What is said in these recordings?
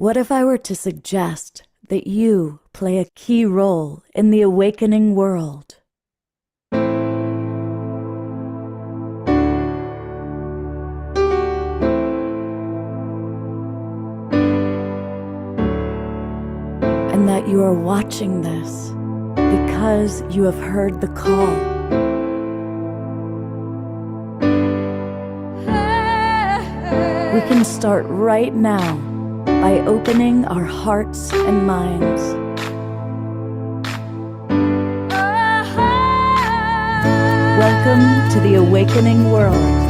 What if I were to suggest that you play a key role in the awakening world? And that you are watching this because you have heard the call. We can start right now by opening our hearts and minds. Welcome to the awakening world.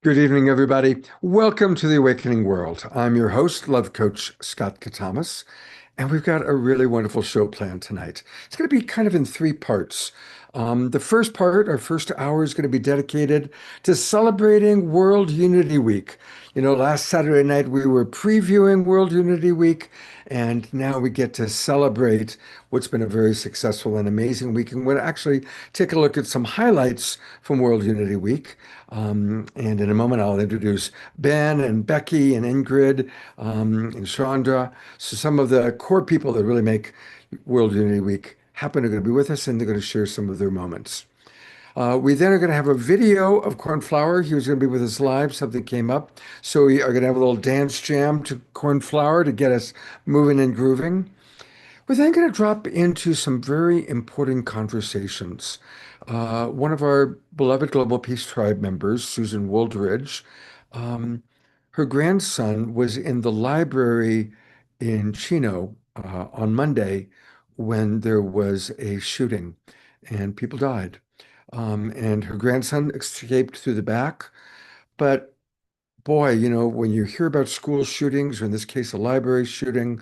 Good evening, everybody. Welcome to the Awakening World. I'm your host, Love Coach Scott Katamas, and we've got a really wonderful show planned tonight. It's going to be kind of in three parts. The first part, our first hour, is going to be dedicated to celebrating World Unity Week. You know, last Saturday night we were previewing World Unity Week, and now we get to celebrate what's been a very successful and amazing week. And we'll actually take a look at some highlights from World Unity Week. And in a moment, I'll introduce Ben and Becky and Ingrid and Chandra. So some of the core people that really make World Unity Week happen are going to be with us, and they're going to share some of their moments. We then are going to have a video of Cornflower. He was going to be with us live. Something came up. So we are going to have a little dance jam to Cornflower to get us moving and grooving. We're then going to drop into some very important conversations. One of our beloved Global Peace Tribe members, Susan Wooldridge, her grandson was in the library in Chino on Monday when there was a shooting and people died. And her grandson escaped through the back. But boy, you know, when you hear about school shootings, or in this case, a library shooting,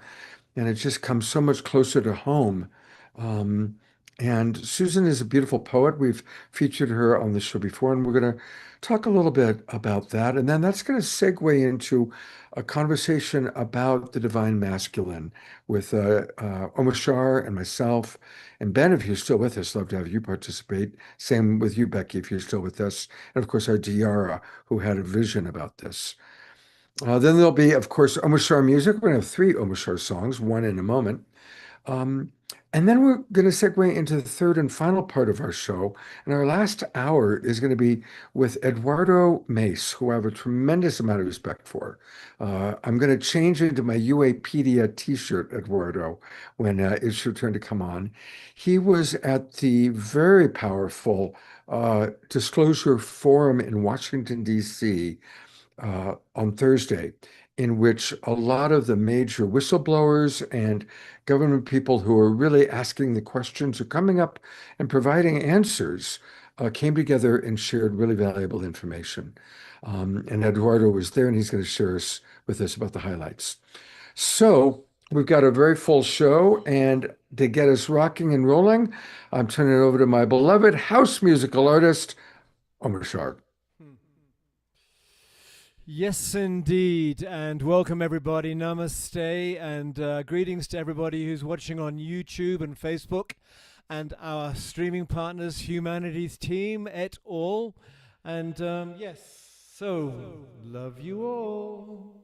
and it just comes so much closer to home. Um, and Susan is a beautiful poet. We've featured her on the show before, and we're going to talk a little bit about that. And then that's going to segue into a conversation about the divine masculine with Omashar and myself. And Ben, if you're still with us, love to have you participate. Same with you, Becky, if you're still with us. And of course, our Diara, who had a vision about this. Then there'll be, of course, Omashar music. We're going to have three Omashar songs, one in a moment. And then we're going to segue into the third and final part of our show. And our last hour is going to be with Eduardo Mace, who I have a tremendous amount of respect for. I'm going to change into my UApedia t-shirt, Eduardo, when it's your turn to come on. He was at the very powerful Disclosure Forum in Washington, D.C. On Thursday, in which a lot of the major whistleblowers and government people who are really asking the questions or coming up and providing answers came together and shared really valuable information. And Eduardo was there, and he's going to share with us about the highlights. So we've got a very full show, and to get us rocking and rolling, I'm turning it over to my beloved house musical artist, Omashar. Yes, indeed. And welcome, everybody. Namaste. And greetings to everybody who's watching on YouTube and Facebook, and our streaming partners, Humanities Team et al. And yes, so love you all.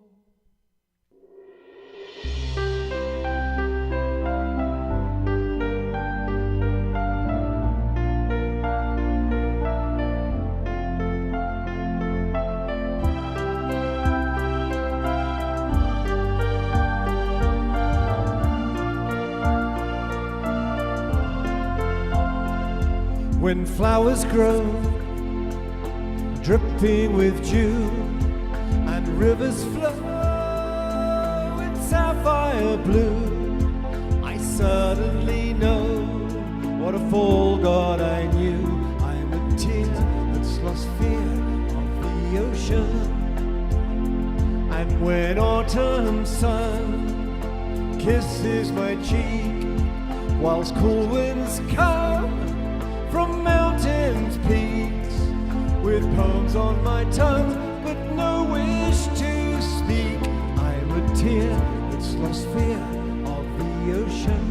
When flowers grow, dripping with dew, and rivers flow in sapphire blue, I suddenly know what a fool God I knew. I'm a tear that's lost fear of the ocean. And when autumn sun kisses my cheek, whilst cool winds come from mountains' peaks, with poems on my tongue but no wish to speak, I'm a tear that's lost fear of the ocean.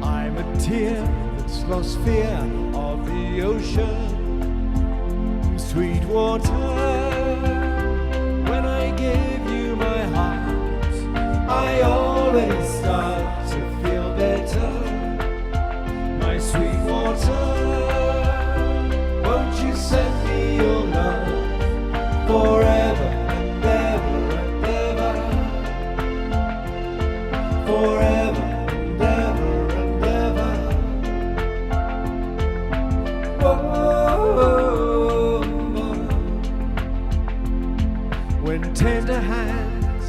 I'm a tear that's lost fear of the ocean. Sweet water, when I give you my heart, I always start to feel better. My sweet water, won't you send me your love forever and ever and ever, forever and ever and ever. Oh, when tender hands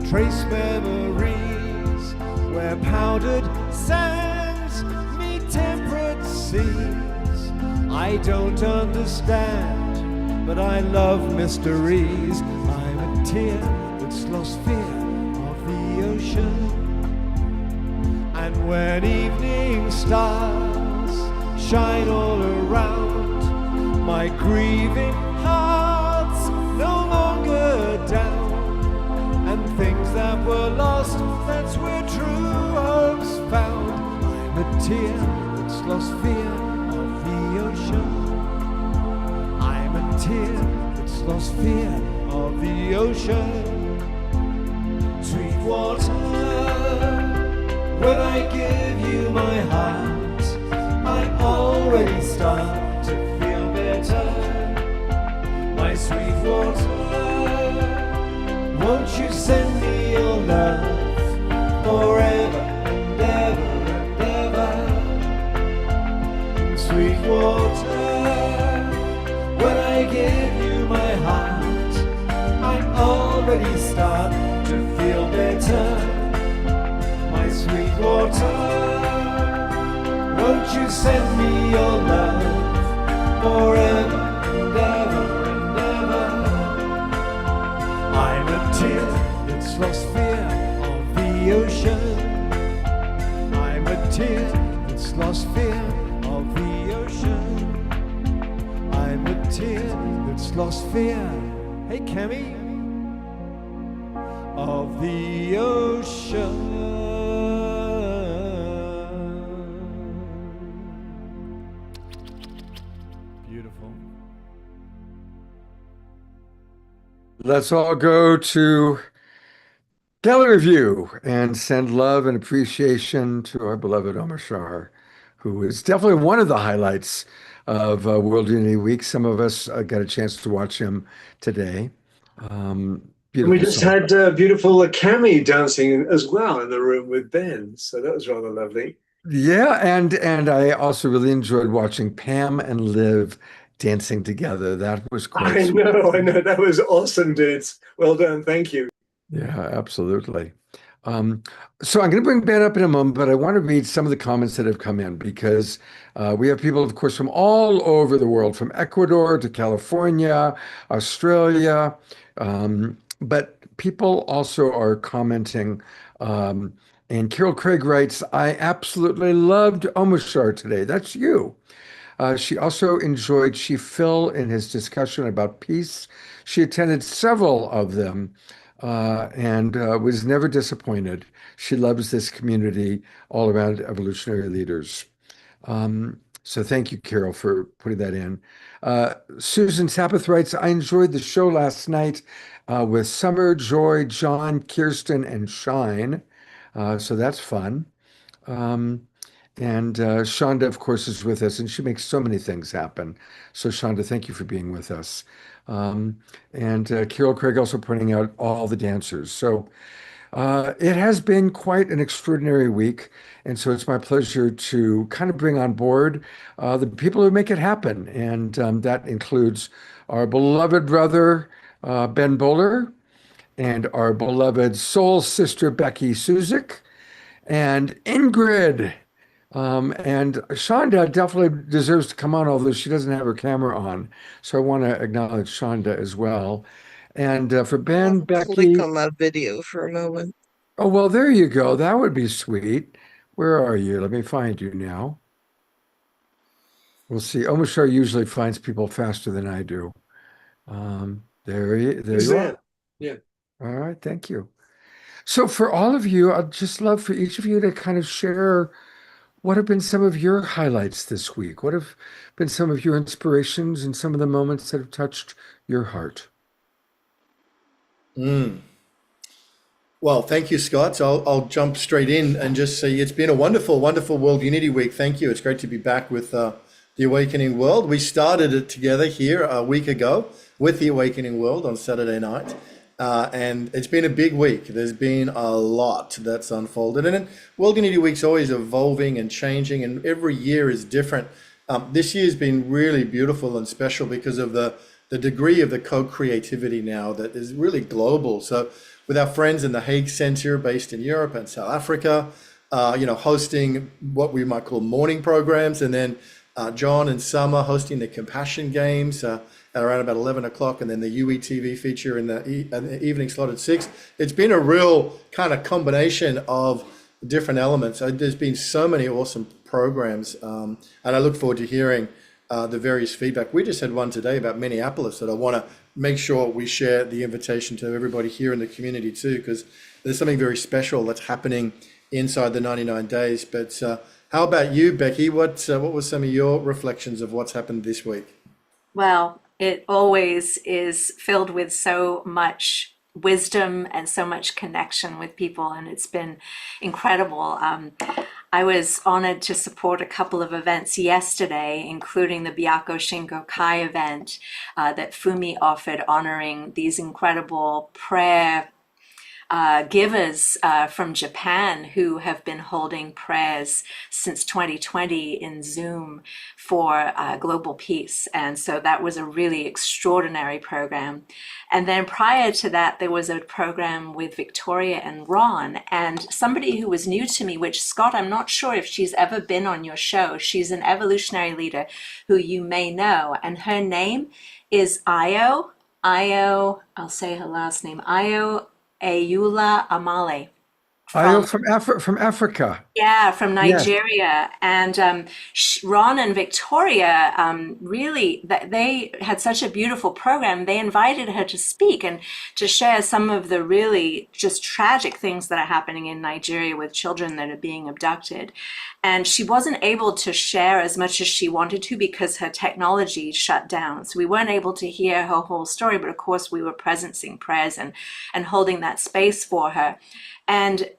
trace memories where powdered sands meet temperate seas, I don't understand, but I love mysteries. I'm a tear that's lost fear of the ocean. And when evening stars shine all around, my grieving heart's no longer down. And things that were lost, that's where true hope's found. I'm a tear that's lost fear of the ocean. I'm a tear that's lost fear of the ocean. Sweet water, when I give you my heart, I already start to feel better. My sweet water, won't you send me your love forever and ever and ever? Sweet water, when I give you my heart, I already start to feel better. My sweet water, won't you send me your love forever and ever and ever? I'm a tear that's lost fear of the ocean. I'm a tear that's lost fear of the ocean. I'm a tear that's lost fear, hey Cammy, of the ocean. Beautiful. Let's all go to Gallery View and send love and appreciation to our beloved Omar Shah, who is definitely one of the highlights of World Unity Week. Some of us got a chance to watch him today. And Beautiful we just song. had beautiful Cami dancing as well in the room with Ben, so that was rather lovely. Yeah, and I also really enjoyed watching Pam and Liv dancing together. That was quite I sweet. know, that was awesome, dudes. Well done, thank you. Yeah, absolutely. So I'm going to bring Ben up in a moment, but I want to read some of the comments that have come in because we have people, of course, from all over the world, from Ecuador to California, Australia, but people also are commenting. And Carol Craig writes, I absolutely loved Omoshar today. That's you. She also enjoyed Phil in his discussion about peace. She attended several of them and was never disappointed. She loves this community all around evolutionary leaders. So thank you, Carol, for putting that in. Susan Sapith writes, I enjoyed the show last night with Summer, Joy, John, Kirsten, and Shine. So that's fun. And Shonda, of course, is with us, and she makes so many things happen. So, Shonda, thank you for being with us. And Carol Craig also pointing out all the dancers. So, It has been quite an extraordinary week, and so it's my pleasure to kind of bring on board the people who make it happen, and that includes our beloved brother Ben Bowler, and our beloved soul sister Becky Suzik, and Ingrid. And Shonda definitely deserves to come on, although she doesn't have her camera on. So I want to acknowledge Shonda as well. And for Ben, I'll click Becky, on that video for a moment. oh, well, there you go. That would be sweet. Where are you? Let me find you now. We'll see. Omashar usually finds people faster than I do. There He's you are. there. Yeah. All right, thank you. So for all of you, I'd just love for each of you to kind of share what have been some of your highlights this week? What have been some of your inspirations and some of the moments that have touched your heart? Well, thank you, Scott. So I'll jump straight in and just say it's been a wonderful, wonderful World Unity Week. Thank you. It's great to be back with the Awakening World. We started it together here a week ago with the Awakening World on Saturday night. And it's been a big week. There's been a lot that's unfolded. And then World Unity Week's always evolving and changing, and every year is different. This year's been really beautiful and special because of the degree of the co-creativity now that is really global. So with our friends in the Hague Center based in Europe and South Africa, hosting what we might call morning programs, and then John and Summer hosting the Compassion Games at around about 11 o'clock, and then the UETV feature in the evening slot at 6. It's been a real kind of combination of different elements. There's been so many awesome programs, and I look forward to hearing the various feedback. We just had one today about Minneapolis that I want to make sure we share the invitation to everybody here in the community too, because there's something very special that's happening inside the 99 days. But how about you, Becky? What were some of your reflections of what's happened this week? Well, it always is filled with so much wisdom and so much connection with people, and it's been incredible. I was honored to support a couple of events yesterday, including the Byakko Shinkokai event that Fumi offered, honoring these incredible prayer givers from Japan who have been holding prayers since 2020 in Zoom for global peace. And so that was a really extraordinary program. And then prior to that, there was a program with Victoria and Ron, and somebody who was new to me, which, Scott, I'm not sure if she's ever been on your show. She's an evolutionary leader who you may know, and her name is Io, I'll say her last name, Io Ayula Amale. From Africa. Yeah, from Yes. Nigeria. And Ron and Victoria, really, they had such a beautiful program. They invited her to speak and to share some of the really just tragic things that are happening in Nigeria with children that are being abducted. And she wasn't able to share as much as she wanted to because her technology shut down. So we weren't able to hear her whole story, but of course we were present, saying prayers and holding that space for her. And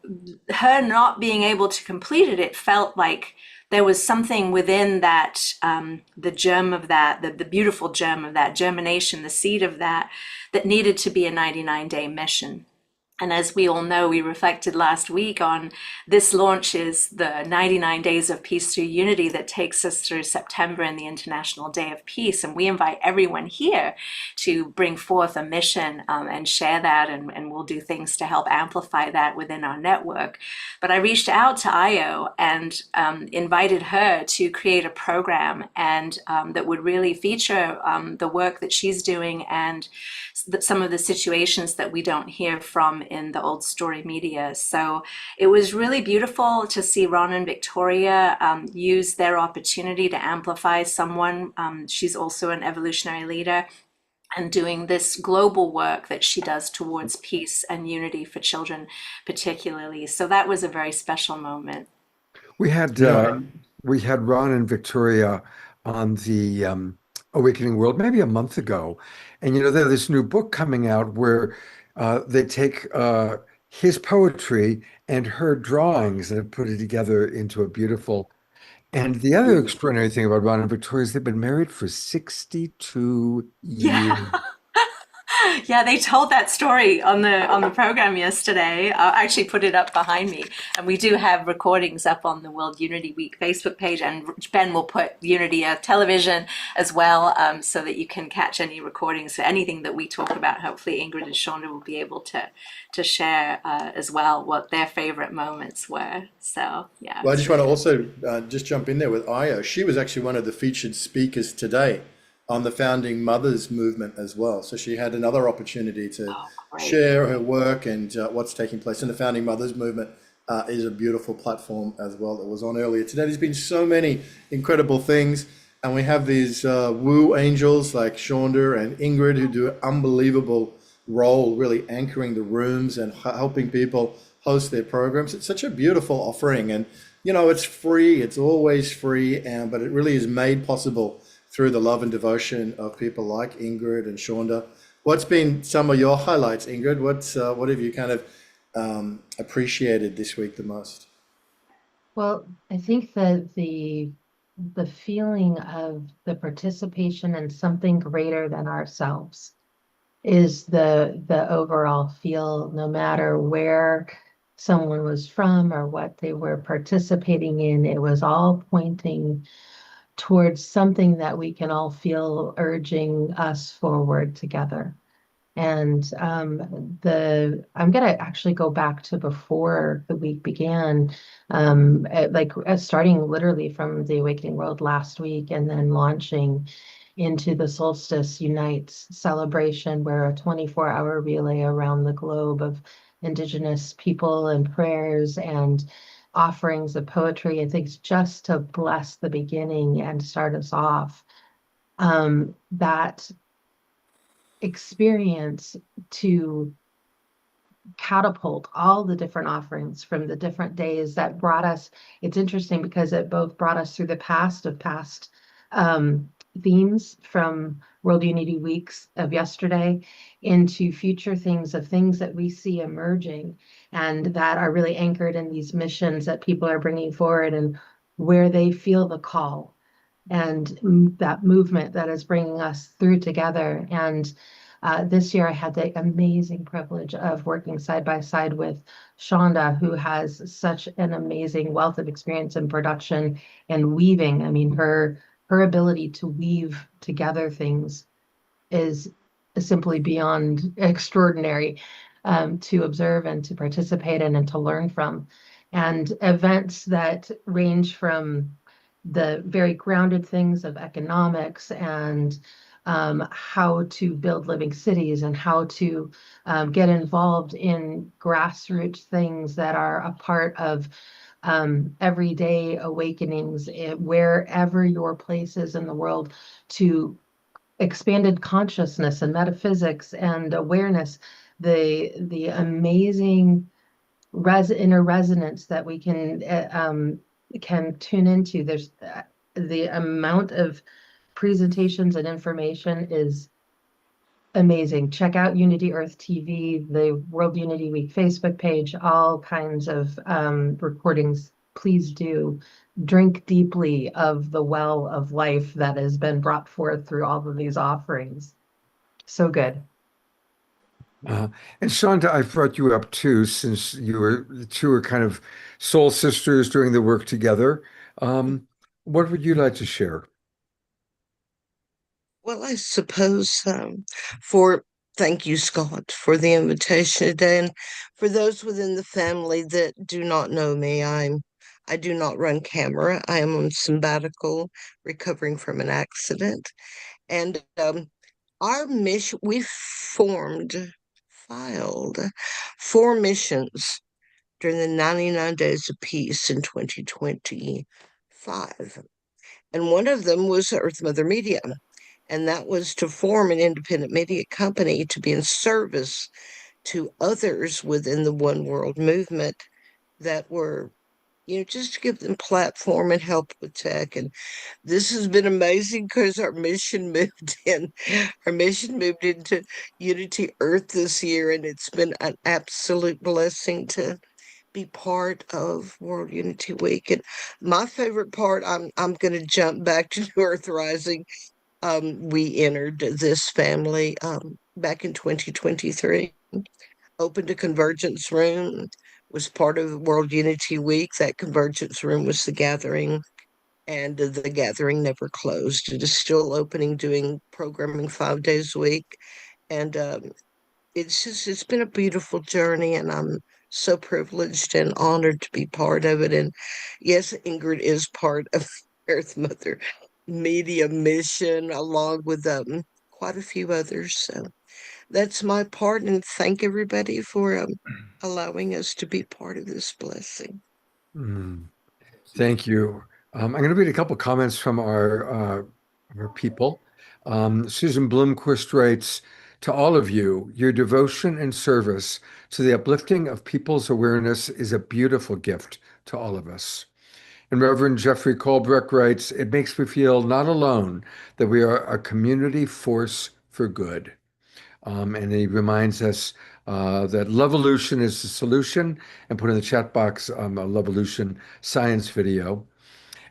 her not being able to complete it, it felt like there was something within that, the germ of that, the beautiful germ of that, germination, the seed of that, that needed to be a 99-day mission. And as we all know, we reflected last week on this launches the 99 Days of Peace through Unity that takes us through September and the International Day of Peace. And we invite everyone here to bring forth a mission and share that, and we'll do things to help amplify that within our network. But I reached out to Io and invited her to create a program and that would really feature the work that she's doing and some of the situations that we don't hear from in the old story media. So it was really beautiful to see Ron and Victoria use their opportunity to amplify someone. She's also an evolutionary leader and doing this global work that she does towards peace and unity for children particularly. So that was a very special moment. We had Ron and Victoria on the Awakening World maybe a month ago, and there's this new book coming out where they take his poetry and her drawings and have put it together into a beautiful. And the other extraordinary thing about Ron and Victoria is they've been married for 62 years. Yeah. Yeah, they told that story on the program yesterday. I actually put it up behind me, and we do have recordings up on the World Unity Week Facebook page. And Ben will put Unity television as well, so that you can catch any recordings. So anything that we talk about, hopefully Ingrid and Shonda will be able to share as well what their favorite moments were. So yeah. Well, I just want to also just jump in there with Io. She was actually one of the featured speakers today on the Founding Mothers movement as well. So she had another opportunity to Great. share her work and what's taking place in the Founding Mothers movement. Is a beautiful platform as well that was on earlier today. There's been so many incredible things, and we have these woo angels like Shonda and Ingrid who do an unbelievable role, really anchoring the rooms and helping people host their programs. It's such a beautiful offering, and you know, it's free. It's always free, but it really is made possible through the love and devotion of people like Ingrid and Shonda. What's been some of your highlights, Ingrid? What have you kind of appreciated this week the most? Well, I think that the feeling of the participation in something greater than ourselves is the overall feel, no matter where someone was from or what they were participating in. It was all pointing towards something that we can all feel urging us forward together. And I'm gonna actually go back to before the week began, starting literally from the Awakening World last week, and then launching into the Solstice Unites celebration, where a 24-hour relay around the globe of Indigenous people and prayers and offerings of poetry and things just to bless the beginning and start us off. That experience to catapult all the different offerings from the different days that brought us. It's interesting because it both brought us through the past themes from World Unity Weeks of yesterday into future things of things that we see emerging and that are really anchored in these missions that people are bringing forward and where they feel the call and that movement that is bringing us through together. And this year I had the amazing privilege of working side by side with Shonda, who has such an amazing wealth of experience in production and weaving. I mean, her ability to weave together things is simply beyond extraordinary, to observe and to participate in and to learn from. And events that range from the very grounded things of economics and how to build living cities and how to get involved in grassroots things that are a part of everyday awakenings, wherever your place is in the world, to expanded consciousness and metaphysics and awareness, the amazing inner resonance that we can tune into. There's the amount of presentations and information is amazing. Check out Unity Earth TV, the World Unity Week Facebook page, all kinds of recordings. Please do drink deeply of the well of life that has been brought forth through all of these offerings. So good. And Shonda, I brought you up too, since the two are kind of soul sisters doing the work together. What would you like to share? Well, I suppose thank you, Scott, for the invitation today. And for those within the family that do not know me, I do not run camera. I am on sabbatical, recovering from an accident. And our mission, we filed 4 missions during the 99 Days of Peace in 2025. And one of them was Earth Mother Media. And that was to form an independent media company to be in service to others within the One World movement that were, just to give them platform and help with tech. And this has been amazing because our mission moved into Unity Earth this year, and it's been an absolute blessing to be part of World Unity Week. And my favorite part, I'm going to jump back to New Earth Rising. We entered this family back in 2023. Opened a convergence room, was part of World Unity Week. That convergence room was the gathering, and the gathering never closed. It is still opening, doing programming 5 days a week. And it's been a beautiful journey, and I'm so privileged and honored to be part of it. And yes, Ingrid is part of Earth Mother Media Mission, along with quite a few others. So that's my part, and thank everybody for allowing us to be part of this blessing. Mm, thank you. I'm going to read a couple comments from our people. Susan Blomquist writes, to all of you, your devotion and service to the uplifting of people's awareness is a beautiful gift to all of us. And Reverend Jeffrey Colbrecht writes, it makes me feel not alone, that we are a community force for good. And he reminds us that Lovolution is the solution, and put in the chat box a Lovolution science video.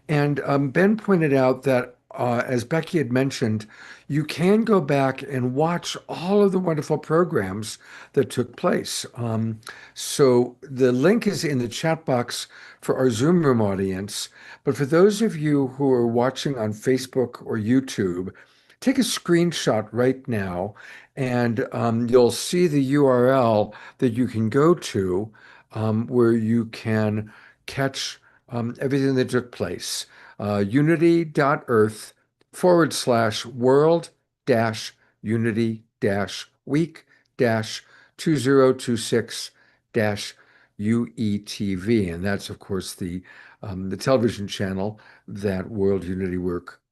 And Ben pointed out that, as Becky had mentioned, you can go back and watch all of the wonderful programs that took place. So the link is in the chat box for our Zoom room audience. But for those of you who are watching on Facebook or YouTube, take a screenshot right now, and you'll see the URL that you can go to where you can catch everything that took place. Unity.earth/world unity week 2026 UETV. And that's, of course, the television channel that World Unity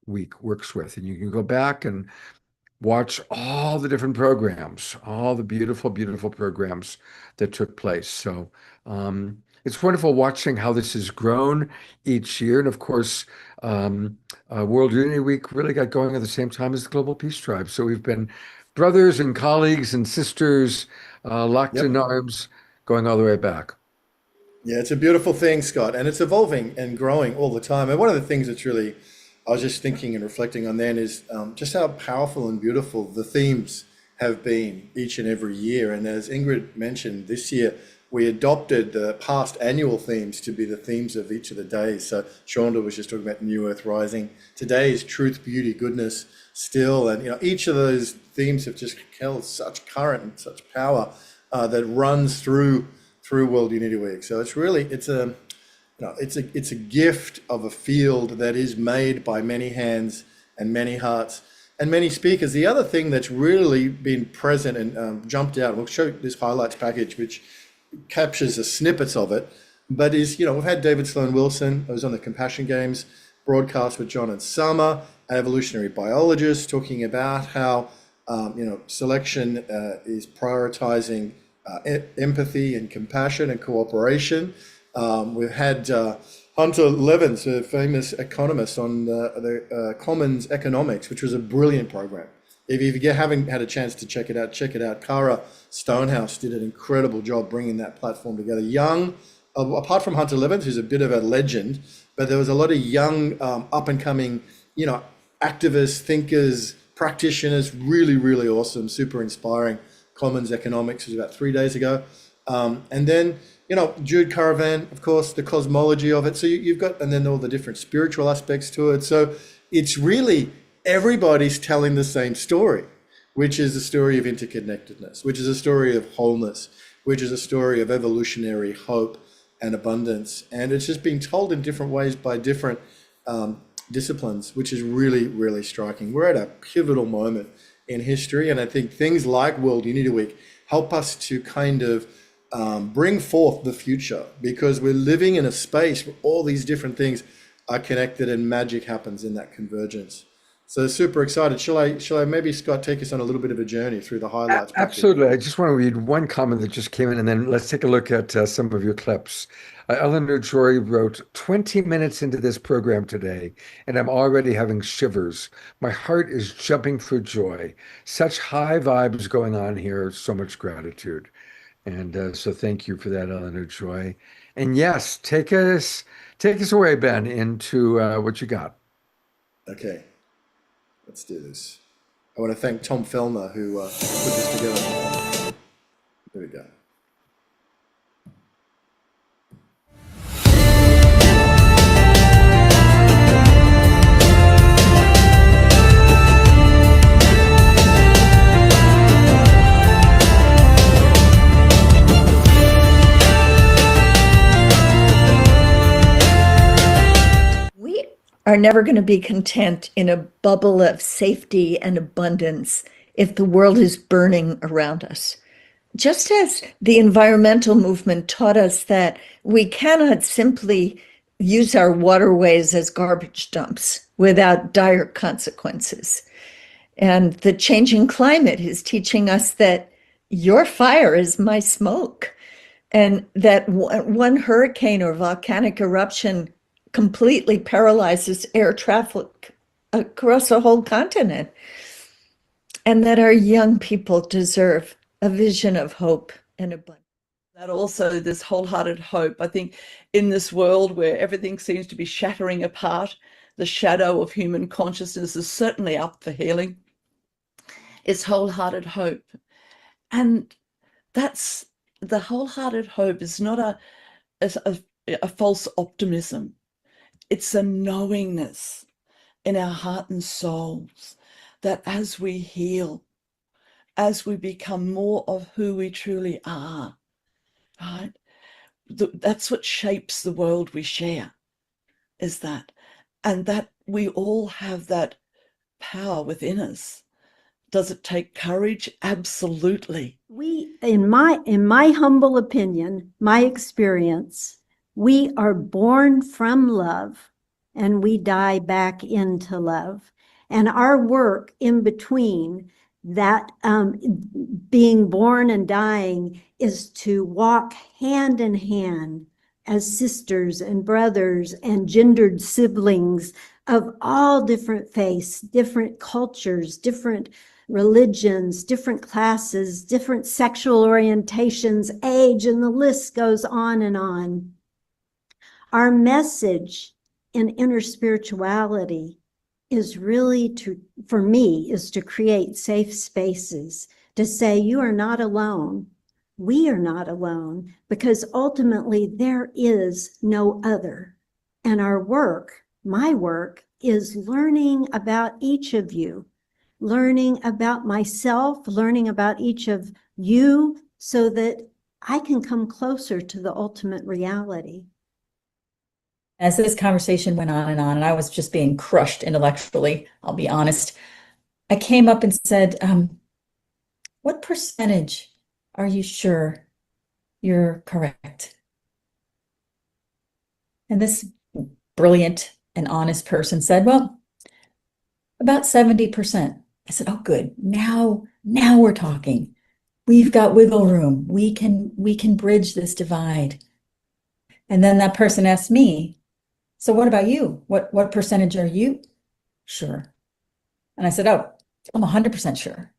Week works with. And you can go back and watch all the different programs, all the beautiful, beautiful programs that took place. So it's wonderful watching how this has grown each year. And of course, World Unity Week really got going at the same time as the Global Peace Tribe. So we've been brothers and colleagues and sisters locked in arms going all the way back. Yeah, it's a beautiful thing, Scott, and it's evolving and growing all the time. And one of the things that's really, I was just thinking and reflecting on then is just how powerful and beautiful the themes have been each and every year. And as Ingrid mentioned, this year we adopted the past annual themes to be the themes of each of the days. So Shonda was just talking about New Earth Rising. Today is Truth, Beauty, Goodness, Still. And each of those themes have just held such current and such power that runs through World Unity Week. So it's a gift of a field that is made by many hands and many hearts and many speakers. The other thing that's really been present and jumped out, we'll show this highlights package, which captures the snippets of it, but is, we've had David Sloan Wilson, who was on the Compassion Games broadcast with John and Summer, an evolutionary biologist, talking about how, selection is prioritizing empathy and compassion and cooperation. We've had Hunter Levins, a famous economist, on the Commons Economics, which was a brilliant program. If you haven't had a chance to check it out, check it out. Cara Stonehouse did an incredible job bringing that platform together. Young, apart from Hunter Levins, who's a bit of a legend, but there was a lot of young, up-and-coming, activists, thinkers, practitioners, really, really awesome, super inspiring. Commons Economics was about 3 days ago. And then, Jude Caravan, of course, the cosmology of it. So you've got, and then all the different spiritual aspects to it. So it's really, everybody's telling the same story, which is a story of interconnectedness, which is a story of wholeness, which is a story of evolutionary hope and abundance. And it's just being told in different ways by different disciplines, which is really, really striking. We're at a pivotal moment in history. And I think things like World Unity Week help us to kind of bring forth the future, because we're living in a space where all these different things are connected and magic happens in that convergence. So super excited. Shall I maybe, Scott, take us on a little bit of a journey through the highlights? Absolutely. I just want to read one comment that just came in, and then let's take a look at some of your clips. Eleanor Joy wrote, 20 minutes into this program today, and I'm already having shivers. My heart is jumping for joy. Such high vibes going on here. So much gratitude. And so thank you for that, Eleanor Joy. And yes, take us away, Ben, into what you got. Okay, let's do this. I want to thank Tom Fellner who put this together. There we go. We are never going to be content in a bubble of safety and abundance if the world is burning around us. Just as the environmental movement taught us that we cannot simply use our waterways as garbage dumps without dire consequences. And the changing climate is teaching us that your fire is my smoke, and that one hurricane or volcanic eruption completely paralyzes air traffic across a whole continent, and that our young people deserve a vision of hope and abundance. That also this wholehearted hope. I think in this world where everything seems to be shattering apart, the shadow of human consciousness is certainly up for healing. It's wholehearted hope. And that's the wholehearted hope is not a false optimism. It's a knowingness in our heart and souls that as we heal, as we become more of who we truly are, right? That's what shapes the world we share, is that. And that we all have that power within us. Does it take courage? Absolutely. We, in my humble opinion, my experience, we are born from love and we die back into love. And our work in between that being born and dying is to walk hand in hand as sisters and brothers and gendered siblings of all different faiths, different cultures, different religions, different classes, different sexual orientations, age, and the list goes on and on. Our message in inner spirituality is really for me, is to create safe spaces to say you are not alone. We are not alone, because ultimately there is no other. And our work, my work, is learning about each of you, learning about myself, learning about each of you, so that I can come closer to the ultimate reality. As this conversation went on, and I was just being crushed intellectually, I'll be honest, I came up and said, what percentage are you sure you're correct? And this brilliant and honest person said, well, about 70%. I said, oh, good. Now we're talking. We've got wiggle room. We can bridge this divide. And then that person asked me, so what about you? What percentage are you sure? And I said, oh, I'm 100% sure.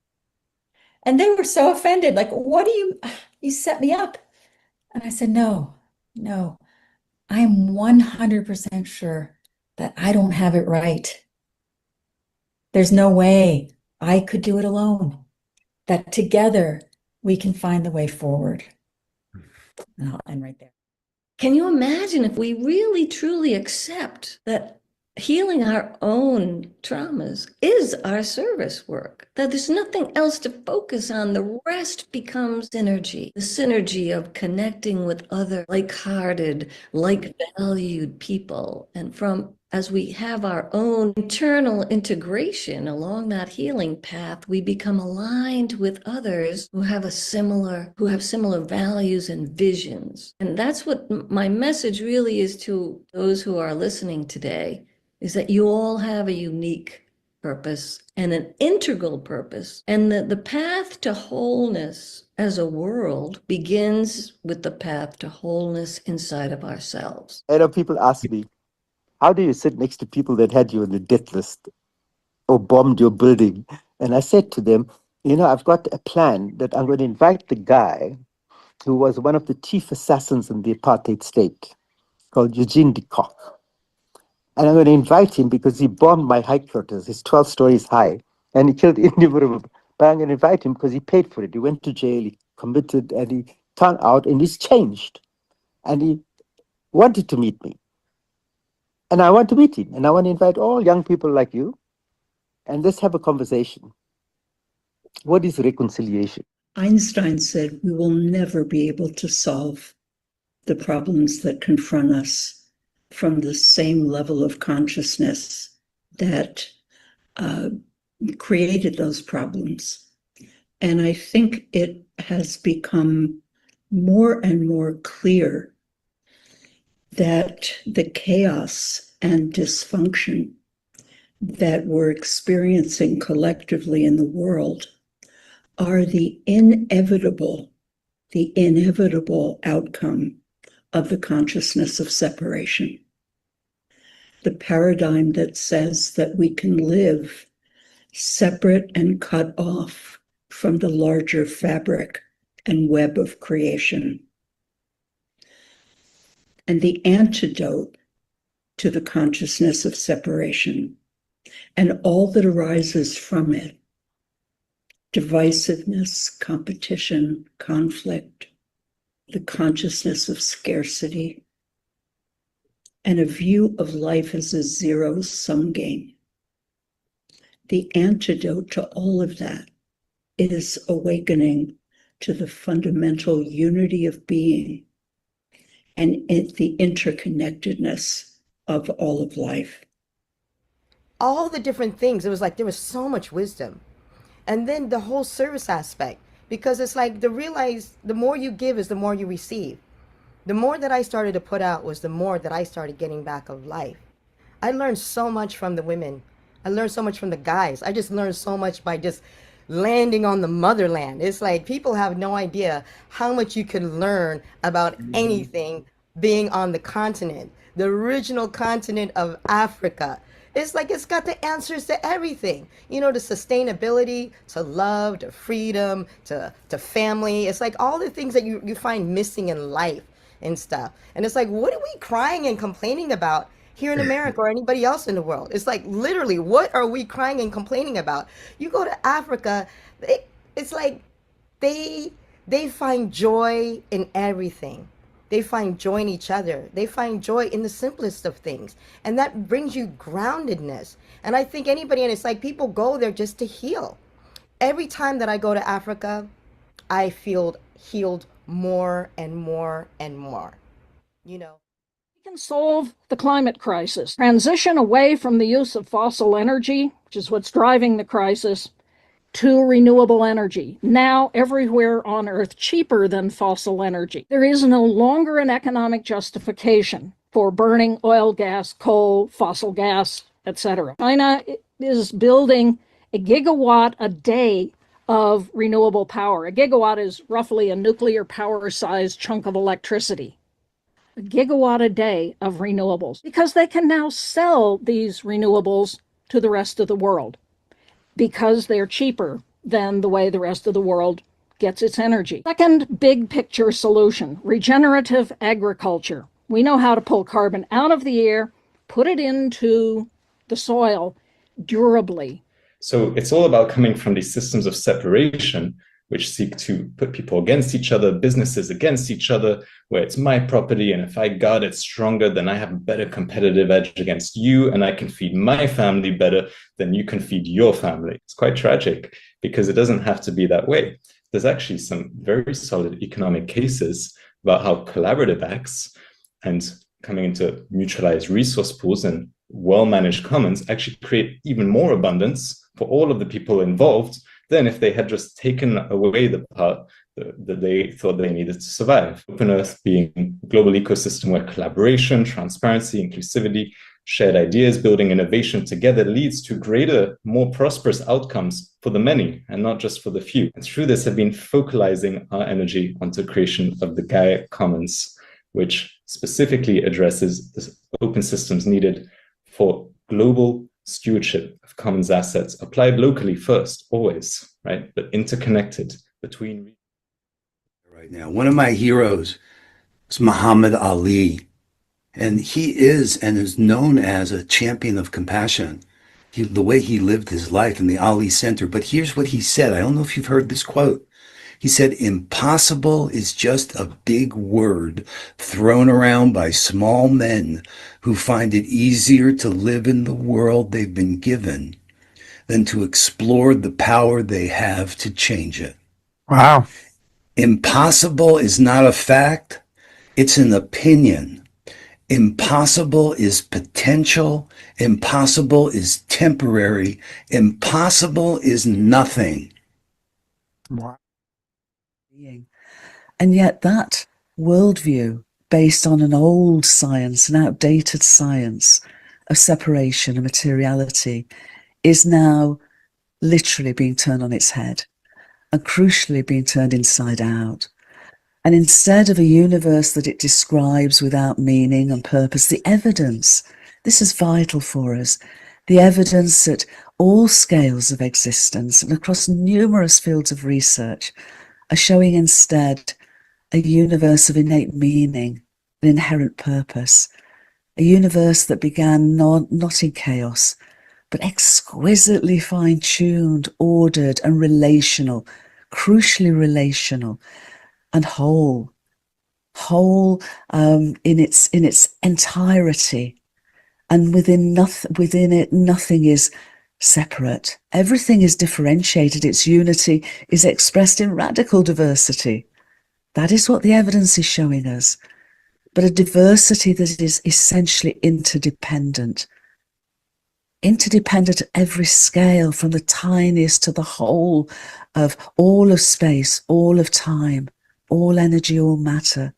And they were so offended. Like, what do you set me up? And I said, no, I'm 100% sure that I don't have it right. There's no way I could do it alone, that together we can find the way forward. And I'll end right there. Can you imagine if we really truly accept that healing our own traumas is our service work, that there's nothing else to focus on, the rest becomes synergy, the synergy of connecting with other like-hearted, like-valued people. And as we have our own internal integration along that healing path, we become aligned with others who have similar values and visions. And that's what my message really is to those who are listening today, is that you all have a unique purpose and an integral purpose. And that the path to wholeness as a world begins with the path to wholeness inside of ourselves. I know people ask me, how do you sit next to people that had you on the death list or bombed your building? And I said to them, I've got a plan that I'm going to invite the guy who was one of the chief assassins in the apartheid state, called Eugene de Kock. And I'm going to invite him because he bombed my headquarters. It's 12 stories high. and he killed innumerable. But I'm going to invite him because he paid for it. He went to jail, he committed, and he turned out and he's changed. And he wanted to meet me. And I want to meet him. And I want to invite all young people like you, and let's have a conversation. What is reconciliation? Einstein said we will never be able to solve the problems that confront us from the same level of consciousness that created those problems. And I think it has become more and more clear that the chaos and dysfunction that we're experiencing collectively in the world are the inevitable outcome of the consciousness of separation. The paradigm that says that we can live separate and cut off from the larger fabric and web of creation. And the antidote to the consciousness of separation and all that arises from it, divisiveness, competition, conflict, the consciousness of scarcity, and a view of life as a zero-sum game. The antidote to all of that is awakening to the fundamental unity of being and the interconnectedness of all of life. All the different things, it was like there was so much wisdom. And then the whole service aspect, because it's like the more you give is the more you receive. The more that I started to put out was the more that I started getting back of life. I learned so much from the women. I learned so much from the guys. I just learned so much by just landing on the motherland. It's like people have no idea how much you can learn about anything being on the continent, the original continent of Africa. It's like it's got the answers to everything, you know, to sustainability, to love, to freedom, to family. It's like all the things that you find missing in life and stuff. And it's like, what are we crying and complaining about here in America or anybody else in the world? It's like, literally, what are we crying and complaining about? You go to Africa, it's like they find joy in everything. They find joy in each other. They find joy in the simplest of things. And that brings you groundedness. And I think anybody, and it's like people go there just to heal. Every time that I go to Africa, I feel healed more and more and more, you know. We can solve the climate crisis, transition away from the use of fossil energy, which is what's driving the crisis, to renewable energy, now everywhere on Earth cheaper than fossil energy. There is no longer an economic justification for burning oil, gas, coal, fossil gas, etc. China is building a gigawatt a day of renewable power. A gigawatt is roughly a nuclear power-sized chunk of electricity. A gigawatt a day of renewables, because they can now sell these renewables to the rest of the world, because they're cheaper than the way the rest of the world gets its energy. Second big picture solution, regenerative agriculture. We know how to pull carbon out of the air, put it into the soil durably. So it's all about coming from these systems of separation, which seek to put people against each other, businesses against each other, where it's my property, and if I guard it stronger, then I have a better competitive edge against you, and I can feed my family better than you can feed your family. It's quite tragic, because it doesn't have to be that way. There's actually some very solid economic cases about how collaborative acts and coming into mutualized resource pools and well-managed commons actually create even more abundance for all of the people involved than if they had just taken away the part that they thought they needed to survive. Open Earth being a global ecosystem where collaboration, transparency, inclusivity, shared ideas, building innovation together leads to greater, more prosperous outcomes for the many and not just for the few. And through this, have been focalizing our energy onto creation of the Gaia Commons, which specifically addresses the open systems needed for global stewardship of commons assets applied locally first, always, right? But interconnected between. Right now, one of my heroes is Muhammad Ali, and he is and is known as a champion of compassion. the way he lived his life in the Ali Center. But here's what he said. I don't know if you've heard this quote. He said, impossible is just a big word thrown around by small men who find it easier to live in the world they've been given than to explore the power they have to change it. Wow. Impossible is not a fact, it's an opinion. Impossible is potential. Impossible is temporary. Impossible is nothing. Wow. And yet that worldview, based on an old science, an outdated science of separation and materiality, is now literally being turned on its head and crucially being turned inside out. And instead of a universe that it describes without meaning and purpose, the evidence, this is vital for us, the evidence at all scales of existence and across numerous fields of research are showing instead a universe of innate meaning, an inherent purpose, a universe that began not in chaos, but exquisitely fine-tuned, ordered and relational, crucially relational and whole in its entirety. And within it, nothing is separate. Everything is differentiated. Its unity is expressed in radical diversity. That is what the evidence is showing us. But a diversity that is essentially interdependent at every scale, from the tiniest to the whole of all of space, all of time, all energy, all matter.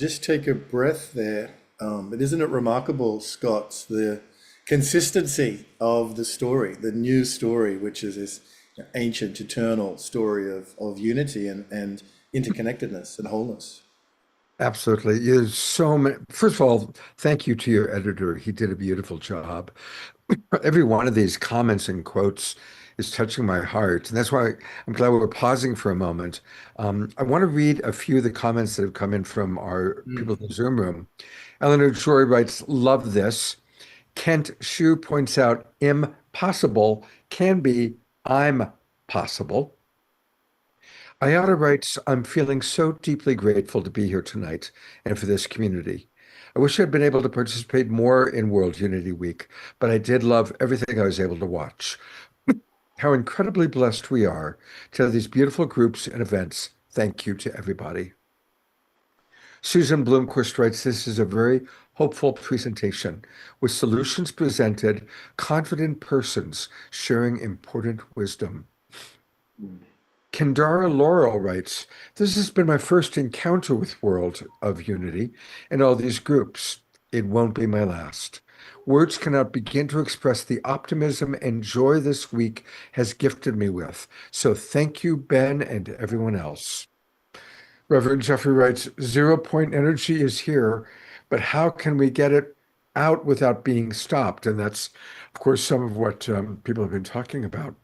Just take a breath there. But isn't it remarkable, Scott, the consistency of the story, the new story, which is this ancient, eternal story of unity and interconnectedness and wholeness? Absolutely. There's so many. First of all, thank you to your editor. He did a beautiful job. Every one of these comments and quotes is touching my heart. And that's why I'm glad we're pausing for a moment. I want to read a few of the comments that have come in from our people in the Zoom room. Eleanor Jory writes, love this. Kent Shu points out, impossible can be I'm possible. Ayada writes, I'm feeling so deeply grateful to be here tonight and for this community. I wish I'd been able to participate more in World Unity Week, but I did love everything I was able to watch. How incredibly blessed we are to have these beautiful groups and events. Thank you to everybody. Susan Bloomquist writes, this is a very hopeful presentation with solutions presented, confident persons sharing important wisdom. Kendara Laurel writes, this has been my first encounter with World of Unity and all these groups. It won't be my last. Words cannot begin to express the optimism and joy this week has gifted me with. So thank you, Ben, and everyone else. Reverend Jeffrey writes, 0 point energy is here, but how can we get it out without being stopped? And that's, of course, some of what people have been talking about.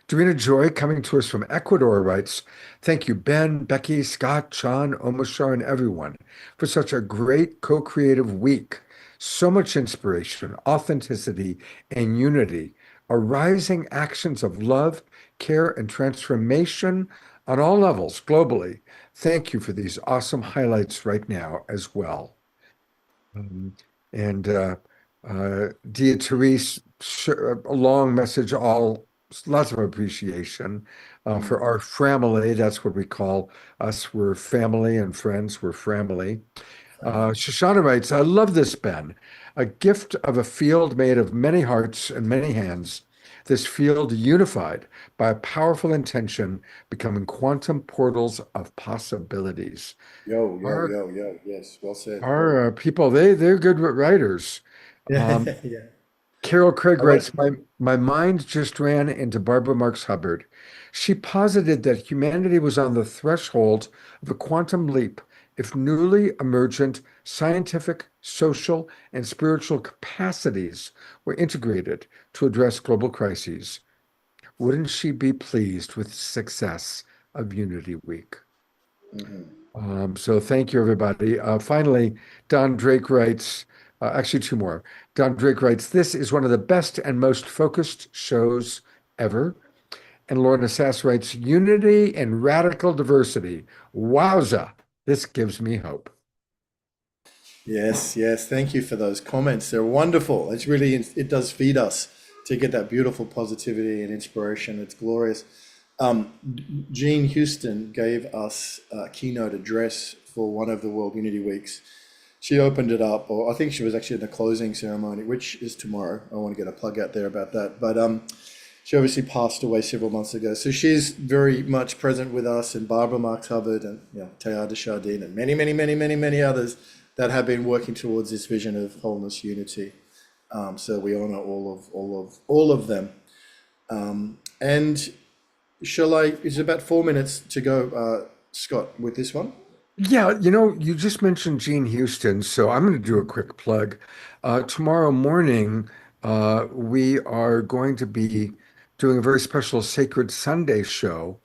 Dorina Joy, coming to us from Ecuador, writes, thank you, Ben, Becky, Scott, John, Omoshar, and everyone for such a great co-creative week. So much inspiration, authenticity, and unity are rising actions of love, care, and transformation on all levels globally. Thank you for these awesome highlights right now as well. Dia Therese, a long message, lots of appreciation for our family. That's what we call us. We're family and friends. We're family. Shoshana writes, I love this, Ben. A gift of a field made of many hearts and many hands. This field unified by a powerful intention, becoming quantum portals of possibilities. Yo. Yes, well said. Our people, they're good writers. Yeah. Carol Craig writes, my mind just ran into Barbara Marx Hubbard. She posited that humanity was on the threshold of a quantum leap if newly emergent scientific, social, and spiritual capacities were integrated to address global crises. Wouldn't she be pleased with the success of Unity Week? So thank you, everybody. Finally, Don Drake writes, Actually, two more. Don Drake writes, "This is one of the best and most focused shows ever." And Lorna Sass writes, "Unity and radical diversity. Wowza. This gives me hope." Yes, yes. Thank you for those comments. They're wonderful. It's really, it does feed us to get that beautiful positivity and inspiration. It's glorious. Jean Houston gave us a keynote address for one of the World Unity Weeks. She opened it up, or I think she was actually in the closing ceremony, which is tomorrow. I want to get a plug out there about that. But she obviously passed away several months ago. So she's very much present with us, and Barbara Marks Hubbard, and Teilhard de Chardin, and many, many, many, many, many others that have been working towards this vision of wholeness, unity. So we honor all of them. And it's about 4 minutes to go, Scott, with this one. Yeah, you just mentioned Jean Houston, so I'm going to do a quick plug. Tomorrow morning, we are going to be doing a very special Sacred Sunday show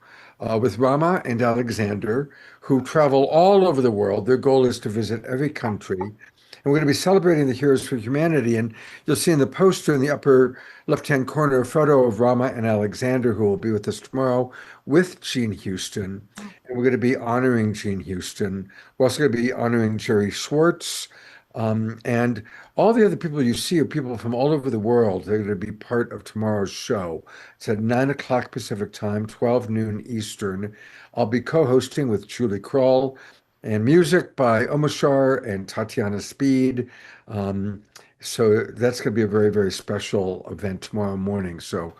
with Rama and Alexander, who travel all over the world. Their goal is to visit every country. And we're going to be celebrating the Heroes for Humanity. And you'll see in the poster in the upper left-hand corner a photo of Rama and Alexander, who will be with us tomorrow, with Jean Houston. And we're going to be honoring Jean Houston. We're also going to be honoring Jerry Schwartz. And all the other people you see are people from all over the world. They're going to be part of tomorrow's show. It's at 9 o'clock Pacific time, 12 noon Eastern. I'll be co-hosting with Julie Kroll, and music by Omashar and Tatiana Speed. So that's going to be a very, very special event tomorrow morning. So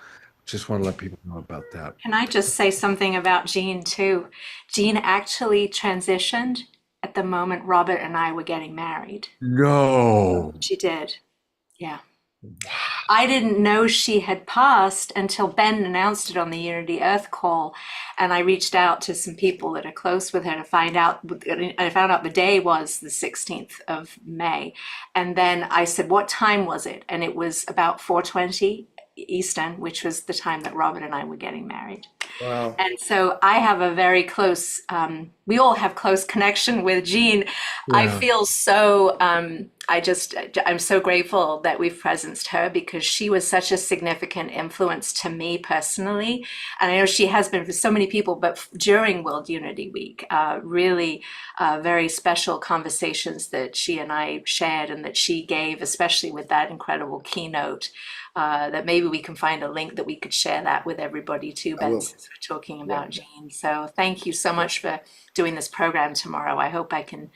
just want to let people know about that. Can I just say something about Jean too? Jean actually transitioned at the moment Robert and I were getting married. No. She did. Yeah. I didn't know she had passed until Ben announced it on the Unity Earth call, and I reached out to some people that are close with her to find out. I found out the day was the 16th of May, and then I said, "What time was it?" And it was about 4:20 Eastern, which was the time that Robert and I were getting married. Wow. And so I have a very close, we all have close connection with Jean. I feel so, I'm so grateful that we've presenced her, because she was such a significant influence to me personally. And I know she has been for so many people, but during World Unity Week, really very special conversations that she and I shared and that she gave, especially with that incredible keynote. That maybe we can find a link that we could share that with everybody too, Ben, since we're talking about Jean. So thank you so much for doing this program tomorrow. I hope I can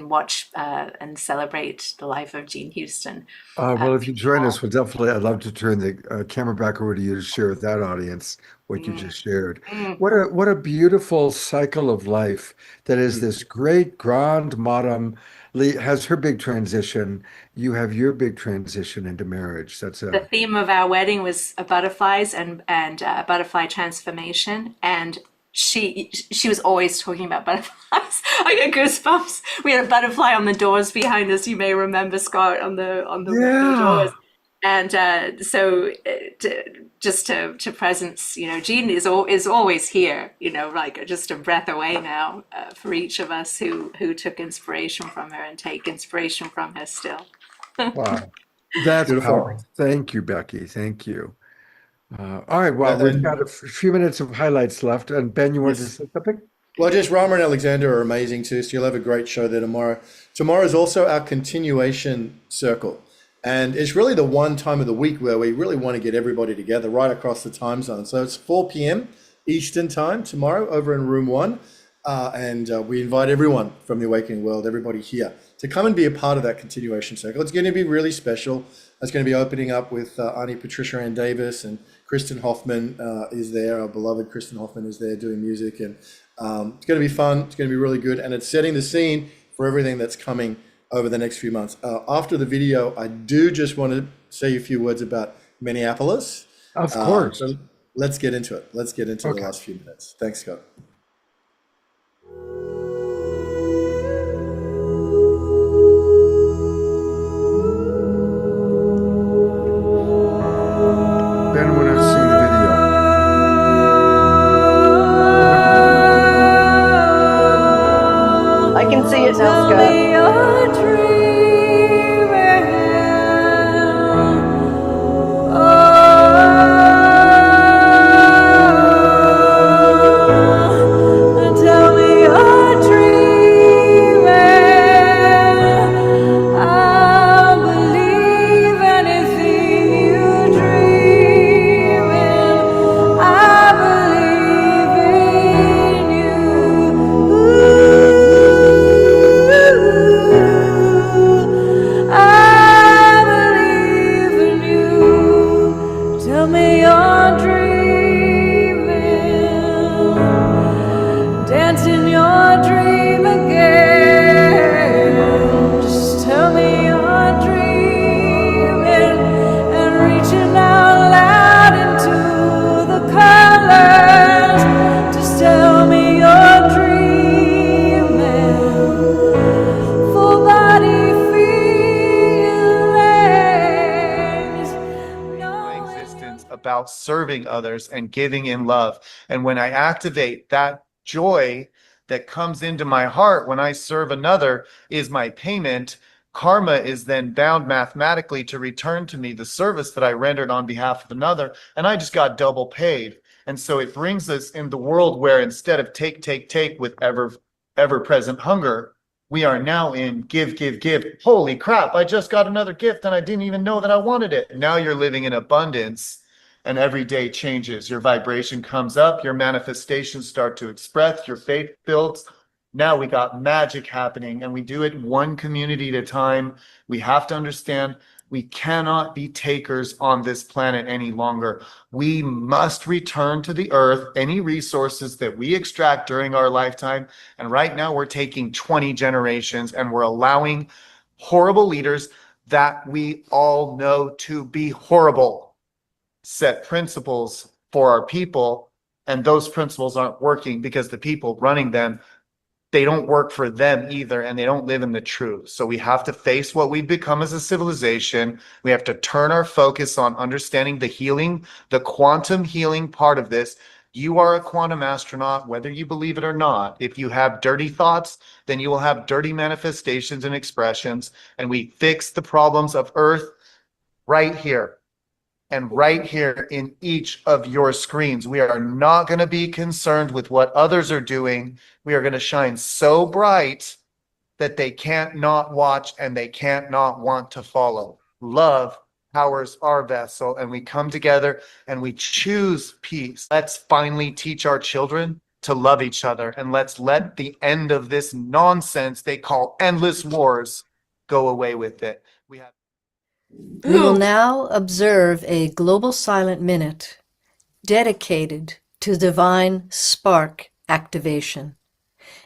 watch and celebrate the life of Jean Houston. Well, if you join us, I'd love to turn the camera back over to you to share with that audience what you just shared. What a beautiful cycle of life that is this great grand madame has her big transition. You have your big transition into marriage. The theme of our wedding was butterflies and butterfly transformation, and she was always talking about butterflies. I get goosebumps. We had a butterfly on the doors behind us. You may remember, Scott, on the doors. And so just to presence, Jean is always here, like just a breath away now for each of us who took inspiration from her and take inspiration from her still. Wow, that's powerful. Thank you, Becky. Thank you. All right, well, we've got a few minutes of highlights left. And Ben, you wanted to say something? Well, just Rama and Alexander are amazing too, so you'll have a great show there tomorrow. Tomorrow is also our continuation circle. And it's really the one time of the week where we really want to get everybody together right across the time zone. So it's 4 p.m. Eastern time tomorrow over in room 1. And we invite everyone from the Awakening World, everybody here, to come and be a part of that continuation circle. It's going to be really special. It's going to be opening up with Auntie Patricia Ann Davis, and Kristen Hoffman is there. Our beloved Kristen Hoffman is there doing music. And it's going to be fun. It's going to be really good. And it's setting the scene for everything that's coming over the next few months. After the video, I do just want to say a few words about Minneapolis. Of course. So let's get into it. Let's get into the last few minutes. Thanks, Scott. Ben, we're not seeing the video. I can see it now, Scott. about serving others and giving in love. And when I activate that joy that comes into my heart when I serve another is my payment, karma is then bound mathematically to return to me the service that I rendered on behalf of another, and I just got double paid. And so it brings us in the world where instead of take with ever present hunger, we are now in give. Holy crap, I just got another gift and I didn't even know that I wanted it. Now you're living in abundance, and every day changes. Your vibration comes up, your manifestations start to express, your faith builds. Now we got magic happening, and we do it one community at a time. We have to understand we cannot be takers on this planet any longer. We must return to the earth any resources that we extract during our lifetime. And right now we're taking 20 generations, and we're allowing horrible leaders that we all know to be horrible set principles for our people, and those principles aren't working because the people running them, they don't work for them either, and they don't live in the truth. So we have to face what we've become as a civilization. We have to turn our focus on understanding the healing, the quantum healing part of this. You are a quantum astronaut, whether you believe it or not. If you have dirty thoughts, then you will have dirty manifestations and expressions, and we fix the problems of Earth right here. And right here in each of your screens. We are not going to be concerned with what others are doing. We are going to shine so bright that they can't not watch and they can't not want to follow. Love powers our vessel, and we come together and we choose peace. Let's finally teach our children to love each other, and let's let the end of this nonsense they call endless wars go away with it. We will now observe a global silent minute dedicated to divine spark activation,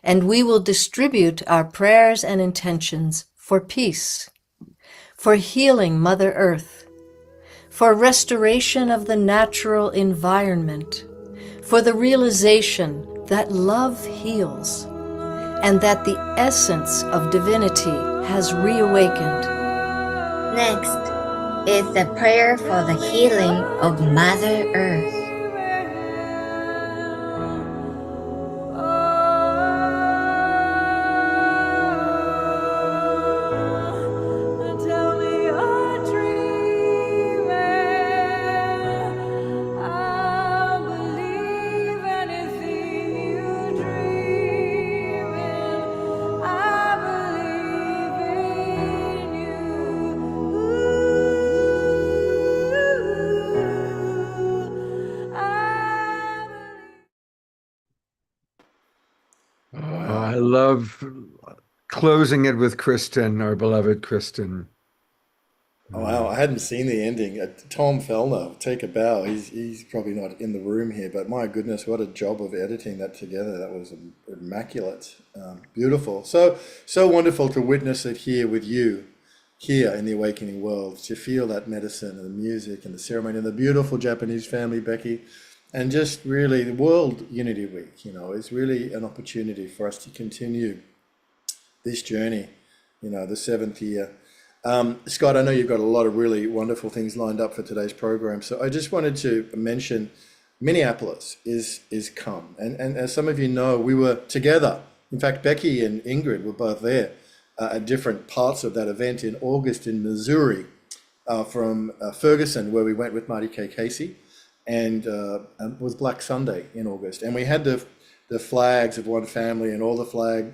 and we will distribute our prayers and intentions for peace, for healing Mother Earth, for restoration of the natural environment, for the realization that love heals and that the essence of divinity has reawakened. Next is the prayer for the healing of Mother Earth. I love closing it with Kristen, our beloved Kristen. Oh, wow, I hadn't seen the ending. Tom Fellner, take a bow. He's probably not in the room here, but my goodness, what a job of editing that together. That was immaculate, beautiful. So wonderful to witness it here with you, here in the Awakening World, to feel that medicine and the music and the ceremony and the beautiful Japanese family, Becky. And just really, the World Unity Week, is really an opportunity for us to continue this journey, the 7th year. Scott, I know you've got a lot of really wonderful things lined up for today's program. So I just wanted to mention Minneapolis is come. And as some of you know, we were together. In fact, Becky and Ingrid were both there at different parts of that event in August in Missouri, from Ferguson, where we went with Marty K. Casey. And it was Black Sunday in August, and we had the flags of one family and all the flags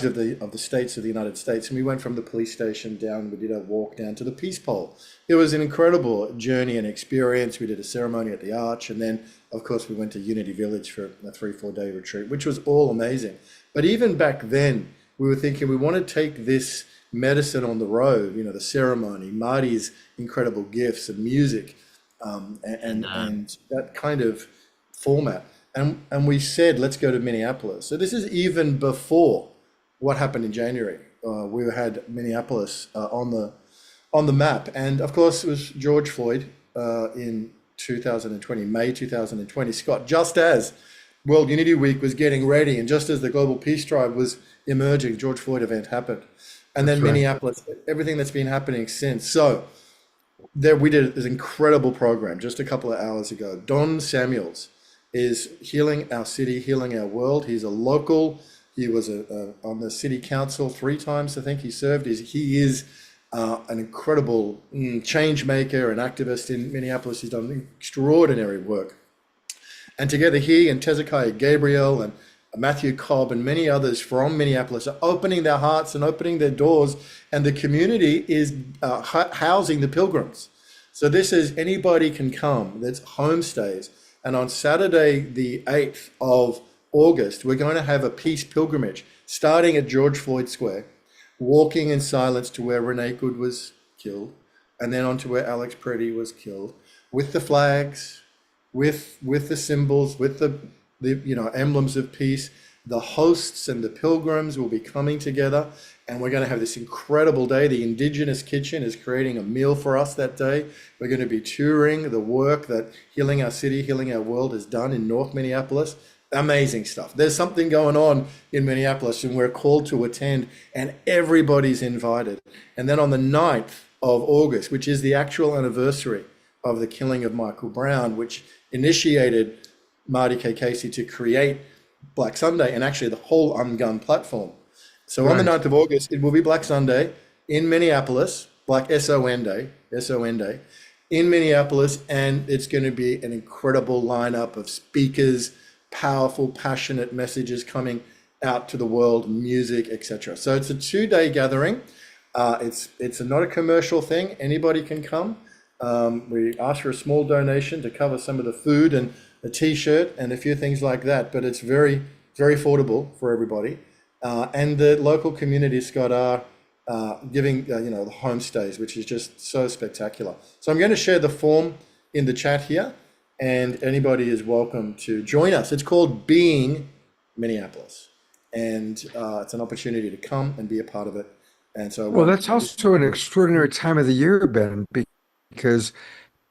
of the states of the United States, and we went from the police station down. We did a walk down to the Peace Pole. It was an incredible journey and experience. We did a ceremony at the Arch, and then of course we went to Unity Village for a 3-4 day retreat, which was all amazing. But even back then, we were thinking we want to take this medicine on the road. The ceremony, Marty's incredible gifts and music. And that kind of format, and we said, let's go to Minneapolis. So this is even before what happened in January. We had Minneapolis on the map, and of course it was George Floyd in 2020, May 2020. Scott, just as World Unity Week was getting ready, and just as the Global Peace Tribe was emerging, George Floyd event happened, and then Minneapolis, everything that's been happening since. So there we did this incredible program just a couple of hours ago. Don Samuels is healing our city, healing our world. He's a local. He was on the city council 3 times, I think he served. He is an incredible change maker and activist in Minneapolis. He's done extraordinary work. And together he and Hezekiah Gabriel and Matthew Cobb and many others from Minneapolis are opening their hearts and opening their doors, and the community is housing the pilgrims. So this is anybody can come. There's homestays. And on Saturday, the 8th of August, we're going to have a peace pilgrimage starting at George Floyd Square, walking in silence to where Renee Good was killed, and then on to where Alex Preddy was killed, with the flags, with the symbols, with the emblems of peace. The hosts and the pilgrims will be coming together, and we're going to have this incredible day. The Indigenous Kitchen is creating a meal for us that day. We're going to be touring the work that Healing Our City, Healing Our World has done in North Minneapolis. Amazing stuff. There's something going on in Minneapolis, and we're called to attend, and everybody's invited. And then on the 9th of August, which is the actual anniversary of the killing of Michael Brown, which initiated Marty K. Casey to create Black Sunday and actually the whole Ungun platform. So on the 9th of August, it will be Black Sunday in Minneapolis, Black SON Day, in Minneapolis, and it's going to be an incredible lineup of speakers, powerful, passionate messages coming out to the world, music, etc. So it's a 2-day gathering. It's not a commercial thing. Anybody can come. We ask for a small donation to cover some of the food and a T-shirt and a few things like that, but it's very, very affordable for everybody. And the local community, Scott, are giving the homestays, which is just so spectacular. So I'm going to share the form in the chat here, and anybody is welcome to join us. It's called Being Minneapolis, and it's an opportunity to come and be a part of it. And so, well, that's also an extraordinary time of the year, Ben, because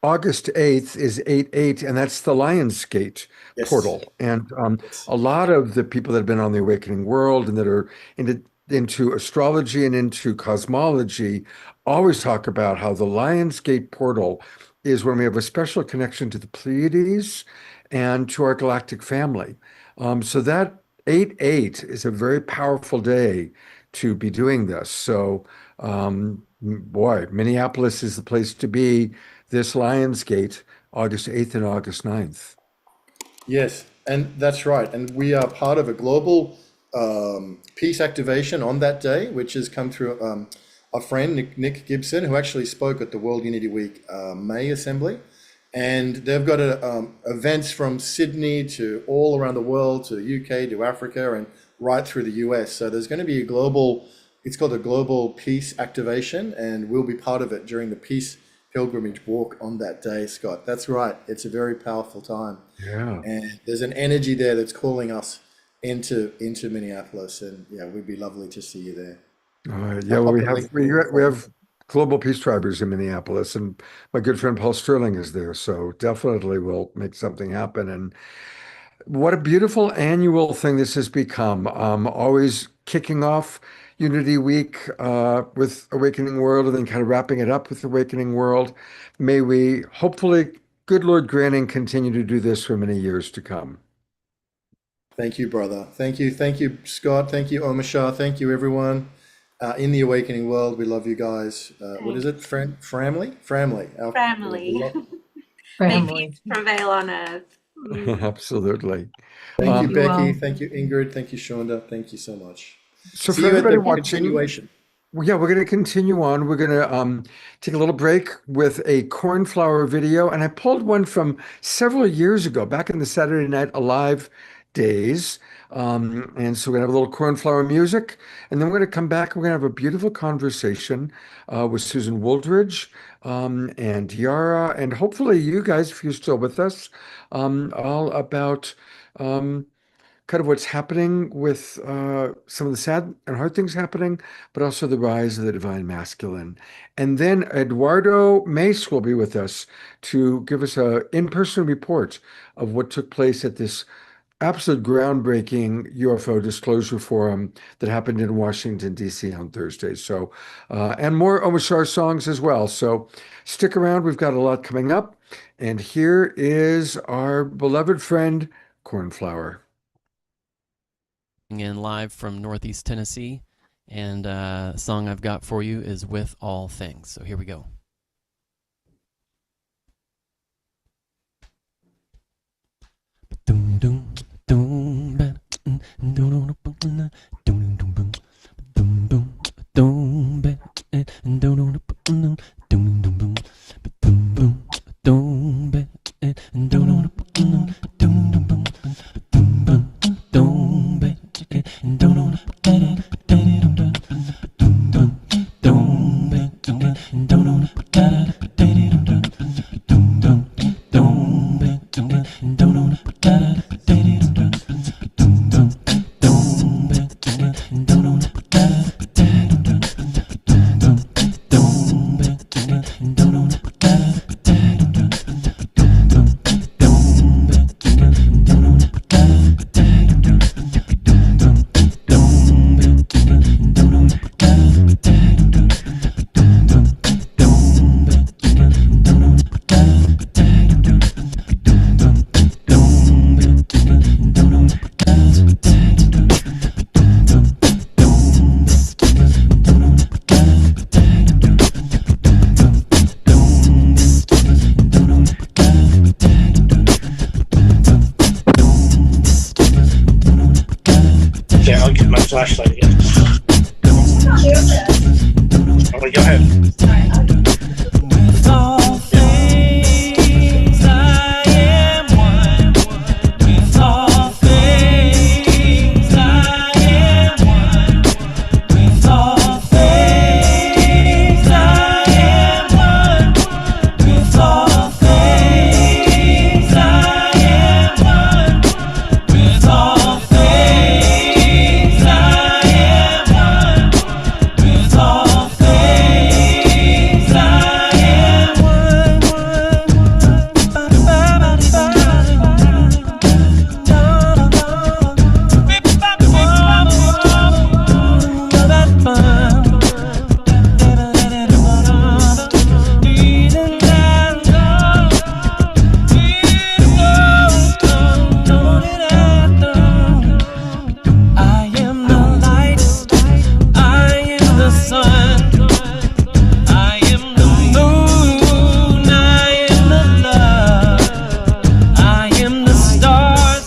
August 8th is 8/8, and that's the Lionsgate portal. And a lot of the people that have been on the Awakening World and that are into astrology and into cosmology always talk about how the Lionsgate portal is when we have a special connection to the Pleiades and to our galactic family. So that 8/8 is a very powerful day to be doing this. So, boy, Minneapolis is the place to be this Lionsgate, August 8th and August 9th. Yes, and that's right. And we are part of a global peace activation on that day, which has come through our friend, Nick Gibson, who actually spoke at the World Unity Week May Assembly. And they've got events from Sydney to all around the world, to the UK, to Africa, and right through the US. So there's going to be it's called a Global Peace Activation, and we'll be part of it during the Peace Pilgrimage Walk on that day, Scott. That's right. It's a very powerful time. Yeah. And there's an energy there that's calling us into Minneapolis, and yeah, we'd be lovely to see you there. Yeah, well, we have Global Peace Tribers in Minneapolis, and my good friend Paul Sterling is there, so definitely we'll make something happen. And what a beautiful annual thing this has become. Always kicking off Unity Week with Awakening World, and then kind of wrapping it up with Awakening World. May we, hopefully, good Lord granting, continue to do this for many years to come. Thank you, brother. Thank you, Scott. Thank you, Omashar. Thank you, everyone in the Awakening World. We love you guys. What is it? Framley? Family. Family. May peace prevail on earth. Absolutely. Thank you, Becky. Thank you, Ingrid. Thank you, Shonda. Thank you so much. So See for you at everybody the watching, continuation. well, yeah, we're going to continue on. We're going to take a little break with a cornflower video. And I pulled one from several years ago, back in the Saturday Night Alive days. And so we're going to have a little cornflower music. And then we're going to come back. We're going to have a beautiful conversation with Susan Wooldridge and Yara. And hopefully you guys, if you're still with us, all about kind of what's happening with some of the sad and hard things happening, but also the rise of the divine masculine. And then Eduardo Mace will be with us to give us an in-person report of what took place at this absolute groundbreaking UFO disclosure forum that happened in Washington, D.C. on Thursday. So, and more Omashar songs as well. So stick around. We've got a lot coming up. And here is our beloved friend, Cornflower. In live from Northeast Tennessee. And the song I've got for you is With All Things. So here we go. Okay, I'll get my flashlight again. Oh, go ahead. With all things I am one. With all things I am one. With all things I am one. With all things I am one. With all things I am one. With all things I am I am the light, I am the sun, I am the moon, I am the love, I am the stars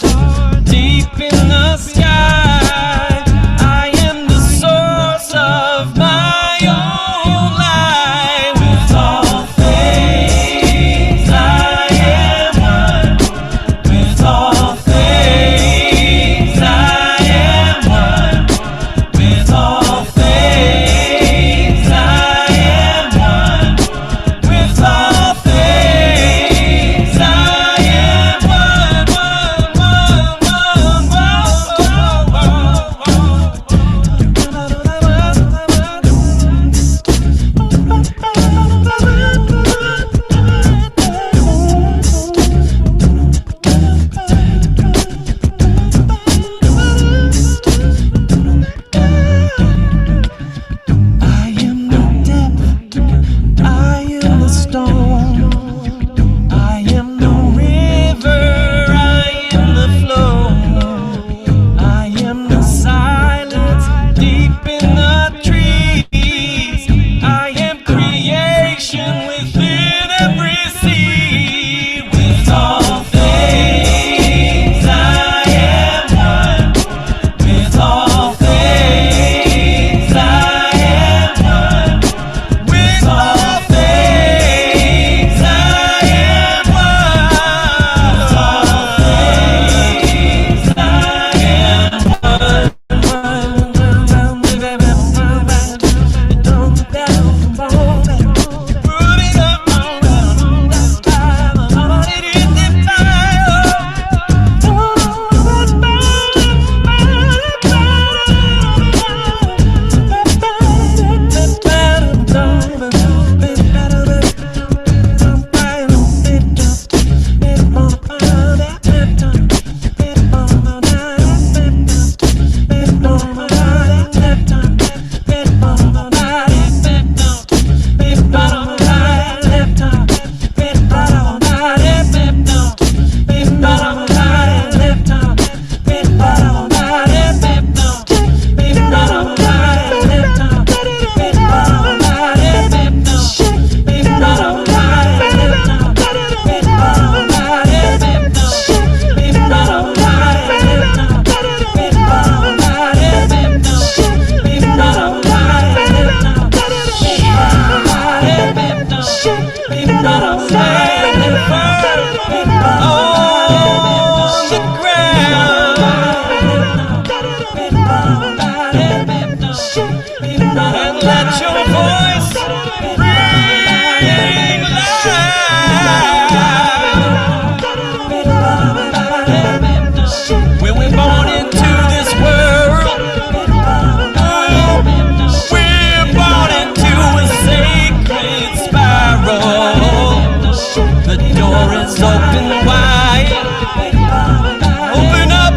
deep in the sky, I am the source of my own life. With all things I am one. With all things I am one. With all things I am one. With all things I am I am the depth, I am the storm, I am the river, I am the flow, I am the silence deep in the trees, I am creation within every seed. With all things I am one. With all things I am one. With all things And let your voice ring loud. When we're born into this world, we're born into a sacred spiral. The door is open wide. Open up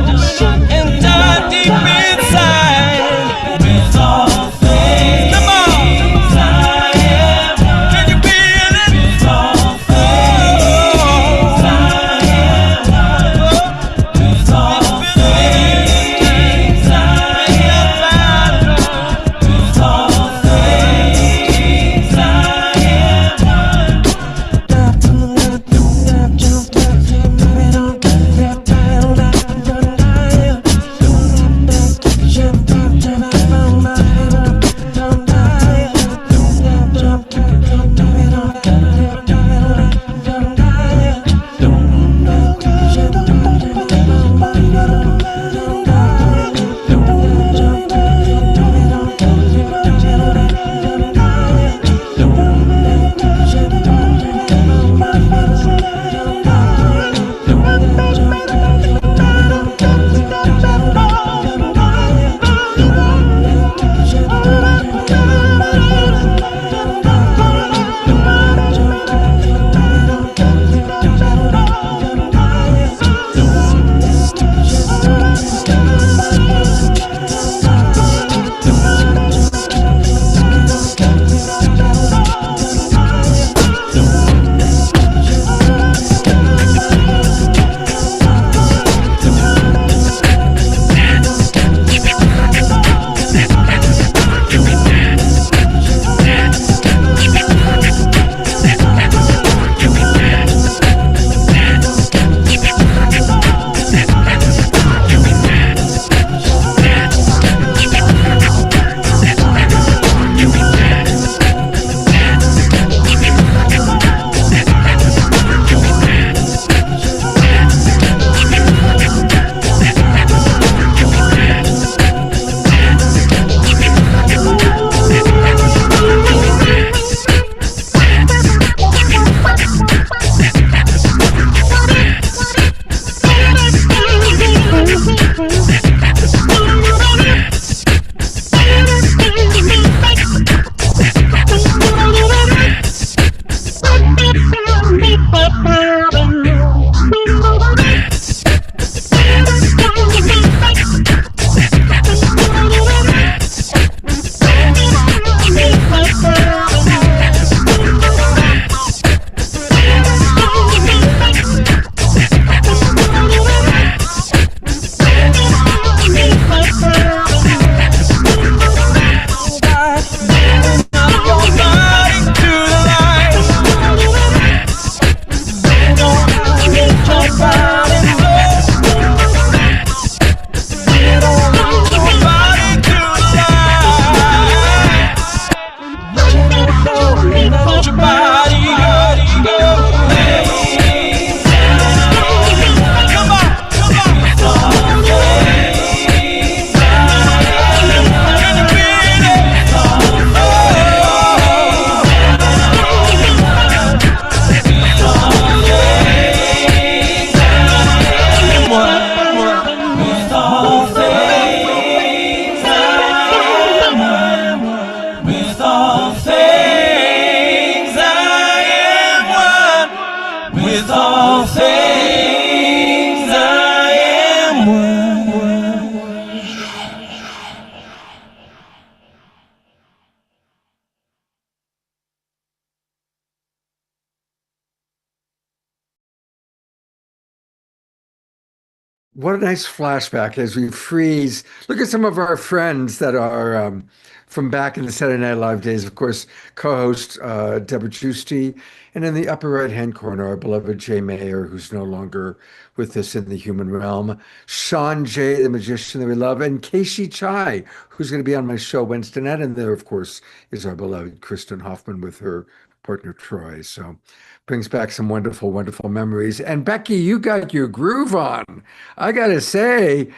and dive deep inside. With all things, come on, I am. Can you feel it? With all things, I am. With all things, I am. With all things, What a nice flashback as we freeze. Look at some of our friends that are from back in the Saturday Night Live days, of course, co-host Deborah Giusti, and in the upper right-hand corner, our beloved Jay Mayer, who's no longer with us in the human realm, Sean Jay, the magician that we love, and Casey Chai, who's going to be on my show Wednesday night, and there, of course, is our beloved Kristen Hoffman with her partner Troy. So brings back some wonderful, wonderful memories. And Becky, you got your groove on. I gotta say,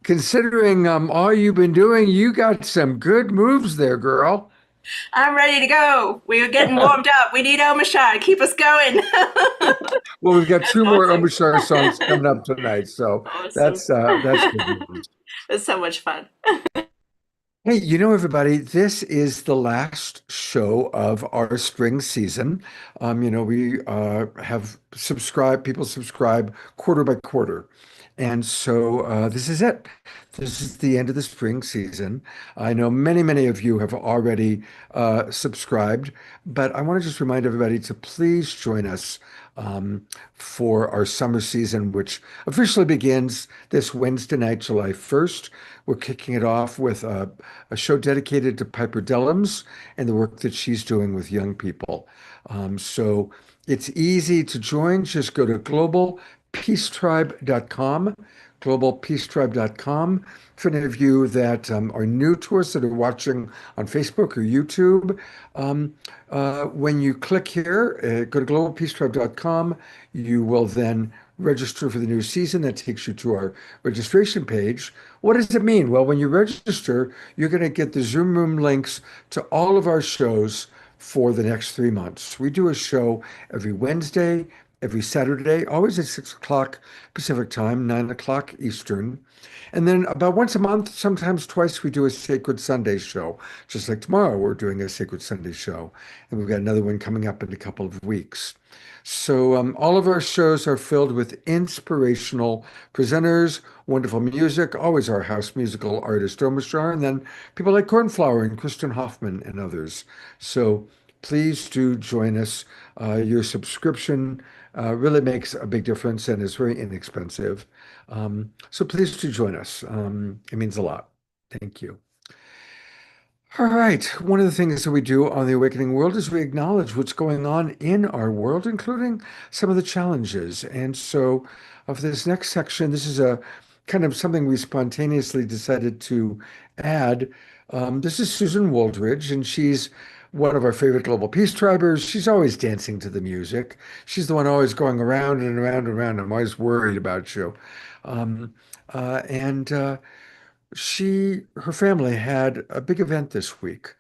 considering all you've been doing, you got some good moves there, girl. I'm ready to go. We were getting warmed up. We need Omashar to keep us going. Well, we've got two more Omashar songs coming up tonight, so that's good news. It's so much fun. Hey, everybody, this is the last show of our spring season. We have people subscribe quarter by quarter. And so this is it. This is the end of the spring season. I know many, many of you have already subscribed, but I want to just remind everybody to please join us for our summer season, which officially begins this Wednesday night, July 1st. We're kicking it off with a show dedicated to Piper Dellums and the work that she's doing with young people. So it's easy to join. Just go to globalpeacetribe.com, globalpeacetribe.com. For any of you that are new to us, that are watching on Facebook or YouTube, when you click here, go to globalpeacetribe.com, you will then register for the new season. That takes you to our registration page. What does it mean? Well, when you register, you're going to get the Zoom Room links to all of our shows for the next 3 months. We do a show every Wednesday, every Saturday, always at 6 o'clock Pacific time, 9 o'clock Eastern. And then about once a month, sometimes twice, we do a Sacred Sunday show. Just like tomorrow, we're doing a Sacred Sunday show. And we've got another one coming up in a couple of weeks. So all of our shows are filled with inspirational presenters, wonderful music, always our house musical artist, Omashar, and then people like Cornflower and Kristen Hoffman and others. So please do join us. Your subscription really makes a big difference and is very inexpensive. So please do join us. It means a lot. Thank you. All right. One of the things that we do on the Awakening World is we acknowledge what's going on in our world, including some of the challenges. And so for this next section, this is a kind of something we spontaneously decided to add. This is Susan Wooldridge, and she's one of our favorite Global Peace Tribers. She's always dancing to the music. She's the one always going around and around and around. I'm always worried about you. Her family had a big event this week,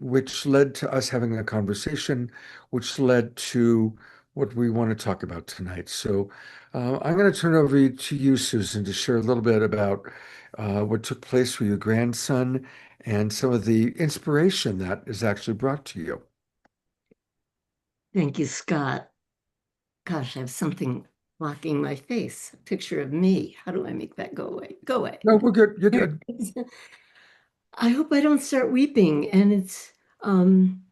which led to us having a conversation, which led to what we want to talk about tonight. So I'm going to turn over to you, Susan, to share a little bit about what took place with your grandson and some of the inspiration that is actually brought to you. Thank you, Scott. Gosh, I have something blocking my face. A picture of me. How do I make that go away? Go away. No, we're good. You're good. I hope I don't start weeping. And it's And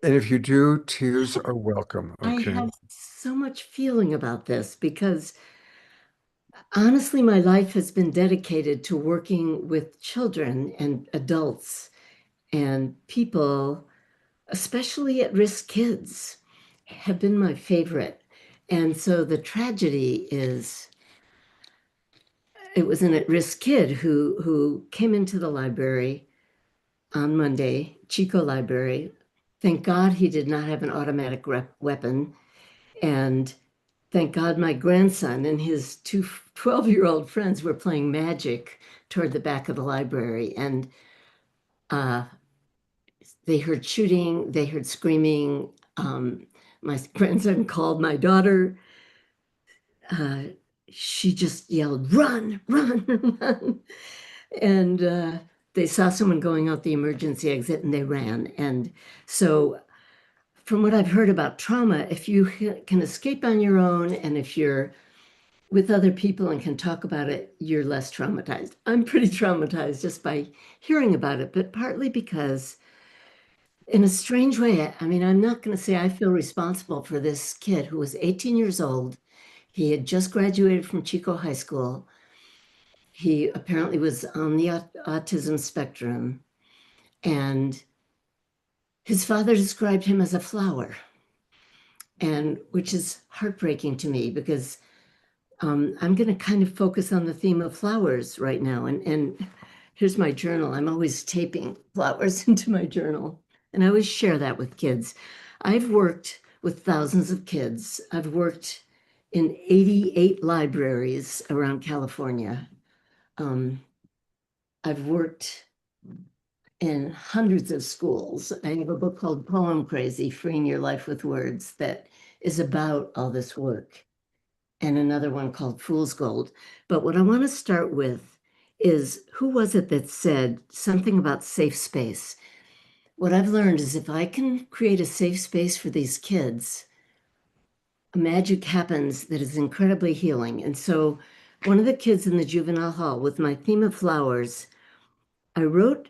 if you do, tears are welcome. I Okay. have so much feeling about this because honestly, my life has been dedicated to working with children and adults and people, especially at-risk kids, have been my favorite. And so the tragedy is, it was an at-risk kid who came into the library on Monday, Chico Library. Thank God he did not have an automatic weapon. And thank God my grandson and his two 12-year-old friends were playing magic toward the back of the library. And they heard shooting, they heard screaming. My grandson called my daughter. She just yelled, "Run, run, run." And they saw someone going out the emergency exit and they ran. And so from what I've heard about trauma, if you can escape on your own and if you're with other people and can talk about it, you're less traumatized. I'm pretty traumatized just by hearing about it, but partly because in a strange way, I mean, I'm not going to say I feel responsible for this kid who was 18 years old. He had just graduated from Chico High School. He apparently was on the autism spectrum. And his father described him as a flower, and which is heartbreaking to me because I'm going to kind of focus on the theme of flowers right now. And here's my journal. I'm always taping flowers into my journal, and I always share that with kids. I've worked with thousands of kids. I've worked in 88 libraries around California. I've worked in hundreds of schools. I have a book called Poem Crazy, Freeing Your Life with Words, that is about all this work, and another one called Fool's Gold. But what I want to start with is, who was it that said something about safe space? What I've learned is if I can create a safe space for these kids, magic happens that is incredibly healing. And so one of the kids in the juvenile hall, with my theme of flowers, I wrote,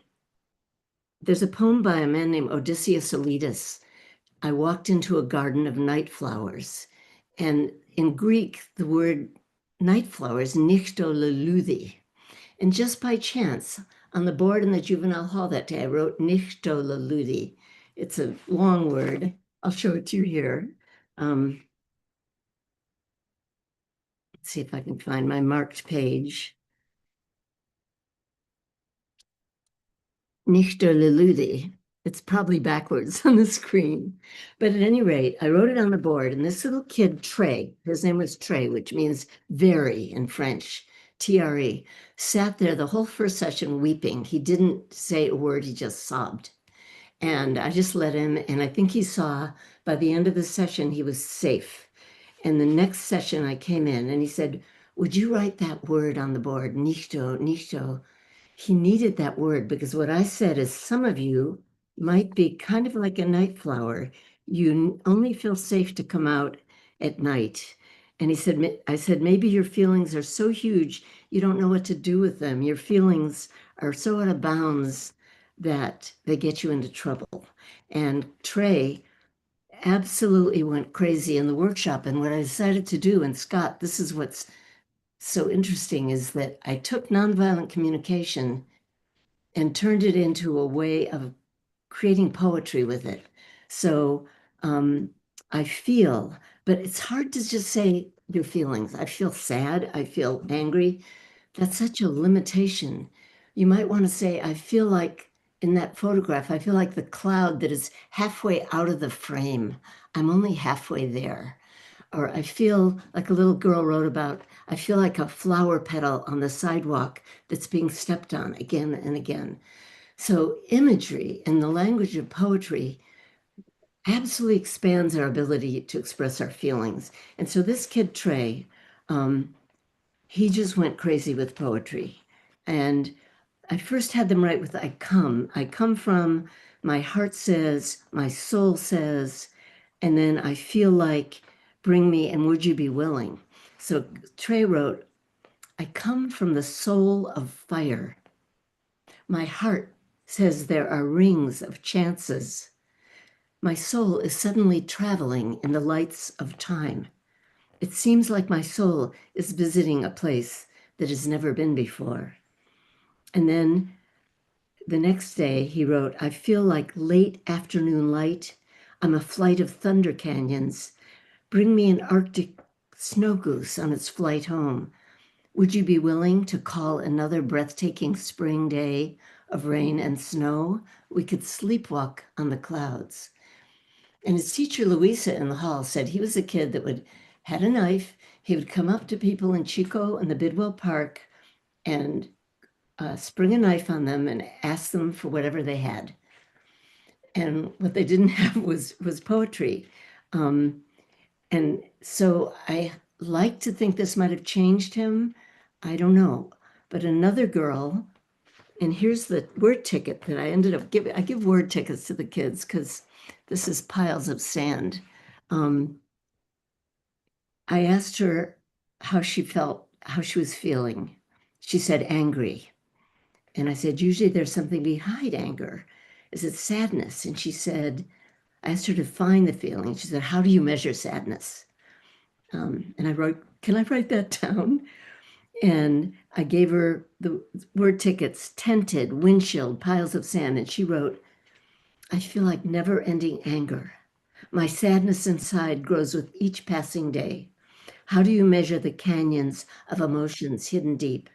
there's a poem by a man named Odysseus Elitis. I walked into a garden of night flowers. And in Greek, the word night flower is nichtoleludi. And just by chance, on the board in the juvenile hall that day, I wrote nichtoleludi. It's a long word. I'll show it to you here. Let's see if I can find my marked page. Nichtoleludi. It's probably backwards on the screen. But at any rate, I wrote it on the board, and this little kid, Trey, his name was Trey, which means very in French, T-R-E, sat there the whole first session weeping. He didn't say a word, he just sobbed. And I just let him, and I think he saw by the end of the session, he was safe. And the next session I came in and he said, would you write that word on the board, nichto, nichto? He needed that word because what I said is some of you might be kind of like a night flower. You only feel safe to come out at night. And he said, I said, maybe your feelings are so huge, you don't know what to do with them. Your feelings are so out of bounds that they get you into trouble. And Trey absolutely went crazy in the workshop. And what I decided to do, and Scott, this is what's so interesting, is that I took nonviolent communication and turned it into a way of creating poetry with it. So I feel, but it's hard to just say your feelings. I feel sad, I feel angry. That's such a limitation. You might want to say, I feel like in that photograph, I feel like the cloud that is halfway out of the frame. I'm only halfway there. Or I feel like a little girl wrote about, I feel like a flower petal on the sidewalk that's being stepped on again and again. So imagery and the language of poetry absolutely expands our ability to express our feelings. And so this kid, Trey, he just went crazy with poetry. And I first had them write with I come from, my heart says, my soul says, and then I feel like, bring me, and would you be willing? So Trey wrote, I come from the soul of fire. My heart says there are rings of chances. My soul is suddenly traveling in the lights of time. It seems like my soul is visiting a place that has never been before. And then the next day he wrote, I feel like late afternoon light. I'm a flight of thunder canyons. Bring me an Arctic snow goose on its flight home. Would you be willing to call another breathtaking spring day of rain and snow? We could sleepwalk on the clouds. And his teacher, Louisa, in the hall said he was a kid that had a knife. He would come up to people in Chico and the Bidwell Park and spring a knife on them and ask them for whatever they had. And what they didn't have was poetry. And so I like to think this might have changed him. I don't know. But another girl, and here's the word ticket that I ended up giving. I give word tickets to the kids because this is piles of sand. I asked her how she felt, how she was feeling. She said angry. And I said, usually there's something behind anger. Is it sadness? And she said, I asked her to find the feeling. She said, how do you measure sadness? And I wrote, can I write that down? And I gave her the word tickets, tented, windshield, piles of sand. And she wrote, I feel like never-ending anger. My sadness inside grows with each passing day. How do you measure the canyons of emotions hidden deep?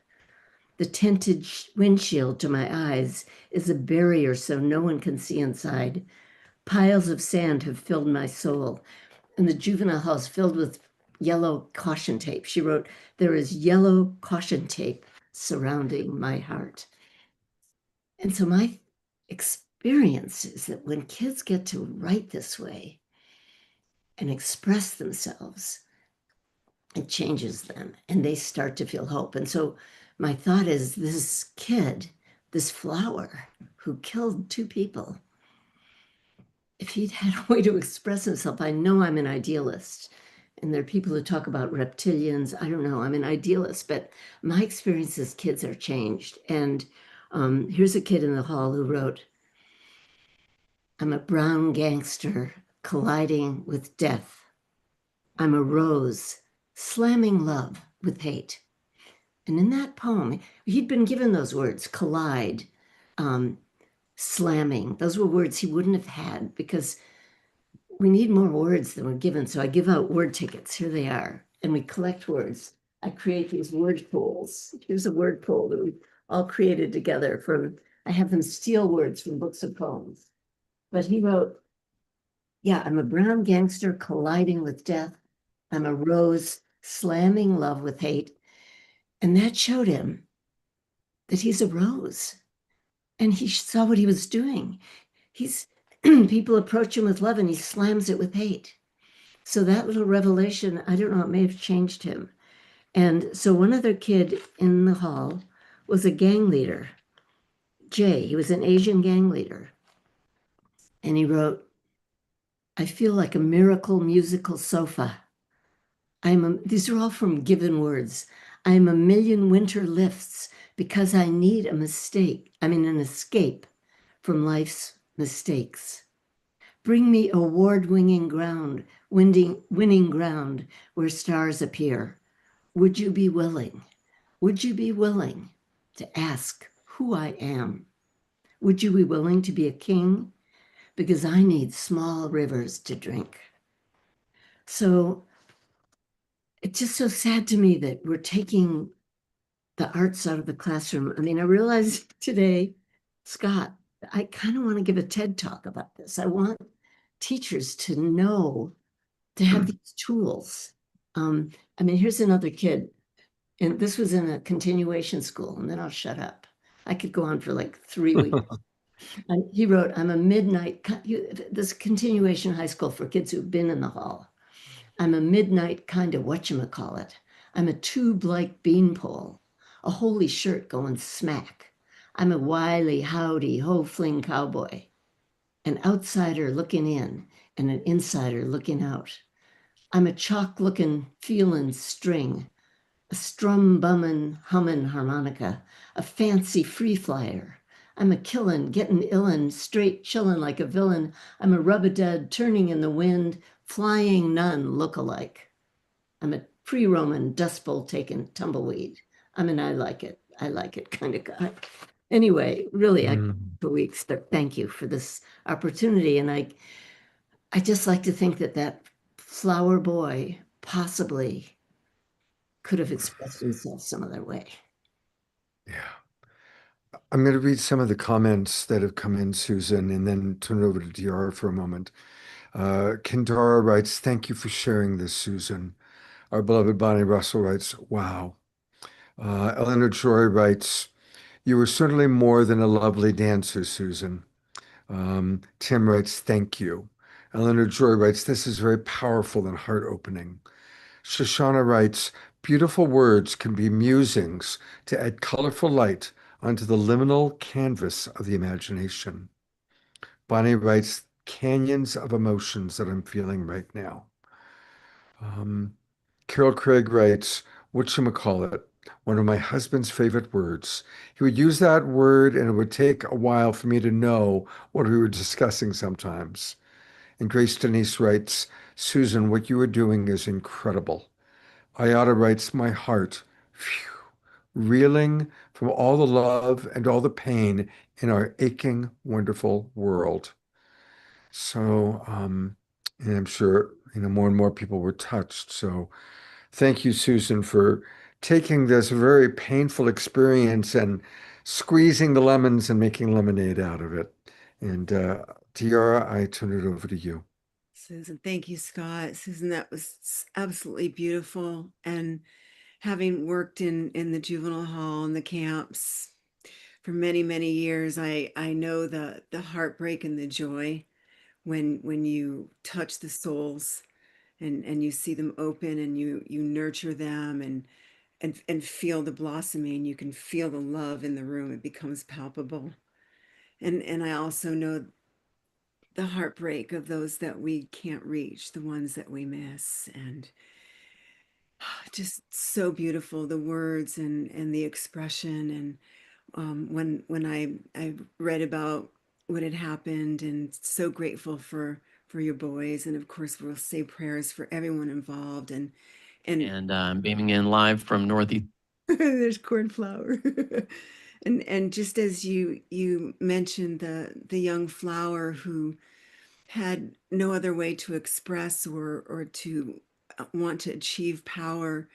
The tinted windshield to my eyes is a barrier so no one can see inside. Piles of sand have filled my soul, and the juvenile hall is filled with yellow caution tape. She wrote, there is yellow caution tape surrounding my heart. And so my experience is that when kids get to write this way and express themselves, it changes them and they start to feel hope. And so my thought is this kid, this flower who killed 2 people, if he'd had a way to express himself, I know I'm an idealist. And there are people who talk about reptilians. I don't know, I'm an idealist, but my experience is kids are changed. And here's a kid in the hall who wrote, I'm a brown gangster colliding with death. I'm a rose slamming love with hate. And in that poem, he'd been given those words, collide, slamming. Those were words he wouldn't have had because we need more words than we're given. So I give out word tickets. Here they are. And we collect words. I create these word pools. Here's a word pool that we all created together from, I have them steal words from books of poems. But he wrote, yeah, I'm a brown gangster colliding with death. I'm a rose slamming love with hate. And that showed him that he's a rose. And he saw what he was doing. People approach him with love and he slams it with hate. So that little revelation, I don't know, it may have changed him. And so one other kid in the hall was a gang leader, Jay. He was an Asian gang leader. And he wrote, I feel like a miracle musical sofa. These are all from given words. I'm a million winter lifts because I need an escape from life's mistakes. Bring me award-winning ground, winning ground where stars appear. Would you be willing? Would you be willing to ask who I am? Would you be willing to be a king? Because I need small rivers to drink. So it's just so sad to me that we're taking the arts out of the classroom. I mean, I realized today, Scott, I kind of want to give a TED talk about this. I want teachers to know, to have these tools. I mean, here's another kid, and this was in a continuation school, and then I'll shut up. I could go on for like 3 weeks. And he wrote, I'm a midnight, this continuation high school for kids who've been in the hall. I'm a midnight kind of whatchamacallit. I'm a tube-like beanpole, a holy shirt going smack. I'm a wily, howdy, ho-fling cowboy, an outsider looking in and an insider looking out. I'm a chalk-looking, feeling string, a strum-bumming, humming harmonica, a fancy free flyer. I'm a killin', getting illin', straight chillin' like a villain. I'm a rub-a-dud turning in the wind, flying nun look-alike. I'm a pre-Roman dust bowl taking tumbleweed. I mean, I like it kind of guy. Anyway, really, for weeks, but thank you for this opportunity. And I just like to think that flower boy possibly could have expressed himself some other way. Yeah. I'm going to read some of the comments that have come in, Susan, and then turn it over to DR for a moment. Kendara writes, thank you for sharing this, Susan. Our beloved Bonnie Russell writes, wow. Eleanor Joy writes, you were certainly more than a lovely dancer, Susan. Tim writes, thank you. Eleanor Joy writes, this is very powerful and heart-opening. Shoshana writes, beautiful words can be musings to add colorful light onto the liminal canvas of the imagination. Bonnie writes, canyons of emotions that I'm feeling right now. Carol Craig writes, whatchamacallit, one of my husband's favorite words. He would use that word and it would take a while for me to know what we were discussing sometimes. And Grace Denise writes, Susan, what you are doing is incredible. Ayada writes, my heart, phew, reeling from all the love and all the pain in our aching, wonderful world. So, and I'm sure, more and more people were touched. So thank you, Susan, for taking this very painful experience and squeezing the lemons and making lemonade out of it. And Tiara, I turn it over to you. Susan, thank you, Scott. Susan, that was absolutely beautiful. And having worked in the juvenile hall and the camps for many, many years, I know the heartbreak and the joy when you touch the souls and you see them open and you nurture them and feel the blossoming. You can feel the love in the room. It becomes palpable. And I also know the heartbreak of those that we can't reach, the ones that we miss. And just so beautiful, the words and the expression. And when I read about what had happened, and so grateful for your boys. And of course, we'll say prayers for everyone involved. And beaming in live from Northeast. there's cornflower. And just as you mentioned the young flower who had no other way to express or to want to achieve power,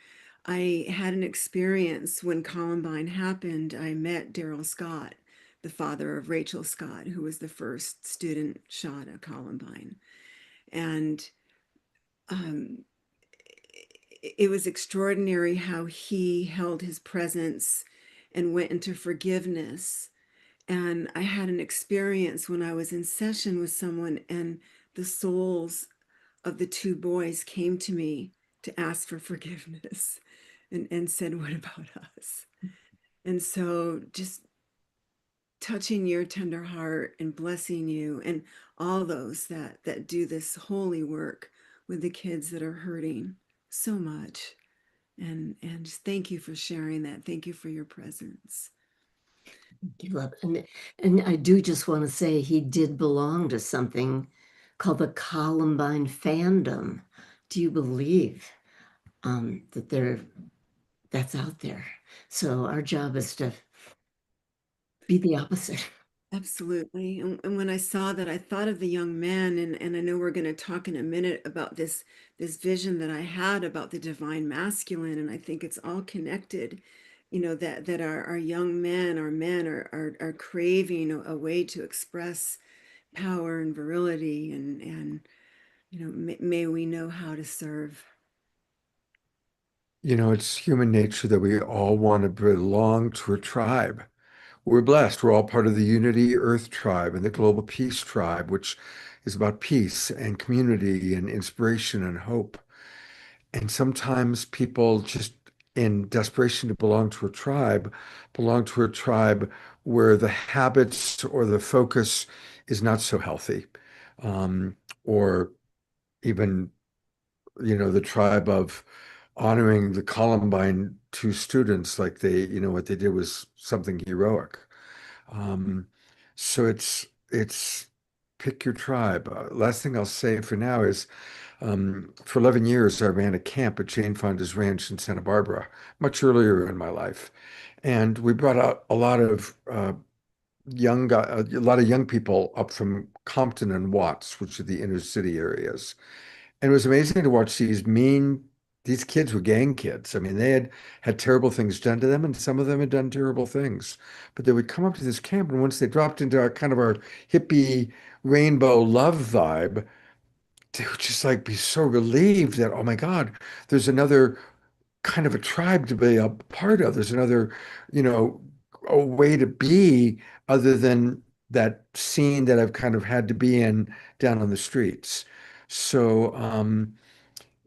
I had an experience when Columbine happened. I met Daryl Scott, the father of Rachel Scott, who was the first student shot at Columbine. And it was extraordinary how he held his presence and went into forgiveness. And I had an experience when I was in session with someone, and the souls of the two boys came to me to ask for forgiveness and said, "What about us?" And so just touching your tender heart and blessing you and all those that do this holy work with the kids that are hurting so much. And just thank you for sharing that. Thank you for your presence. Give up. And I do just want to say he did belong to something called the Columbine fandom. Do you believe that that's out there? So our job is to be the opposite. Absolutely. And when I saw that, I thought of the young man, and I know we're going to talk in a minute about this vision that I had about the divine masculine, and I think it's all connected. That our young men, our men are craving a way to express power and virility, and may we know how to serve. It's human nature that we all want to belong to a tribe. We're blessed. We're all part of the Unity Earth Tribe and the Global Peace Tribe, which is about peace and community and inspiration and hope. And sometimes people just in desperation to belong to a tribe, belong to a tribe where the habits or the focus is not so healthy. Or even, the tribe of honoring the Columbine two students, like what they did was something heroic. So it's pick your tribe. Last thing I'll say for now is, for 11 years, I ran a camp at Jane Fonda's ranch in Santa Barbara, much earlier in my life. And we brought out a lot of young people up from Compton and Watts, which are the inner city areas. And it was amazing to watch these kids were gang kids. I mean, they had terrible things done to them, and some of them had done terrible things. But they would come up to this camp, and once they dropped into our hippie rainbow love vibe, they would just be so relieved that, oh my God, there's another kind of a tribe to be a part of. There's another, a way to be other than that scene that I've kind of had to be in down on the streets. So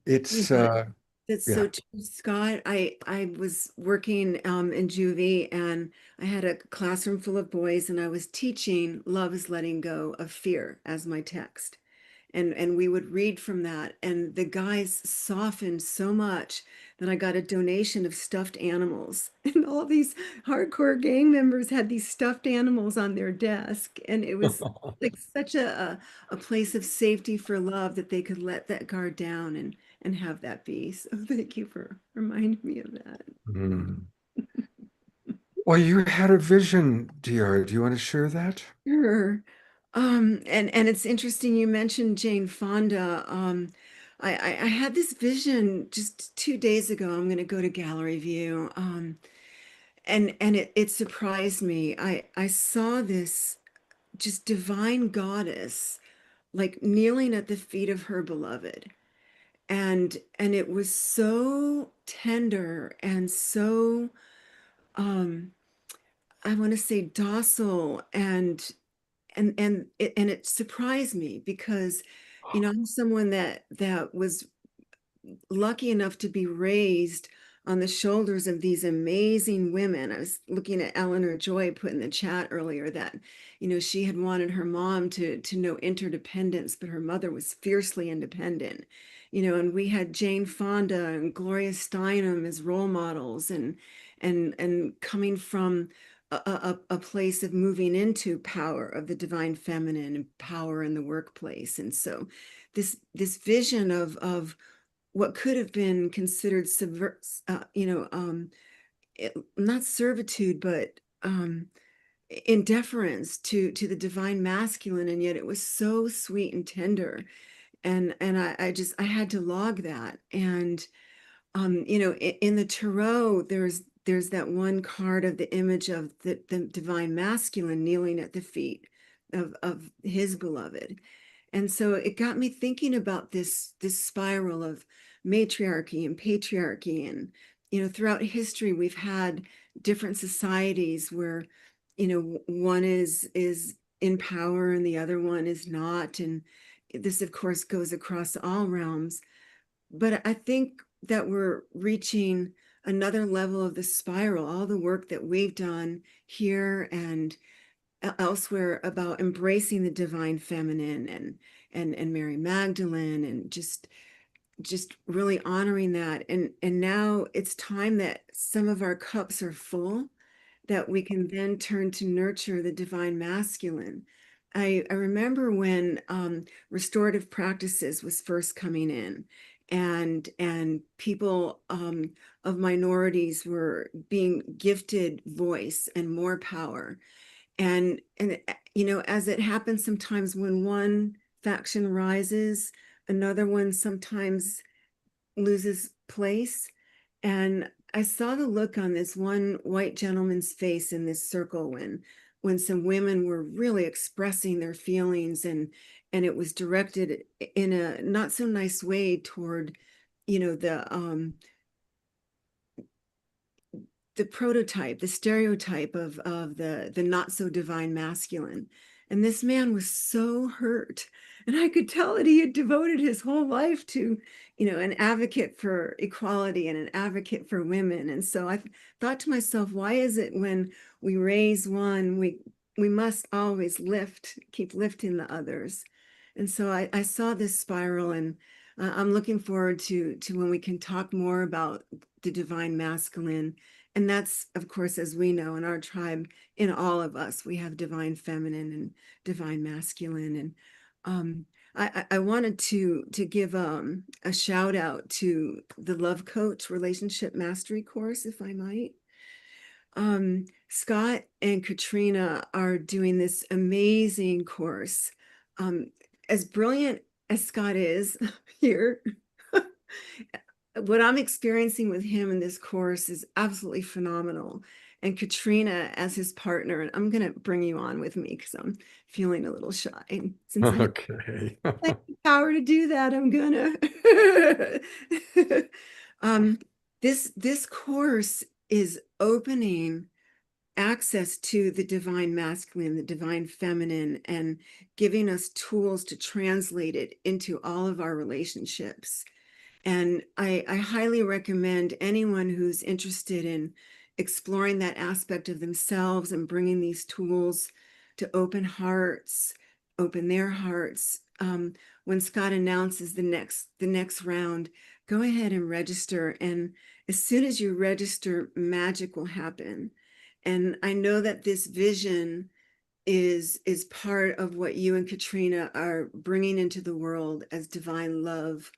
it's That's yeah. so true, Scott. I was working in juvie, and I had a classroom full of boys, and I was teaching "Love is Letting Go of Fear" as my text. And we would read from that, and the guys softened so much that I got a donation of stuffed animals. And all these hardcore gang members had these stuffed animals on their desk, and it was like such a place of safety for love that they could let that guard down and have that be. So thank you for reminding me of that. Well, you had a vision, dear. Do you want to share that? Sure. And it's interesting you mentioned Jane Fonda. I had this vision just 2 days ago. I'm going to go to Gallery View. And it surprised me. I saw this just divine goddess like kneeling at the feet of her beloved. And it was so tender and so I want to say docile and it surprised me because I'm someone that was lucky enough to be raised on the shoulders of these amazing women. I was looking at Eleanor Joy put in the chat earlier that she had wanted her mom to know interdependence, but her mother was fiercely independent. And we had Jane Fonda and Gloria Steinem as role models, and coming from a place of moving into power of the divine feminine and power in the workplace. And so this vision of what could have been considered not servitude, but indifference to the divine masculine, and yet it was so sweet and tender. And I had to log that. And in the tarot, there's that one card of the image of the divine masculine kneeling at the feet of his beloved. And so it got me thinking about this spiral of matriarchy and patriarchy. And throughout history, we've had different societies where one is in power and the other one is not. And this, of course, goes across all realms. But I think that we're reaching another level of the spiral. All the work that we've done here and elsewhere about embracing the divine feminine and Mary Magdalene, and just really honoring that. And now it's time that some of our cups are full, that we can then turn to nurture the divine masculine. I remember when restorative practices was first coming in, and people of minorities were being gifted voice and more power. And as it happens sometimes when one faction rises, another one sometimes loses place. And I saw the look on this one white gentleman's face in this circle when some women were really expressing their feelings, and it was directed in a not so nice way toward the prototype, the stereotype of the not so divine masculine. And this man was so hurt. And I could tell that he had devoted his whole life to, an advocate for equality and an advocate for women. And so I thought to myself, why is it when we raise one, we must always keep lifting the others? And so I saw this spiral, and I'm looking forward to when we can talk more about the divine masculine. And that's, of course, as we know in our tribe, in all of us, we have divine feminine and divine masculine. And I wanted to give a shout out to the Love Coach Relationship Mastery course, if I might. Scott and Katrina are doing this amazing course. As brilliant as Scott is here, what I'm experiencing with him in this course is absolutely phenomenal. And Katrina as his partner, and I'm going to bring you on with me because I'm feeling a little shy. Since I have the power to do that, I'm gonna. This course is opening access to the divine masculine, the divine feminine, and giving us tools to translate it into all of our relationships. And I highly recommend anyone who's interested in exploring that aspect of themselves and bringing these tools to open their hearts. When Scott announces the next round, go ahead and register. And as soon as you register, magic will happen. And I know that this vision is part of what you and Katrina are bringing into the world as divine love,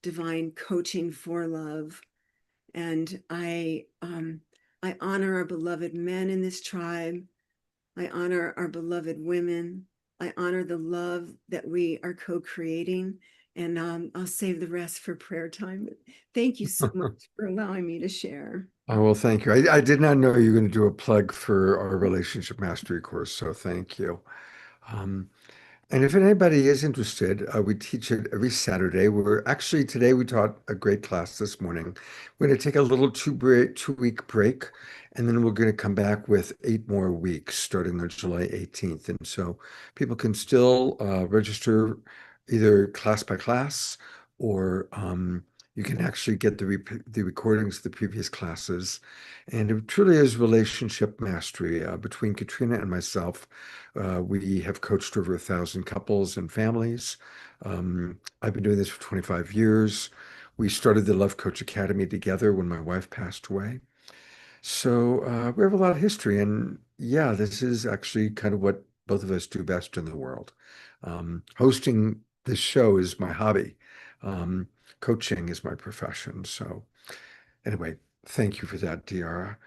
divine coaching for love. And I honor our beloved men in this tribe. I honor our beloved women. I honor the love that we are co-creating. And I'll save the rest for prayer time. Thank you so much for allowing me to share. Oh, well, thank you. I did not know you were going to do a plug for our relationship mastery course, so thank you. And if anybody is interested, we teach it every Saturday. Today we taught a great class this morning. We're going to take a little 2-week break, and then we're going to come back with 8 more weeks starting on July 18th. And so people can still register either class by class, or you can actually get the recordings of the previous classes. And it truly is relationship mastery. Between Katrina and myself, we have coached over 1,000 couples and families. I've been doing this for 25 years. We started the Love Coach Academy together when my wife passed away. So we have a lot of history. And yeah, this is actually kind of what both of us do best in the world. Hosting this show is my hobby. Coaching is my profession. So anyway, thank you for that, Diara.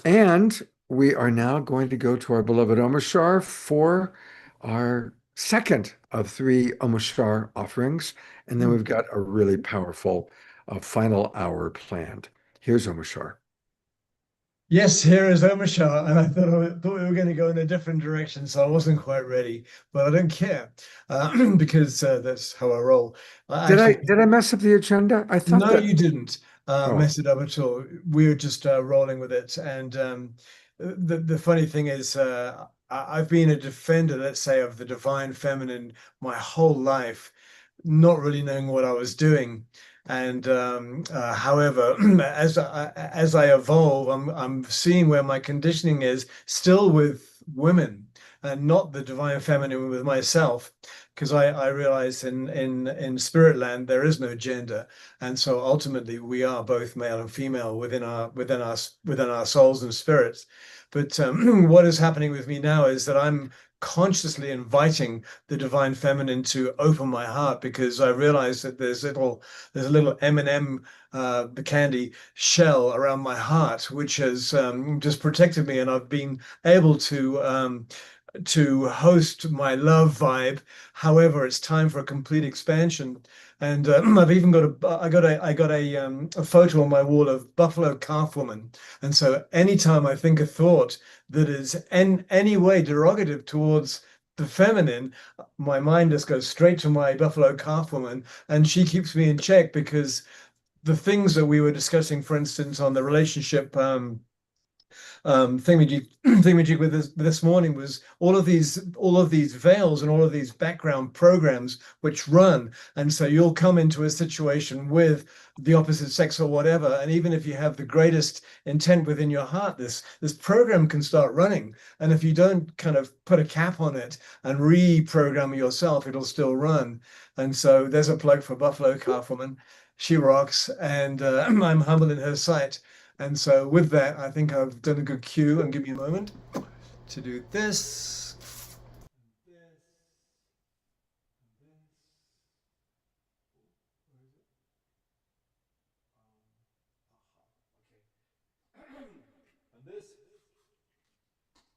And we are now going to go to our beloved Omashar for our second of 3 Omashar offerings. And then we've got a really powerful final hour planned. Here's Omashar. Yes, here is Omashar, and I thought we were going to go in a different direction, so I wasn't quite ready, but I don't care because that's how I roll. Did I mess up the agenda? I thought no, that you didn't mess it up at all. We were just rolling with it, and the funny thing is, I've been a defender, let's say, of the divine feminine my whole life, not really knowing what I was doing. And however, as I evolve, I'm seeing where my conditioning is still with women and not the divine feminine with myself, because I realize in spirit land there is no gender, and so ultimately we are both male and female within our souls and spirits. But what is happening with me now is that I'm consciously inviting the divine feminine to open my heart, because I realize that there's a little M&M the candy shell around my heart, which has just protected me, and I've been able to host my love vibe. However, it's time for a complete expansion. And I've even got a photo on my wall of buffalo calf woman. And so anytime I think a thought that is in any way derogative towards the feminine, my mind just goes straight to my buffalo calf woman, and she keeps me in check, because the things that we were discussing, for instance, on the relationship thingamajig with this morning, was all of these veils and all of these background programs which run. And so you'll come into a situation with the opposite sex or whatever, and even if you have the greatest intent within your heart, this program can start running. And if you don't kind of put a cap on it and reprogram yourself, it'll still run. And so there's a plug for Buffalo Calf Woman. She rocks, and I'm humble in her sight. And so with that, I think I've done a good cue, and give you a moment to do this.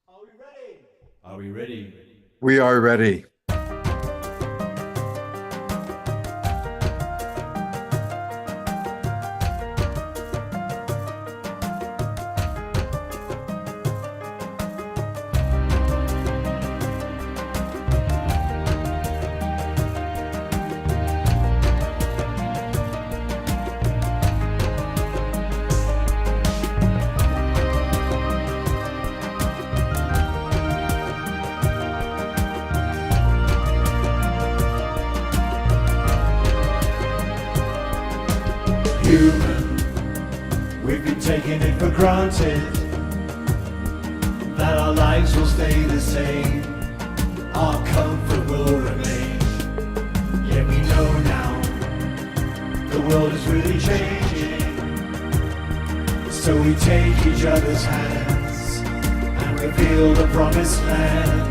Are we ready? Are we ready? We are ready. Human, we've been taking it for granted that our lives will stay the same, our comfort will remain. Yet we know now the world is really changing, so we take each other's hands and reveal the promised land.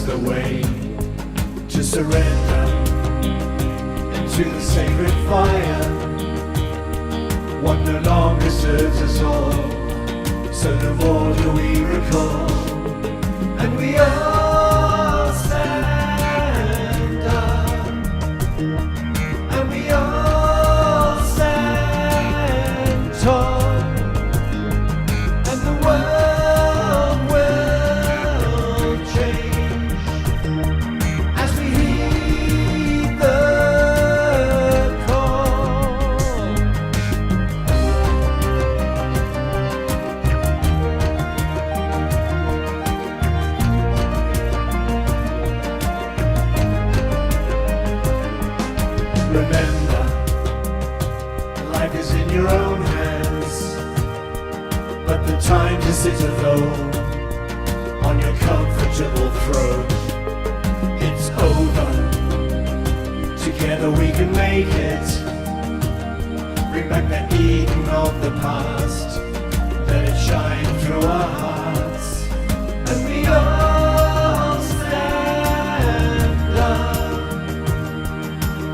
the way to surrender into the sacred fire. What no longer serves us all, so no more do we recall. And we all stand up, and we all stand tall, and the world will change as we heed the call. Remember, life is in your own hands, but the time to sit alone on your comfortable throne, it's over. Together we can make it. Bring back that Eden of the past, let it shine through our hearts, and we all stand up,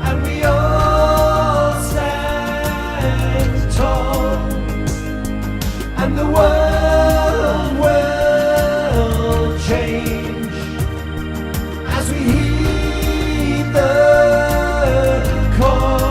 and we all stand tall, and the world will change as we heed the call.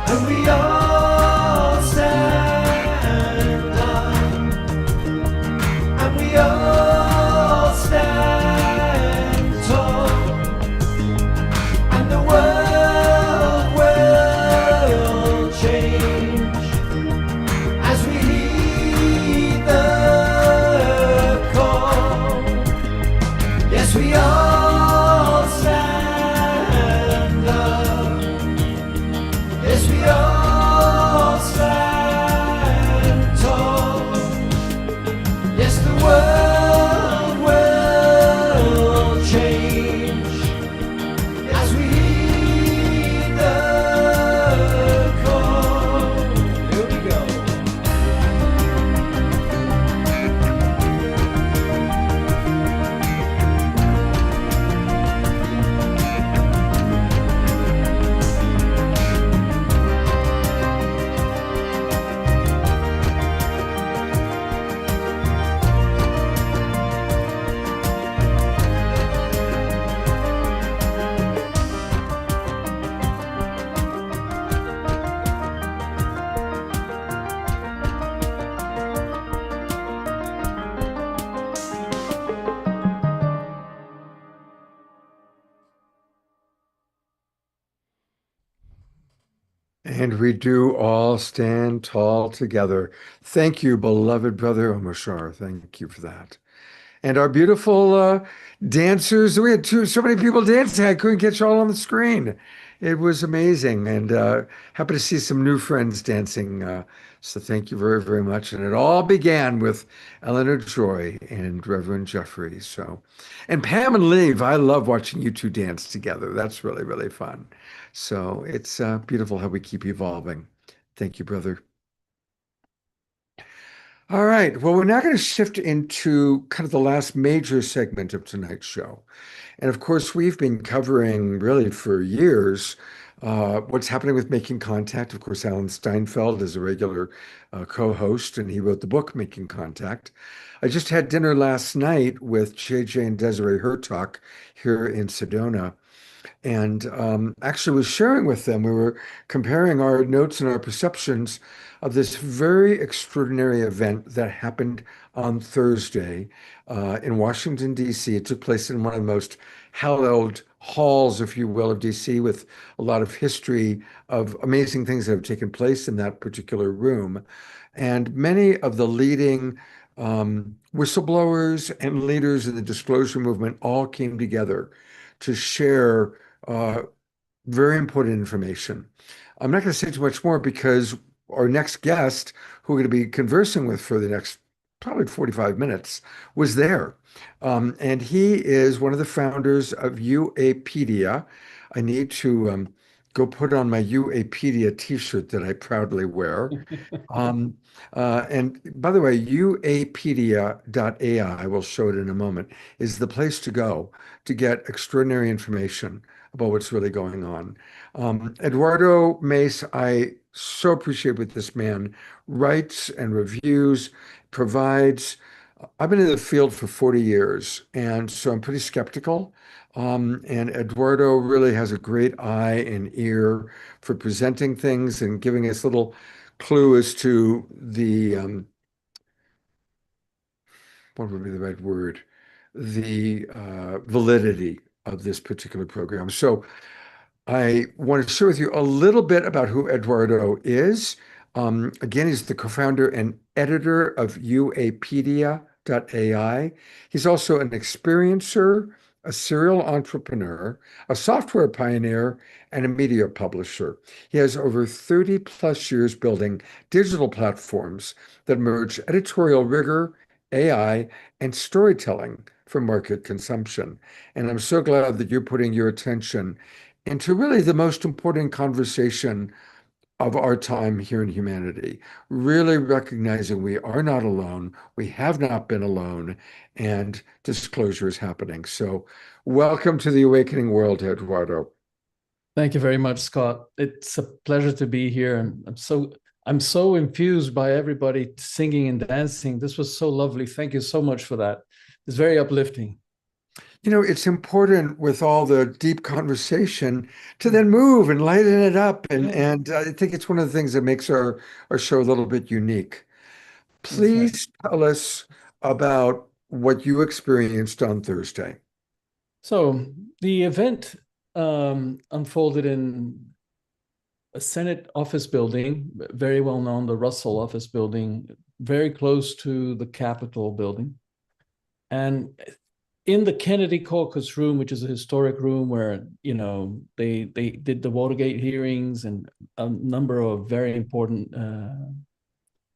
And we all stand up, and we all stand tall, and the world will change as we heed the call. Yes, we all stand up. Yes, we all stand tall. Yes, the world will change as we heed the call. Here we go. And we do all stand tall together. Thank you, beloved brother Omashar. Thank you for that. And our beautiful dancers. We had so many people dancing. I couldn't catch all on the screen. It was amazing. And happy to see some new friends dancing. So thank you very, very much. And it all began with Eleanor Joy and Reverend Jeffrey. And Pam and Liv, I love watching you two dance together. That's really, really fun. So it's beautiful how we keep evolving. Thank you, brother. All right. Well, we're now going to shift into kind of the last major segment of tonight's show. And of course, we've been covering really for years what's happening with Making Contact. Of course, Alan Steinfeld is a regular co-host, and he wrote the book Making Contact. I just had dinner last night with JJ and Desiree Hertok here in Sedona. And actually was sharing with them, we were comparing our notes and our perceptions of this very extraordinary event that happened on Thursday in Washington, D.C. It took place in one of the most hallowed halls, if you will, of D.C., with a lot of history of amazing things that have taken place in that particular room. And many of the leading whistleblowers and leaders in the disclosure movement all came together to share very important information. I'm not going to say too much more because our next guest, who we're going to be conversing with for the next probably 45 minutes, was there. And he is one of the founders of UApedia. I need to go put on my UApedia t-shirt that I proudly wear. And by the way, uapedia.ai, we'll show it in a moment, is the place to go to get extraordinary information about what's really going on. Eduardo Mace, I so appreciate what this man writes and reviews, provides. I've been in the field for 40 years, and so I'm pretty skeptical. And Eduardo really has a great eye and ear for presenting things and giving us little clue as to the, what would be the right word? The validity of this particular program. So I want to share with you a little bit about who Eduardo is. Again, he's the co-founder and editor of uapedia.ai. He's also an experiencer, a serial entrepreneur, a software pioneer, and a media publisher. He has over 30 plus years building digital platforms that merge editorial rigor, AI, and storytelling for market consumption. And I'm so glad that you're putting your attention into really the most important conversation of our time here in humanity, really recognizing we are not alone, we have not been alone, and disclosure is happening. So welcome to the Awakening World, Eduardo. Thank you very much, Scott. It's a pleasure to be here. And I'm so infused by everybody singing and dancing. This was so lovely. Thank you so much for that. It's very uplifting. You know, it's important with all the deep conversation to then move and lighten it up. And I think it's one of the things that makes our show a little bit unique. Please tell us about what you experienced on Thursday. So the event unfolded in a Senate office building, very well known, the Russell office building, very close to the Capitol building. And in the Kennedy Caucus room, which is a historic room where, you know, they did the Watergate hearings and a number of very important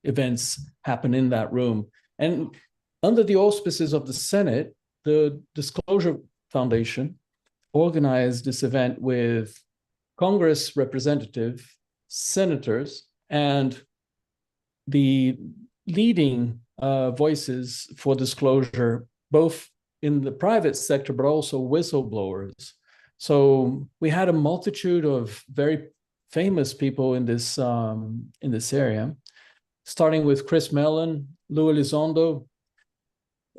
events happen in that room. And under the auspices of the Senate, the Disclosure Foundation organized this event with Congress representative, senators, and the leading voices for disclosure, both in the private sector, but also whistleblowers. So we had a multitude of very famous people in this area, starting with Chris Mellon, Lou Elizondo,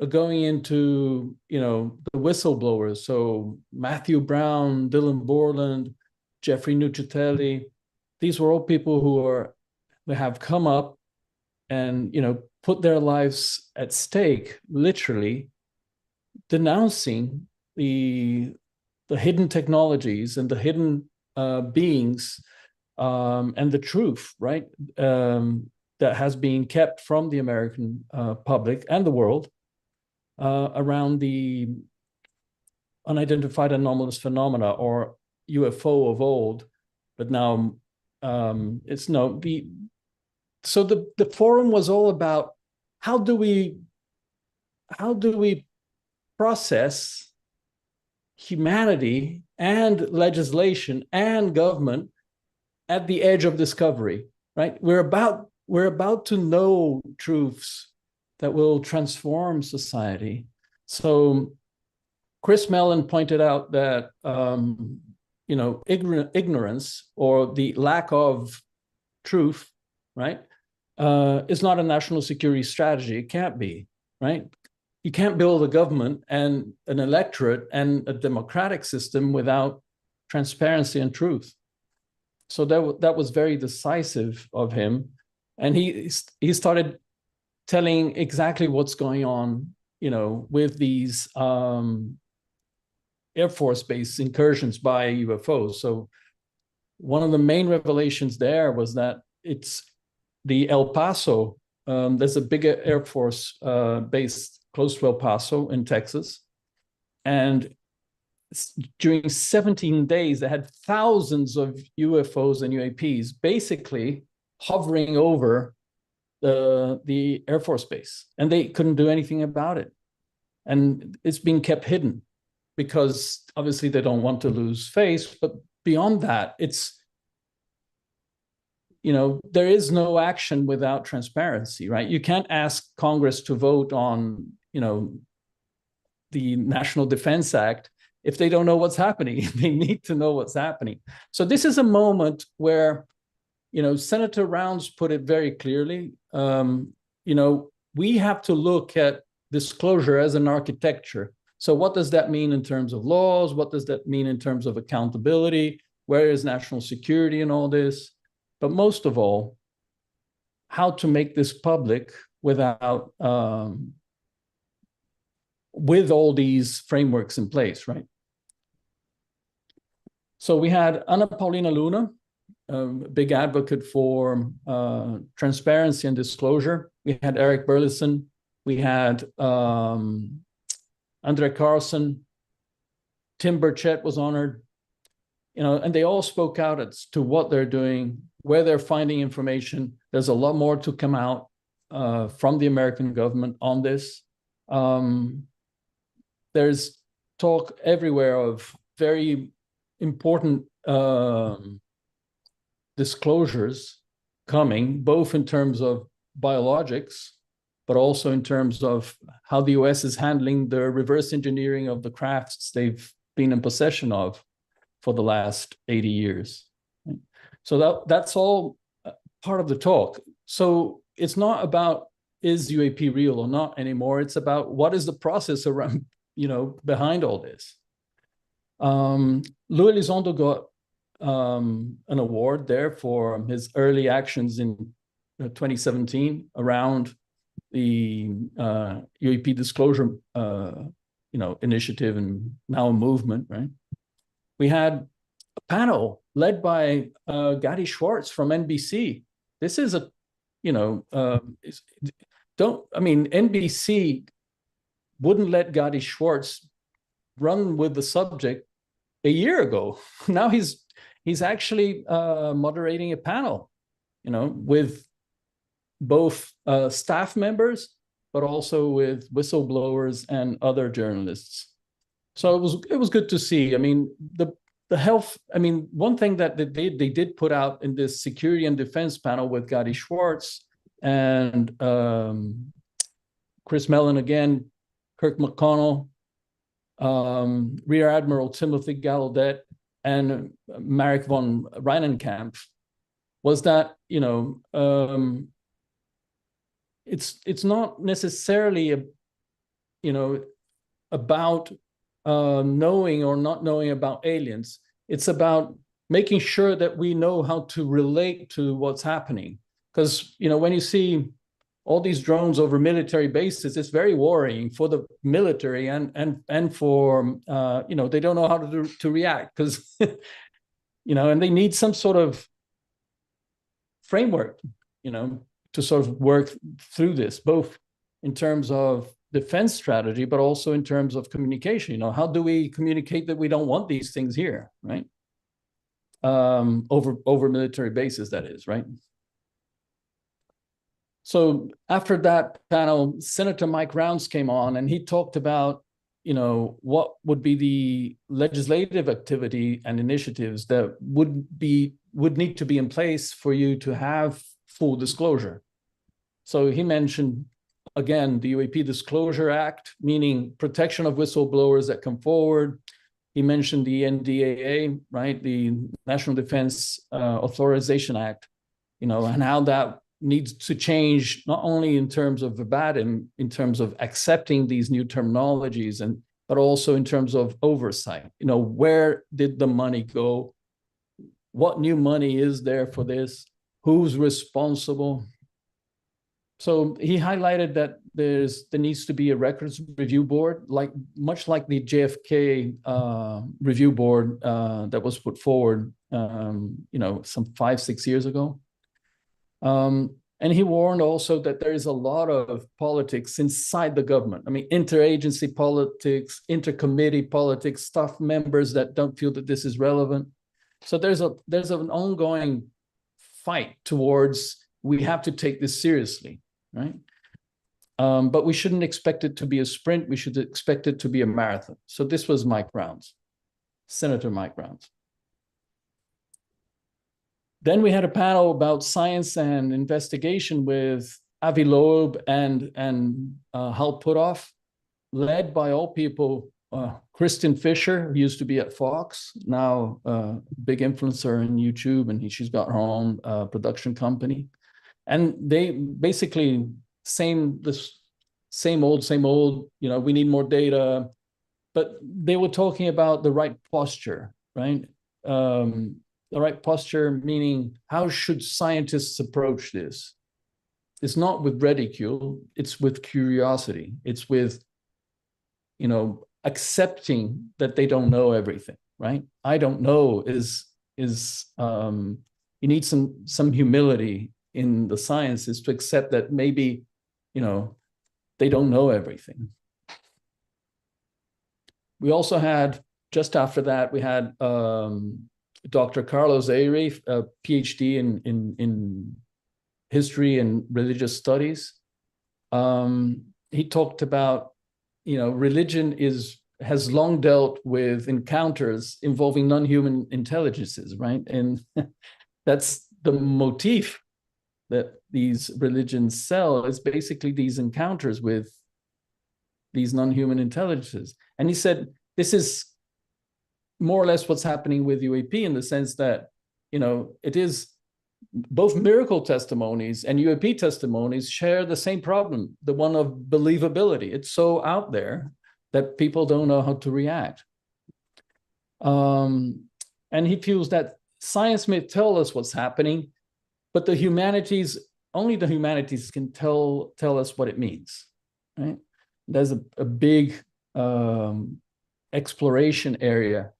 going into, you know, the whistleblowers. So Matthew Brown, Dylan Borland, Jeffrey Nuccitelli. These were all people who have come up and, you know, put their lives at stake, literally, denouncing the hidden technologies and the hidden beings and the truth, right, that has been kept from the American public and the world around the unidentified anomalous phenomena, or UFO of old, but now it's no. So the forum was all about how do we process humanity and legislation and government at the edge of discovery, right? We're about to know truths that will transform society. So Chris Mellon pointed out that you know, ignorance or the lack of truth, right, is not a national security strategy. It can't be, right? You can't build a government and an electorate and a democratic system without transparency and truth. So that was very decisive of him. And he started telling exactly what's going on, you know, with these Air Force base incursions by UFOs. So one of the main revelations there was that it's the El Paso, there's a big Air Force base close to El Paso in Texas. And during 17 days, they had thousands of UFOs and UAPs basically hovering over the Air Force Base, and they couldn't do anything about it. And it's being kept hidden because obviously they don't want to lose face. But beyond that, it's, there is no action without transparency, right? You can't ask Congress to vote on, the National Defense Act if they don't know what's happening. They need to know what's happening. So this is a moment where, Senator Rounds put it very clearly. We have to look at disclosure as an architecture. So what does that mean in terms of laws? What does that mean in terms of accountability? Where is national security in all this? But most of all, how to make this public without, with all these frameworks in place, right? So we had Ana Paulina Luna, a big advocate for transparency and disclosure. We had Eric Burleson. We had Andre Carlson. Tim Burchett was honored. And they all spoke out as to what they're doing, where they're finding information. There's a lot more to come out from the American government on this. There's talk everywhere of very important disclosures coming, both in terms of biologics, but also in terms of how the US is handling the reverse engineering of the crafts they've been in possession of for the last 80 years. So that's all part of the talk. So it's not about is UAP real or not anymore. It's about what is the process around, behind all this. Louis Elizondo got an award there for his early actions in 2017 around the UAP disclosure, initiative, and now a movement, right? We had a panel led by Gadi Schwartz from NBC. This is NBC wouldn't let Gadi Schwartz run with the subject a year ago. Now he's actually moderating a panel, with both staff members, but also with whistleblowers and other journalists. So it was good to see. I mean, the health. I mean, one thing that they did put out in this security and defense panel with Gadi Schwartz and Chris Mellon again, Kirk McConnell, Rear Admiral Timothy Gallaudet, and Marek von Reinenkamp, was that it's not necessarily about knowing or not knowing about aliens. It's about making sure that we know how to relate to what's happening. Because when you see all these drones over military bases, it's very worrying for the military and for they don't know how to react because and they need some sort of framework to sort of work through this, both in terms of defense strategy, but also in terms of communication. How do we communicate that we don't want these things here, right? Over military bases, that is, right? So after that panel, Senator Mike Rounds came on and he talked about, what would be the legislative activity and initiatives that would need to be in place for you to have full disclosure. So he mentioned, again, the UAP Disclosure Act, meaning protection of whistleblowers that come forward. He mentioned the NDAA, right, the National Defense Authorization Act, and how that needs to change, not only in terms of verbatim, in terms of accepting these new terminologies, but also in terms of oversight. Where did the money go? What new money is there for this? Who's responsible? So he highlighted that there needs to be a records review board, much like the JFK review board that was put forward, some 5-6 years ago. And he warned also that there is a lot of politics inside the government. I mean, interagency politics, intercommittee politics, staff members that don't feel that this is relevant. So there's an ongoing fight towards, we have to take this seriously, right? But we shouldn't expect it to be a sprint. We should expect it to be a marathon. So this was Mike Rounds, Senator Mike Rounds. Then we had a panel about science and investigation with Avi Loeb and Hal Puthoff, led by all people, Kristen Fisher, who used to be at Fox, now a big influencer in YouTube, and she's got her own production company. And they basically same old, we need more data, but they were talking about the right posture, right? The right posture, meaning how should scientists approach this? It's not with ridicule, it's with curiosity. It's with, accepting that they don't know everything, right? I don't know is you need some humility in the sciences to accept that maybe, they don't know everything. We also had, just after that, we had Dr. Carlos Eyre, a PhD in history and religious studies. He talked about, religion has long dealt with encounters involving non-human intelligences, right? And that's the motif that these religions sell, is basically these encounters with these non-human intelligences. And he said, this is more or less what's happening with UAP, in the sense that, it is both miracle testimonies and UAP testimonies share the same problem, the one of believability. It's so out there that people don't know how to react. And he feels that science may tell us what's happening, but only the humanities can tell us what it means, right? There's a big exploration area.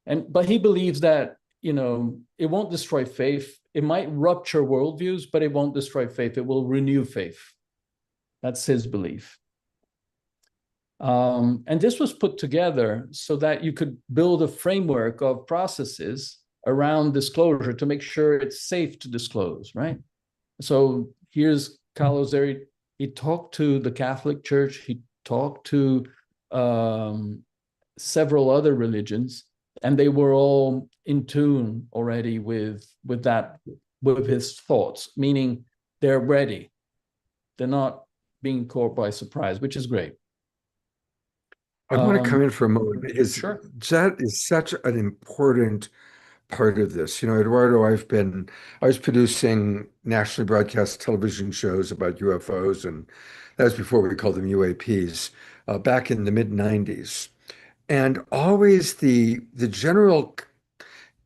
But he believes that, it won't destroy faith. It might rupture worldviews, but it won't destroy faith. It will renew faith. That's his belief. And this was put together so that you could build a framework of processes around disclosure to make sure it's safe to disclose, right? So here's Carlos Eyre. He talked to the Catholic Church. He talked to several other religions, and they were all in tune already with his thoughts, meaning they're ready. They're not being caught by surprise, which is great. I want to come in for a moment, because that is such an important part of this. Eduardo, I was producing nationally broadcast television shows about UFOs, and that was before we called them UAPs, back in the mid-90s. And always the general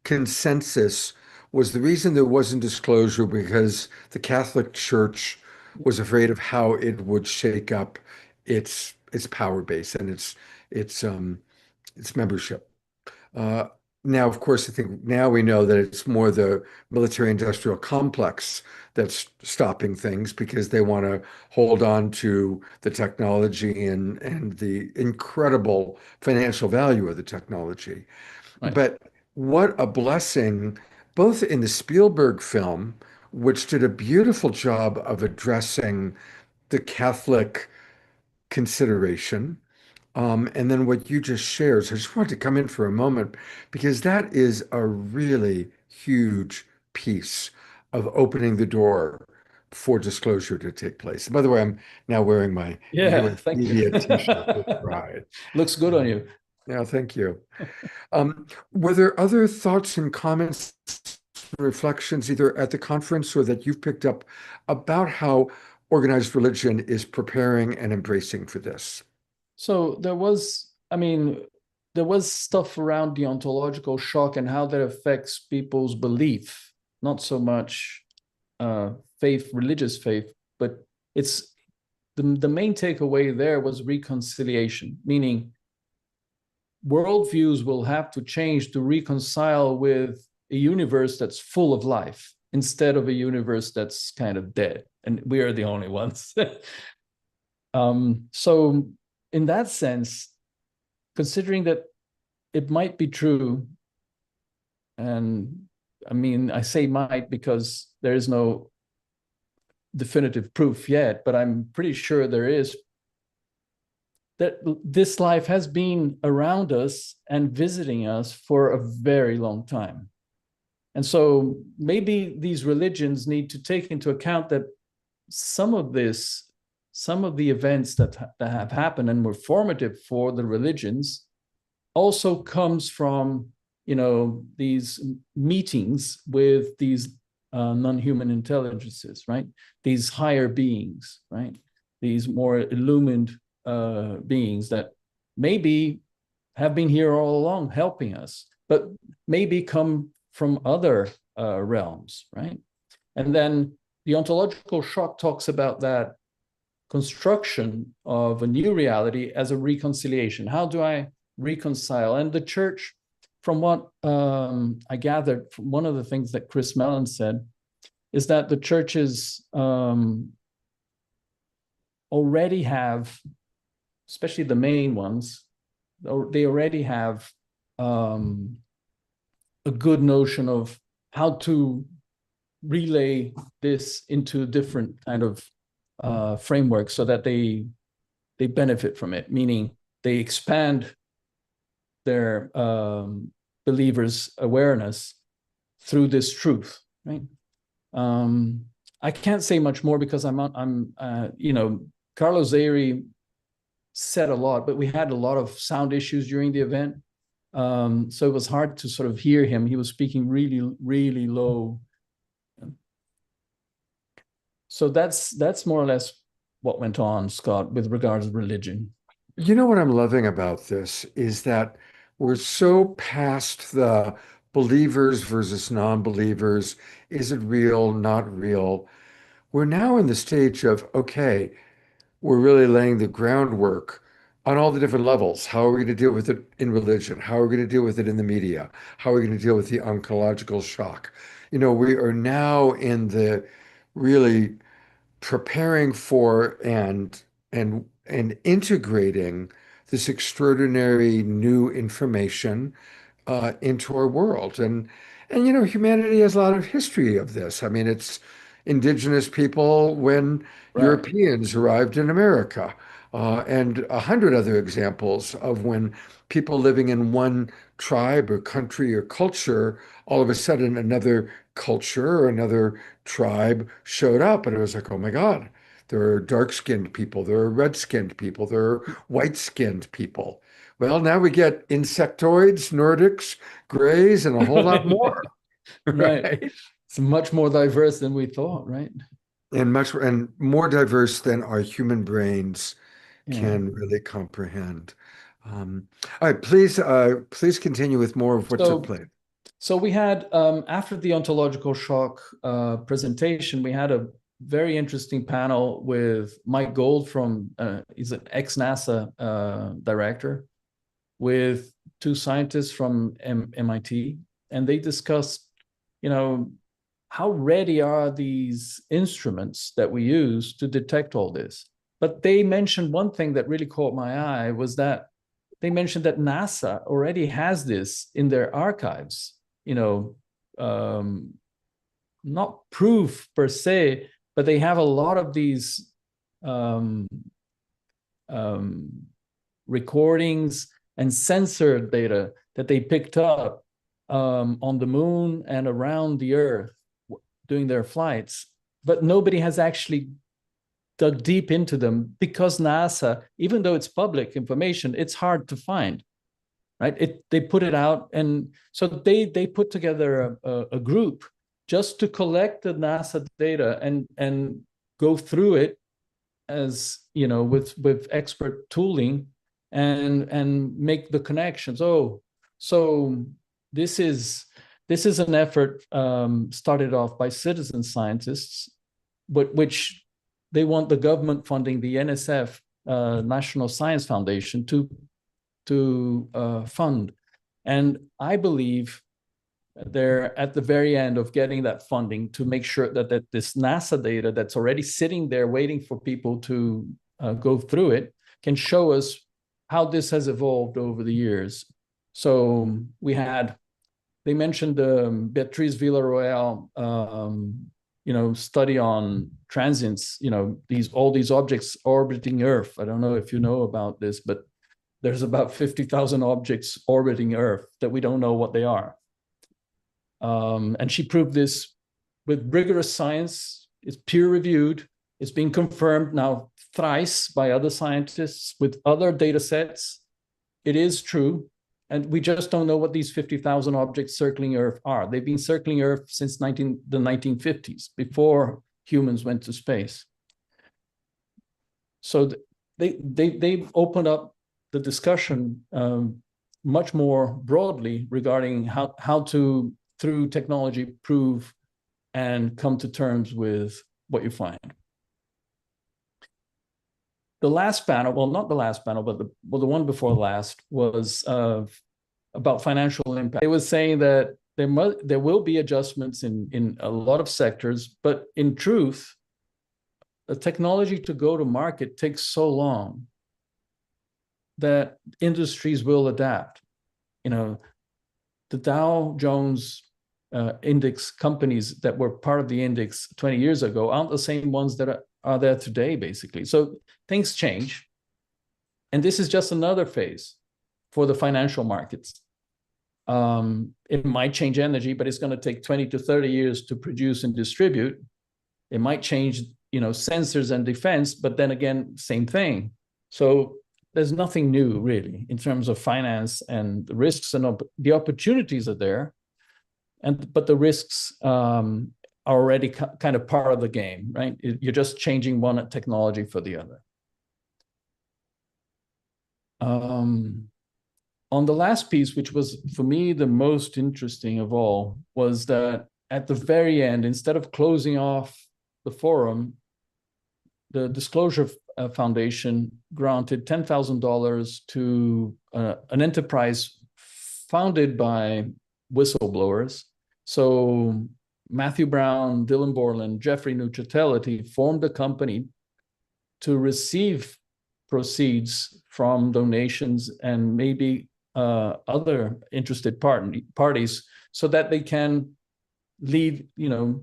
consensus was the reason there wasn't disclosure because the Catholic Church was afraid of how it would shake up its power base and its membership. Now, of course, I think now we know that it's more the military-industrial complex that's stopping things, because they want to hold on to the technology and the incredible financial value of the technology. Right. But what a blessing, both in the Spielberg film, which did a beautiful job of addressing the Catholic consideration, and then what you just shared. So I just wanted to come in for a moment, because that is a really huge piece of opening the door for disclosure to take place. And by the way, I'm now wearing my thank you. T-shirt. Right. Looks good on you. Yeah, thank you. Were there other thoughts and comments, reflections, either at the conference or that you've picked up, about how organized religion is preparing and embracing for this? So there was stuff around the ontological shock and how that affects people's belief, not so much faith, religious faith, but it's the main takeaway there was reconciliation, meaning worldviews will have to change to reconcile with a universe that's full of life, instead of a universe that's kind of dead, and we are the only ones. So in that sense, considering that it might be true, and I mean, I say might because there is no definitive proof yet, but I'm pretty sure there is, that this life has been around us and visiting us for a very long time. And so maybe these religions need to take into account that some of the events that have happened and were formative for the religions also comes from, these meetings with these non-human intelligences, right? These higher beings, right? These more illumined beings that maybe have been here all along helping us, but maybe come from other realms, right? And then the ontological shock talks about that construction of a new reality as a reconciliation. How do I reconcile? And the church, from what I gathered from one of the things that Chris Mellon said, is that the churches already have, especially the main ones, they already have a good notion of how to relay this into different kind of frameworks so that they benefit from it, meaning they expand their believers' awareness through this truth, right? I can't say much more because Carlos Zeri said a lot, but we had a lot of sound issues during the event. So it was hard to sort of hear him. He was speaking really, really low. So that's more or less what went on, Scott, with regards to religion. You know what I'm loving about this is that we're so past the believers versus non-believers. Is it real, not real? We're now in the stage of, okay, we're really laying the groundwork on all the different levels. How are we going to deal with it in religion? How are we going to deal with it in the media? How are we going to deal with the oncological shock? We are now in the really preparing for and integrating this extraordinary new information into our world. And humanity has a lot of history of this. I mean, it's indigenous people when Europeans arrived in America, and 100 other examples of when people living in one tribe or country or culture, all of a sudden another culture or another tribe showed up, and it was like, oh my God, there are dark-skinned people, there are red-skinned people, there are white-skinned people. Well, now we get insectoids, Nordics, grays, and a whole lot more. Right. It's much more diverse than we thought, right? And more diverse than our human brains can really comprehend. All right, please continue with more of what took place. So we had, after the ontological shock presentation, we had a very interesting panel with Mike Gold from, he's an ex-NASA director, with two scientists from MIT, and they discussed, how ready are these instruments that we use to detect all this? But they mentioned one thing that really caught my eye, was that they mentioned that NASA already has this in their archives, not proof per se, but they have a lot of these recordings and sensor data that they picked up on the moon and around the Earth during their flights, but nobody has actually dug deep into them because NASA, even though it's public information, it's hard to find, right? They put it out, and so they put together a group just to collect the NASA data and go through it as with expert tooling and make the connections. Oh, so this is an effort started off by citizen scientists, but which they want the government funding, the NSF, National Science Foundation, to fund. And I believe they're at the very end of getting that funding to make sure that this NASA data that's already sitting there waiting for people to go through it can show us how this has evolved over the years. So they mentioned Beatriz Villarroel, study on transients, all these objects orbiting Earth. I don't know if you know about this, but there's about 50,000 objects orbiting Earth that we don't know what they are. And she proved this with rigorous science. It's peer-reviewed. It's been confirmed now thrice by other scientists with other data sets. It is true. And we just don't know what these 50,000 objects circling Earth are. They've been circling Earth since the 1950s, before humans went to space. So they've opened up the discussion much more broadly regarding how to, through technology, prove and come to terms with what you find. The last panel, well, not the last panel, but the one before last was about financial impact. It was saying that there will be adjustments in a lot of sectors, but in truth, the technology to go to market takes so long that industries will adapt. The Dow Jones index companies that were part of the index 20 years ago aren't the same ones that are there today, basically. So things change. And this is just another phase for the financial markets. It might change energy, but it's going to take 20 to 30 years to produce and distribute. It might change, sensors and defense, but then again, same thing. So there's nothing new really in terms of finance, and the risks and the opportunities are there. But the risks are already kind of part of the game, right? You're just changing one technology for the other. On the last piece, which was for me the most interesting of all, was that at the very end, instead of closing off the forum, the Disclosure Foundation granted $10,000 to an enterprise founded by whistleblowers. So Matthew Brown, Dylan Borland, Jeffrey Nucciatelli formed a company to receive proceeds from donations and maybe other interested parties, so that they can lead a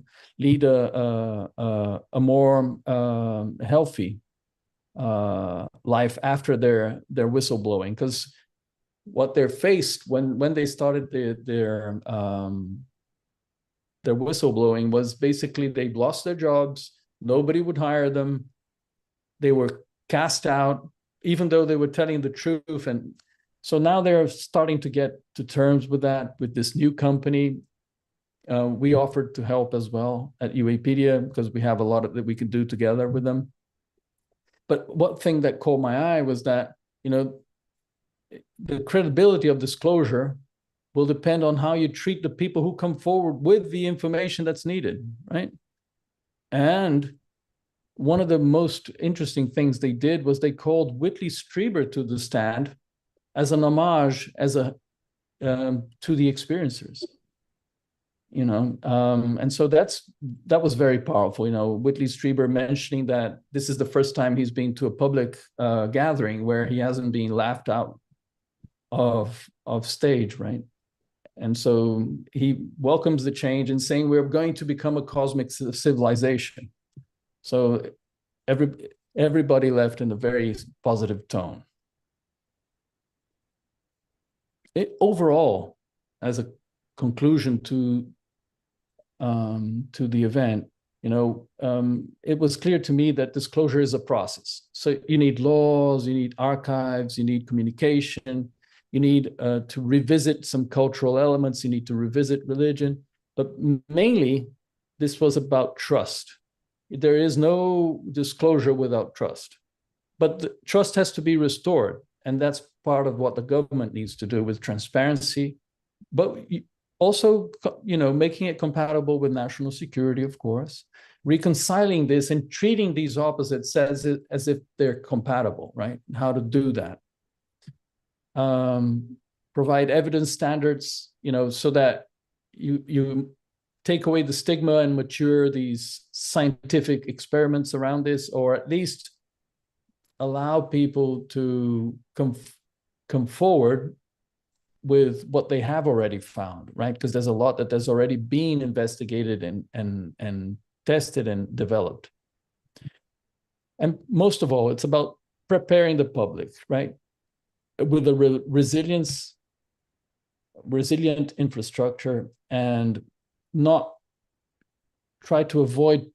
more healthy life after their whistleblowing. Because what they're faced when they started their whistleblowing was basically they've lost their jobs, nobody would hire them, they were cast out, even though they were telling the truth. And so now they're starting to get to terms with that, with this new company. We offered to help as well at UApedia, because we have a lot that we can do together with them. But one thing that caught my eye was that, the credibility of disclosure will depend on how you treat the people who come forward with the information that's needed, right? And one of the most interesting things they did was they called Whitley Strieber to the stand as an homage, to the experiencers. And so that was very powerful. Whitley Strieber mentioning that this is the first time he's been to a public gathering where he hasn't been laughed out of stage, right? And so he welcomes the change and saying we're going to become a cosmic civilization. So everybody left in a very positive tone. Overall, as a conclusion to the event, it was clear to me that disclosure is a process. So you need laws, you need archives, you need communication, you need to revisit some cultural elements, you need to revisit religion, but mainly this was about trust. There is no disclosure without trust, but the trust has to be restored. And that's part of what the government needs to do with transparency, but also, making it compatible with national security, of course, reconciling this and treating these opposites as if they're compatible, right? How to do that. Provide evidence standards, so that you take away the stigma and mature these scientific experiments around this, or at least allow people to come forward with what they have already found, right? Because there's a lot that has already been investigated and tested and developed. And most of all, it's about preparing the public, right? With a resilient infrastructure, and not try to avoid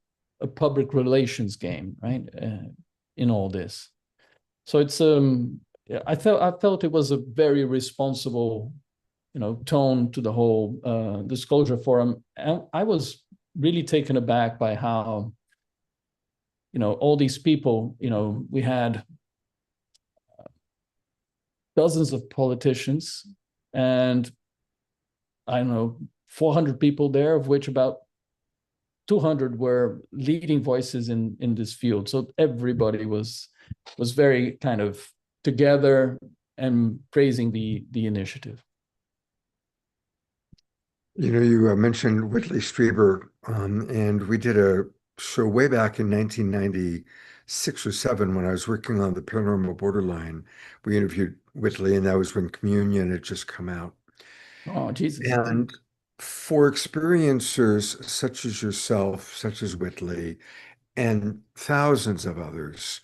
a public relations game, right? In all this. So it's I felt it was a very responsible, tone to the whole disclosure forum. And I was really taken aback by how, all these people, we had dozens of politicians, and I don't know, 400 people there, of which about 200 were leading voices in this field. So everybody was very kind of together and praising the initiative. You mentioned Whitley Strieber, and we did a show way back in 1996 or 7 when I was working on the Paranormal Borderline. We interviewed Whitley, and that was when Communion had just come out. Oh, Jesus. And for experiencers such as yourself, such as Whitley, and thousands of others,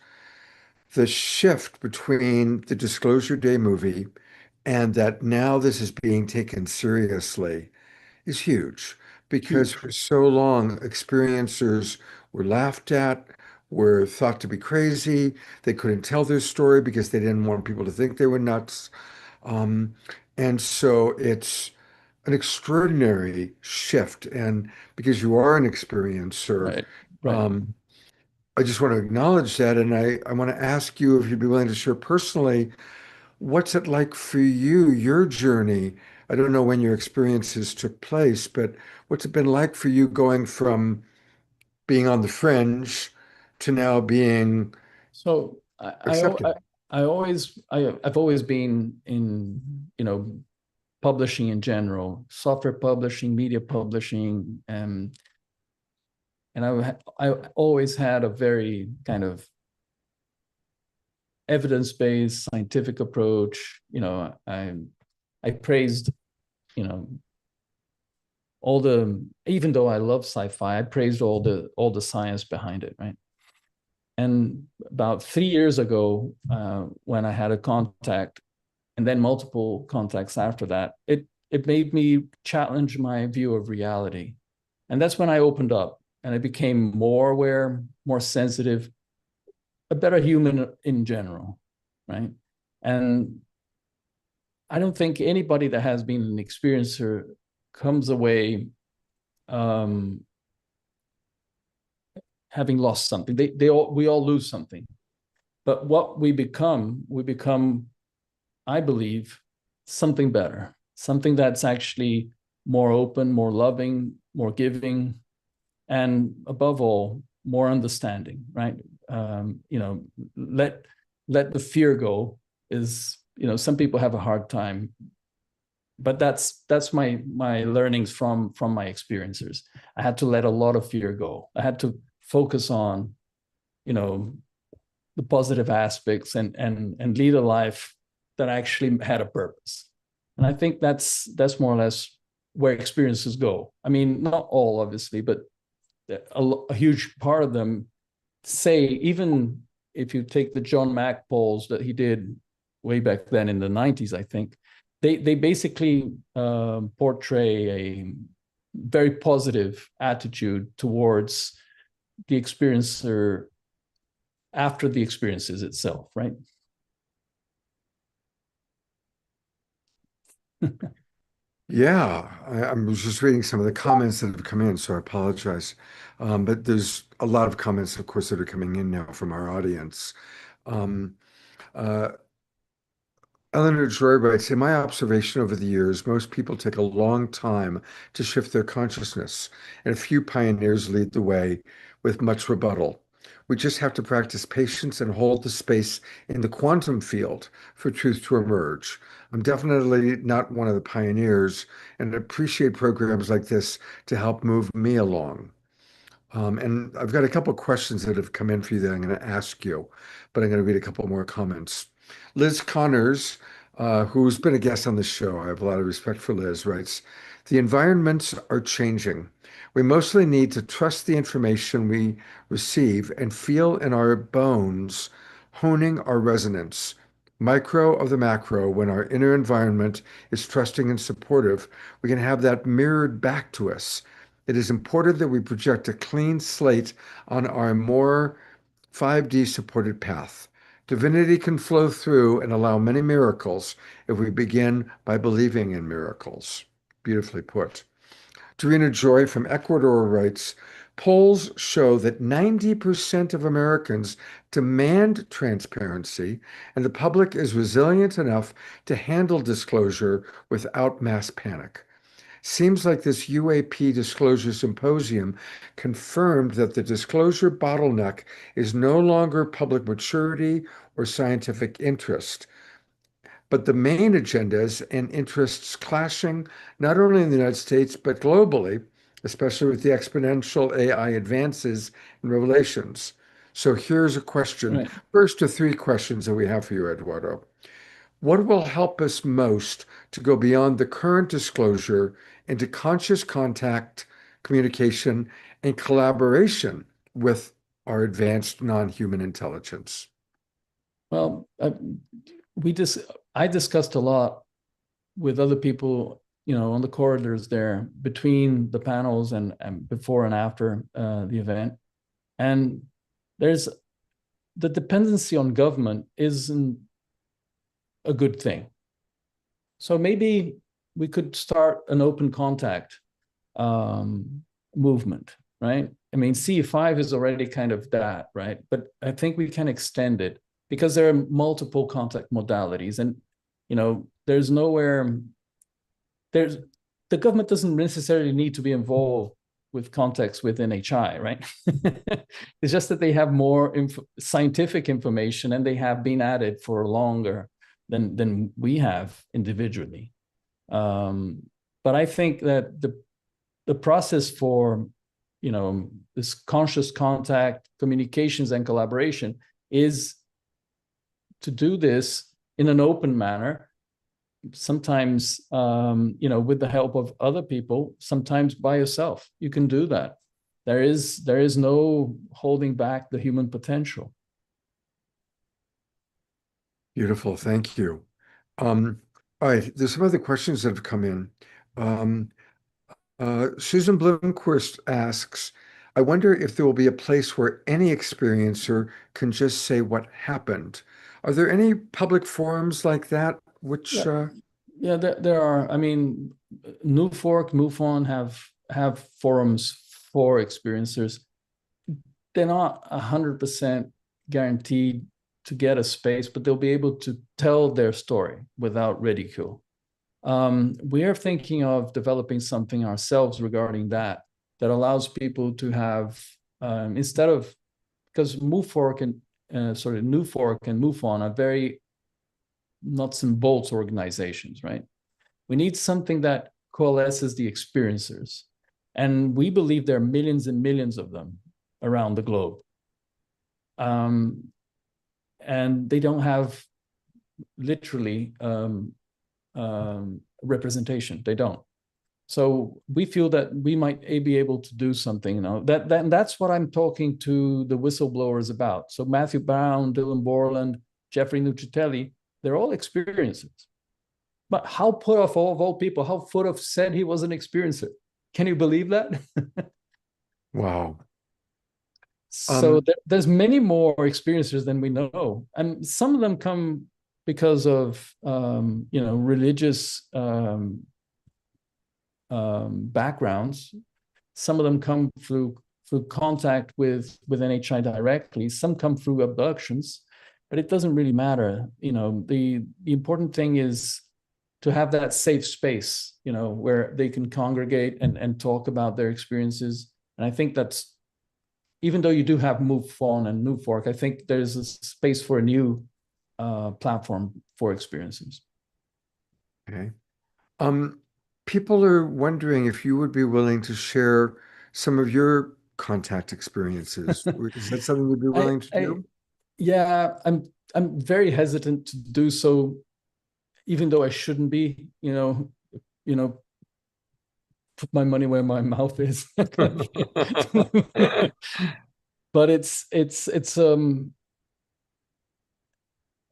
the shift between the Disclosure Day movie and that now this is being taken seriously is huge, because for so long, experiencers were laughed at, were thought to be crazy. They couldn't tell their story because they didn't want people to think they were nuts. And so it's an extraordinary shift. And because you are an experiencer, Right. I just want to acknowledge that. And I want to ask you if you'd be willing to share personally, what's it like for you, your journey? I don't know when your experiences took place, but what's it been like for you going from being on the fringe to now being So accepted? I've always been in, publishing in general, software publishing, media publishing, and I always had a very kind of evidence-based scientific approach. I praised, even though I love sci-fi, I praised all the science behind it, right? And about 3 years ago, when I had a contact, and then multiple contacts after that, it made me challenge my view of reality. And that's when I opened up, and I became more aware, more sensitive, a better human in general, right? And I don't think anybody that has been an experiencer comes away having lost something. We all lose something. But what we become, I believe, something better, something that's actually more open, more loving, more giving, and above all, more understanding, right? Let the fear go. Is, some people have a hard time, but that's my learnings from my experiencers. I had to let a lot of fear go. I had to focus on, the positive aspects and lead a life that actually had a purpose. And I think that's more or less where experiences go. I mean, not all, obviously, but a huge part of them say, even if you take the John Mack polls that he did way back then in the 90s, I think, they basically portray a very positive attitude towards the experiencer after the experiences itself, right? Yeah, I was just reading some of the comments that have come in, so I apologize. But there's a lot of comments, of course, that are coming in now from our audience. Eleanor Joy writes, in my observation over the years, most people take a long time to shift their consciousness, and a few pioneers lead the way with much rebuttal. We just have to practice patience and hold the space in the quantum field for truth to emerge. I'm definitely not one of the pioneers and appreciate programs like this to help move me along. And I've got a couple of questions that have come in for you that I'm going to ask you, but I'm going to read a couple more comments. Liz Connors, who's been a guest on the show, I have a lot of respect for Liz, writes, the environments are changing. We mostly need to trust the information we receive and feel in our bones, honing our resonance. Micro of the macro, when our inner environment is trusting and supportive, we can have that mirrored back to us. It is important that we project a clean slate on our more 5D supported path. Divinity can flow through and allow many miracles if we begin by believing in miracles. Beautifully put. Dorina Joy from Ecuador writes, polls show that 90% of Americans demand transparency, and the public is resilient enough to handle disclosure without mass panic. Seems like this UAP Disclosure Symposium confirmed that the disclosure bottleneck is no longer public maturity or scientific interest, but the main agendas and interests clashing not only in the United States, but globally, especially with the exponential AI advances and revelations. So here's a question. Right. First of three questions that we have for you, Eduardo. What will help us most to go beyond the current disclosure into conscious contact, communication, and collaboration with our advanced non-human intelligence? Well, I discussed a lot with other people, on the corridors there between the panels and before and after the event. And there's the dependency on government isn't a good thing. So maybe we could start an open contact movement, right? I mean, CE5 is already kind of that, right? But I think we can extend it because there are multiple contact modalities, and there's nowhere. The government doesn't necessarily need to be involved with contacts with NHI, right? It's just that they have more scientific information, and they have been at it for longer than we have individually. But I think that the process for this conscious contact, communications, and collaboration is to do this in an open manner, sometimes with the help of other people, sometimes by yourself. You can do that. There is no holding back the human potential. Beautiful, thank you. All right, there's some other questions that have come in. Susan Bloomquist asks, I wonder if there will be a place where any experiencer can just say what happened. Are there any public forums like that? Which yeah, there are. I mean, NUFORC, MUFON have forums for experiencers. They're not 100% guaranteed to get a space, but they'll be able to tell their story without ridicule. We are thinking of developing something ourselves regarding that allows people to have, instead of, because NUFORC and MUFON are very nuts and bolts organizations, right? We need something that coalesces the experiencers. And we believe there are millions and millions of them around the globe. And they don't have literally representation. They don't. So we feel that we might be able to do something. That's what I'm talking to the whistleblowers about. So Matthew Brown, Dylan Borland, Jeffrey Nuccitelli, they're all experiencers. But how put off of all people, how Foote said he was an experiencer. Can you believe that? Wow. So there's many more experiencers than we know. And some of them come because of, religious backgrounds. Some of them come through contact with NHI directly. Some come through abductions, but it doesn't really matter. The important thing is to have that safe space, where they can congregate and talk about their experiences. And I think that's, even though you do have MoveFon and MoveWork, I think there's a space for a new platform for experiences. Okay. People are wondering if you would be willing to share some of your contact experiences. Is that something you'd be willing to do? Yeah, I'm very hesitant to do so, even though I shouldn't be, put my money where my mouth is. But it's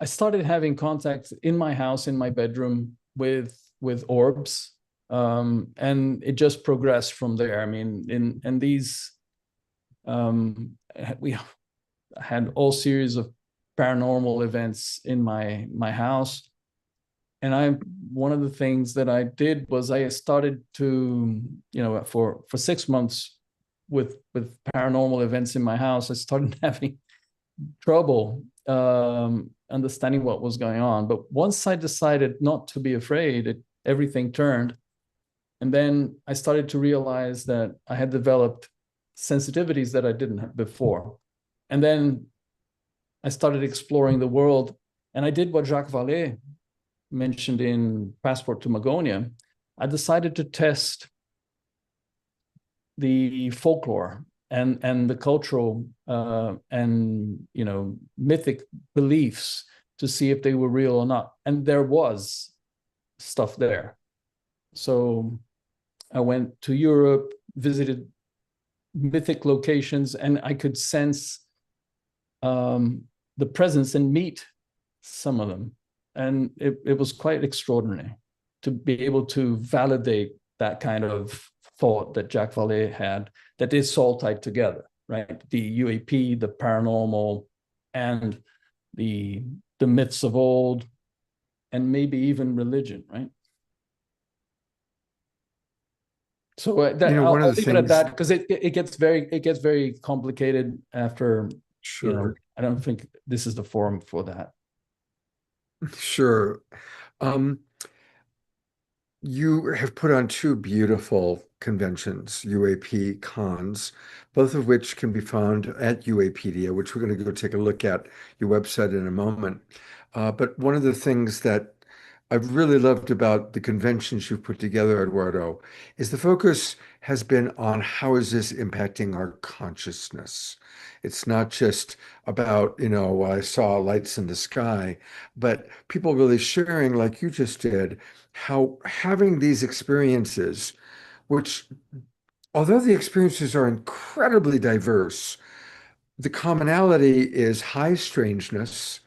I started having contact in my house, in my bedroom with orbs, and it just progressed from there. I mean, in these we had all series of paranormal events in my house, and one of the things that I did was I started to, for 6 months with paranormal events in my house, I started having trouble understanding what was going on. But once I decided not to be afraid, everything turned. And then I started to realize that I had developed sensitivities that I didn't have before. And then I started exploring the world, and I did what Jacques Vallée mentioned in Passport to Magonia. I decided to test the folklore and the cultural and mythic beliefs to see if they were real or not. And there was stuff there. So I went to Europe, visited mythic locations, and I could sense the presence and meet some of them. And it was quite extraordinary to be able to validate that kind of thought that Jacques Vallée had, that is all tied together, right? The UAP, the paranormal, and the myths of old, and maybe even religion, right? So I'll leave it at that, because it gets very complicated after. Sure. I don't think this is the forum for that. Sure. You have put on 2 beautiful conventions, UAP cons, both of which can be found at UApedia, which we're going to go take a look at your website in a moment. But one of the things that I've really loved about the conventions you've put together, Eduardo, is the focus has been on how is this impacting our consciousness. It's not just about, I saw lights in the sky, but people really sharing, like you just did, how having these experiences, which, although the experiences are incredibly diverse, the commonality is high strangeness,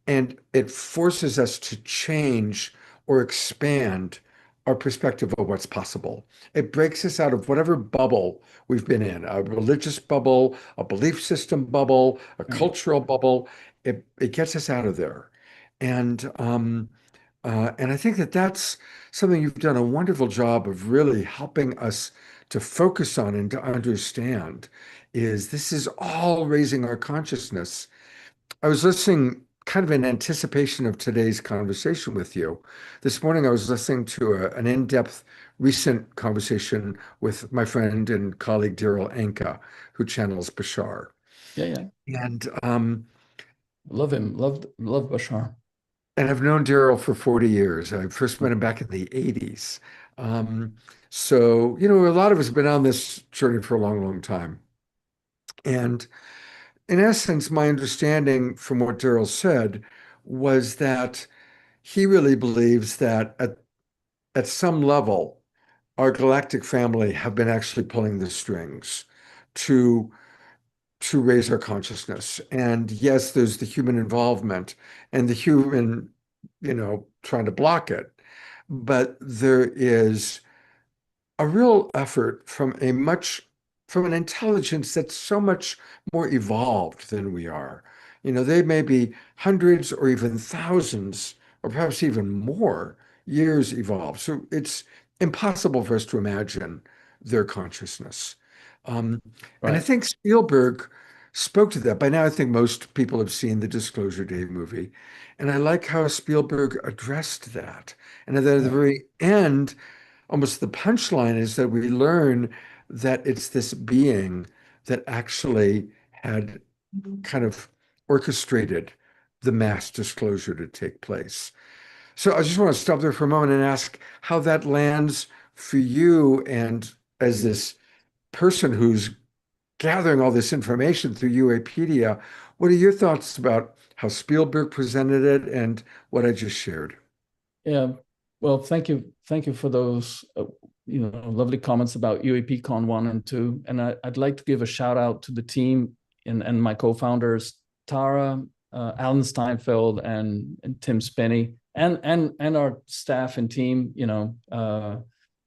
and it forces us to change or expand our perspective of what's possible. It breaks us out of whatever bubble we've been in, a religious bubble, a belief system bubble, a cultural bubble. It gets us out of there. And I think that that's something you've done a wonderful job of really helping us to focus on and to understand, is this is all raising our consciousness. I was listening kind of in anticipation of today's conversation with you. This morning, I was listening to an in-depth recent conversation with my friend and colleague, Daryl Anka, who channels Bashar. Yeah. And love him, love Bashar. And I've known Daryl for 40 years. I first met him back in the 80s. So, a lot of us have been on this journey for a long, long time. And in essence, my understanding from what Daryl said was that he really believes that at some level, our galactic family have been actually pulling the strings to raise our consciousness. And yes, there's the human involvement and the human, trying to block it. But there is a real effort from an intelligence that's so much more evolved than we are. They may be hundreds or even thousands, or perhaps even more years evolved. So it's impossible for us to imagine their consciousness. And I think Spielberg spoke to that. By now, I think most people have seen the Disclosure Day movie. And I like how Spielberg addressed that. And then at the very end, almost the punchline is that we learn that it's this being that actually had kind of orchestrated the mass disclosure to take place. So I just want to stop there for a moment and ask how that lands for you, and as this person who's gathering all this information through UApedia, what are your thoughts about how Spielberg presented it and what I just shared? Yeah, well, thank you for those lovely comments about UAPCon 1 and 2. And I'd like to give a shout out to the team and my co-founders, Tara, Alan Steinfeld, and Tim Spinney, and our staff and team,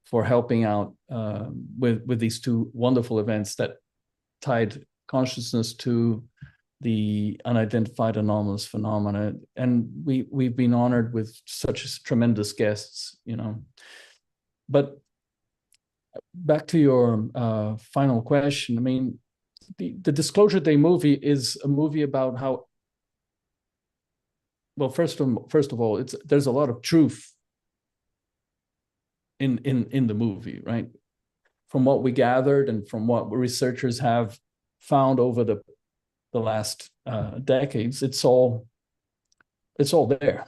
for helping out with these two wonderful events that tied consciousness to the unidentified anomalous phenomena. And we've been honored with such tremendous guests, But back to your final question, I mean, the Disclosure Day movie is a movie about how, well, first of all, there's a lot of truth in the movie, right? From what we gathered and from what researchers have found over the last decades, it's all there.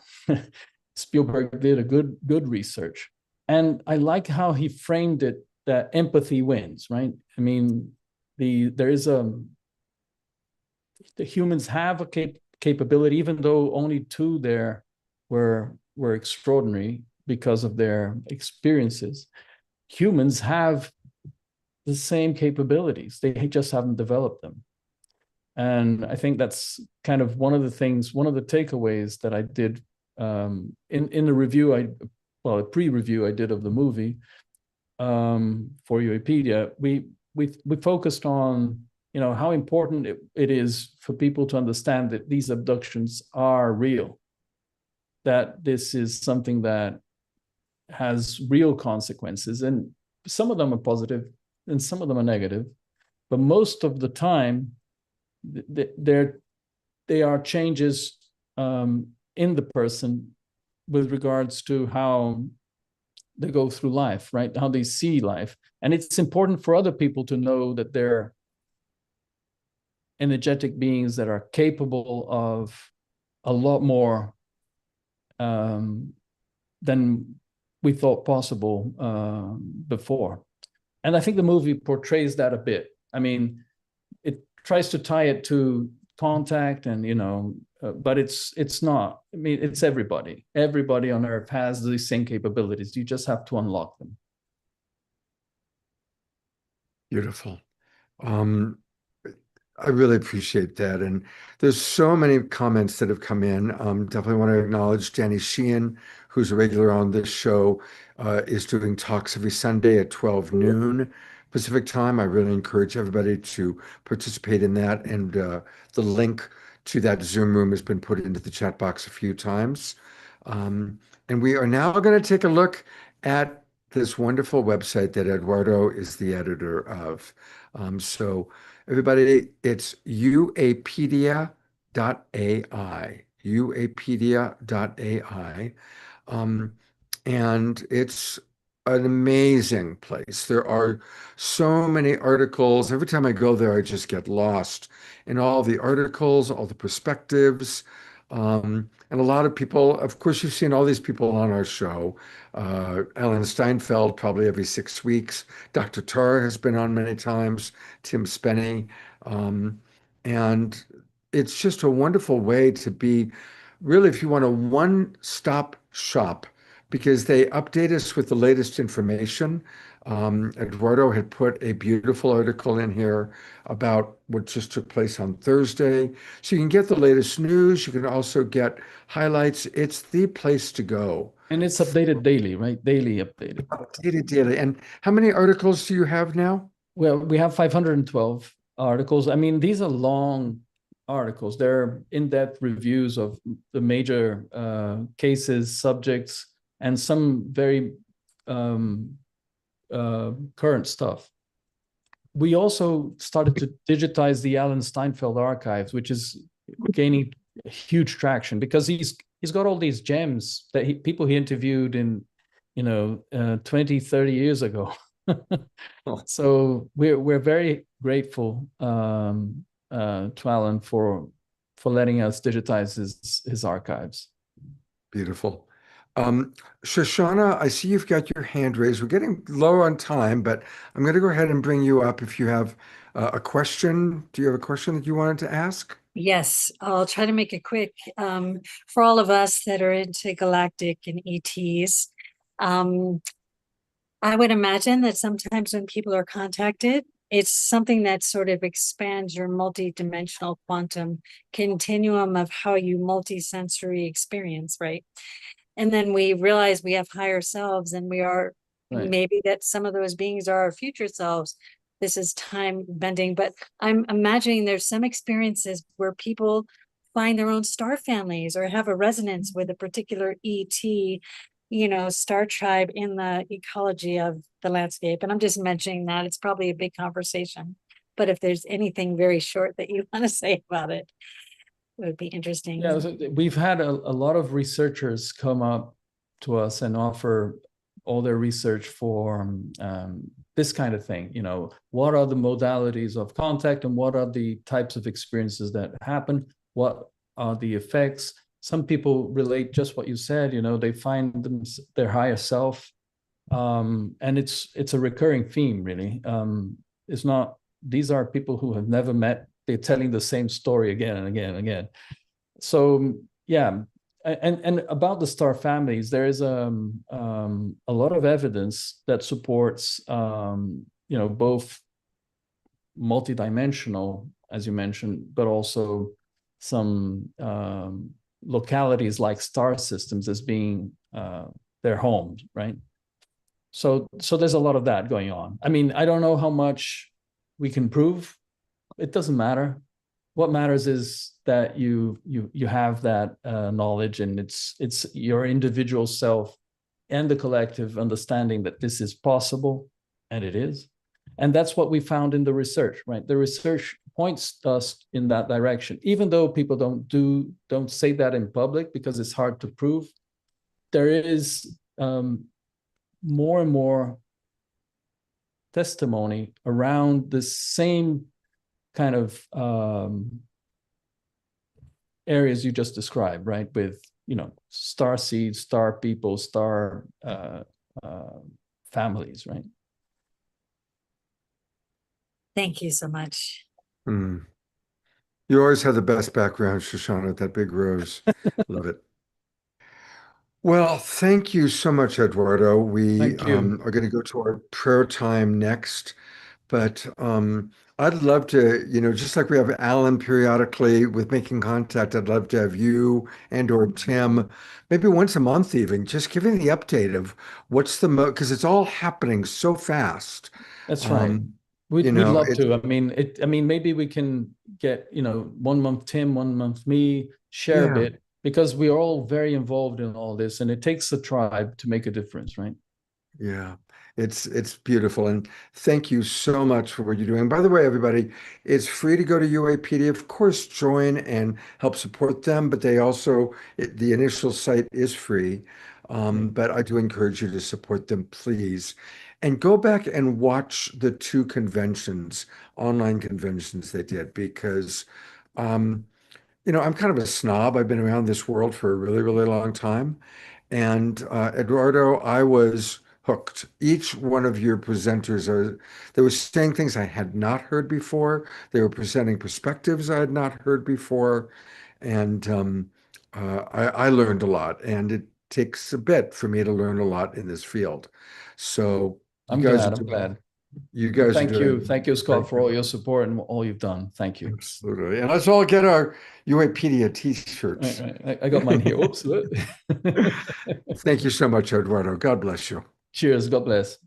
Spielberg did a good research, and I like how he framed it, that empathy wins, right? I mean, the humans have a capability, even though only two there were extraordinary because of their experiences. Humans have the same capabilities. They just haven't developed them. And I think that's kind of one of the takeaways that I did in the review, a pre-review I did of the movie for UApedia. We focused on, how important it is for people to understand that these abductions are real, that this is something that has real consequences, and some of them are positive and some of them are negative, but most of the time they are changes in the person with regards to how they go through life, right? How they see life. And it's important for other people to know that they're energetic beings that are capable of a lot more than we thought possible before. And I think the movie portrays that a bit. I mean, it tries to tie it to contact and, but it's not. I mean, it's everybody. Everybody on Earth has the same capabilities. You just have to unlock them. Beautiful. I really appreciate that. And there's so many comments that have come in. Definitely want to acknowledge Danny Sheehan, who's a regular on this show, is doing talks every Sunday at 12 noon Pacific time. I really encourage everybody to participate in that. And the link to that Zoom room has been put into the chat box a few times. And we are now going to take a look at this wonderful website that Eduardo is the editor of. So everybody, it's uapedia.ai, uapedia.ai. And it's an amazing place. There are so many articles. Every time I go there, I just get lost in all the articles, all the perspectives. And a lot of people, of course, you've seen all these people on our show. Alan Steinfeld, probably every 6 weeks. Dr. Tara has been on many times, Tim Spinney. And it's just a wonderful way to be, really, if you want a one-stop shop, because they update us with the latest information. Eduardo had put a beautiful article in here about what just took place on Thursday. So you can get the latest news. You can also get highlights. It's the place to go. And it's updated daily, right? Daily updated. Updated daily. And how many articles do you have now? Well, we have 512 articles. I mean, these are long articles. They're in-depth reviews of the major cases, subjects, and some very current stuff. We also started to digitize the Alan Steinfeld archives, which is gaining huge traction because he's got all these gems that people he interviewed in 20, 30 years ago. So we're very grateful to Alan for letting us digitize his archives. Beautiful. Shoshana, I see you've got your hand raised. We're getting low on time, but I'm going to go ahead and bring you up if you have a question. Do you have a question that you wanted to ask? Yes, I'll try to make it quick. For all of us that are into galactic and ETs, I would imagine that sometimes when people are contacted, it's something that sort of expands your multi-dimensional quantum continuum of how you multi-sensory experience, right? And then we realize we have higher selves, and we are maybe that some of those beings are our future selves. This is time bending, but I'm imagining there's some experiences where people find their own star families or have a resonance with a particular ET, you know, star tribe in the ecology of the landscape. And I'm just mentioning that it's probably a big conversation, but if there's anything very short that you want to say about it, would be interesting. Yeah, we've had a lot of researchers come up to us and offer all their research for this kind of thing. You know, what are the modalities of contact and what are the types of experiences that happen? What are the effects? Some people relate just what you said, you know, they find their higher self. And it's a recurring theme, really. It's not, these are people who have never met. They're telling the same story again and again and again. So yeah, and about the star families, there is a lot of evidence that supports you know, both multidimensional, as you mentioned, but also some localities like star systems as being their homes, right? So there's a lot of that going on. I mean, I don't know how much we can prove. It doesn't matter. What matters is that you have that knowledge, and it's your individual self and the collective understanding that this is possible, and it is. And that's what we found in the research, right? The research points us in that direction, even though people don't say that in public because it's hard to prove. There is more and more testimony around the same kind of areas you just described, right? With, you know, star seeds, star people, star families, right? Thank you so much. Mm. You always have the best background, Shoshana, that big rose. Love it. Well, thank you so much, Eduardo. We are going to go to our prayer time next, but I'd love to, you know, just like we have Alan periodically with Making Contact, I'd love to have you and or Tim, maybe once a month even, just giving the update of what's the because it's all happening so fast. That's right. We'd love to. I mean, maybe we can get, you know, 1 month Tim, 1 month me, share a bit, because we are all very involved in all this, and it takes a tribe to make a difference, right? Yeah, it's beautiful. And thank you so much for what you're doing. By the way, everybody, it's free to go to UAPD. Of course, join and help support them, but they also, the initial site is free. But I do encourage you to support them, please. And go back and watch the 2 conventions, online conventions they did, because, you know, I'm kind of a snob. I've been around this world for a really, really long time. And Eduardo, I was hooked. Each one of your presenters, they were saying things I had not heard before. They were presenting perspectives I had not heard before. And I learned a lot. And it takes a bit for me to learn a lot in this field. So I'm glad. You guys thank you, Scott, for all your support and all you've done. Thank you. Absolutely. And let's all get our UAPedia t-shirts. Right. I got mine here. Oops. Thank you so much, Eduardo. God bless you. Cheers. God bless.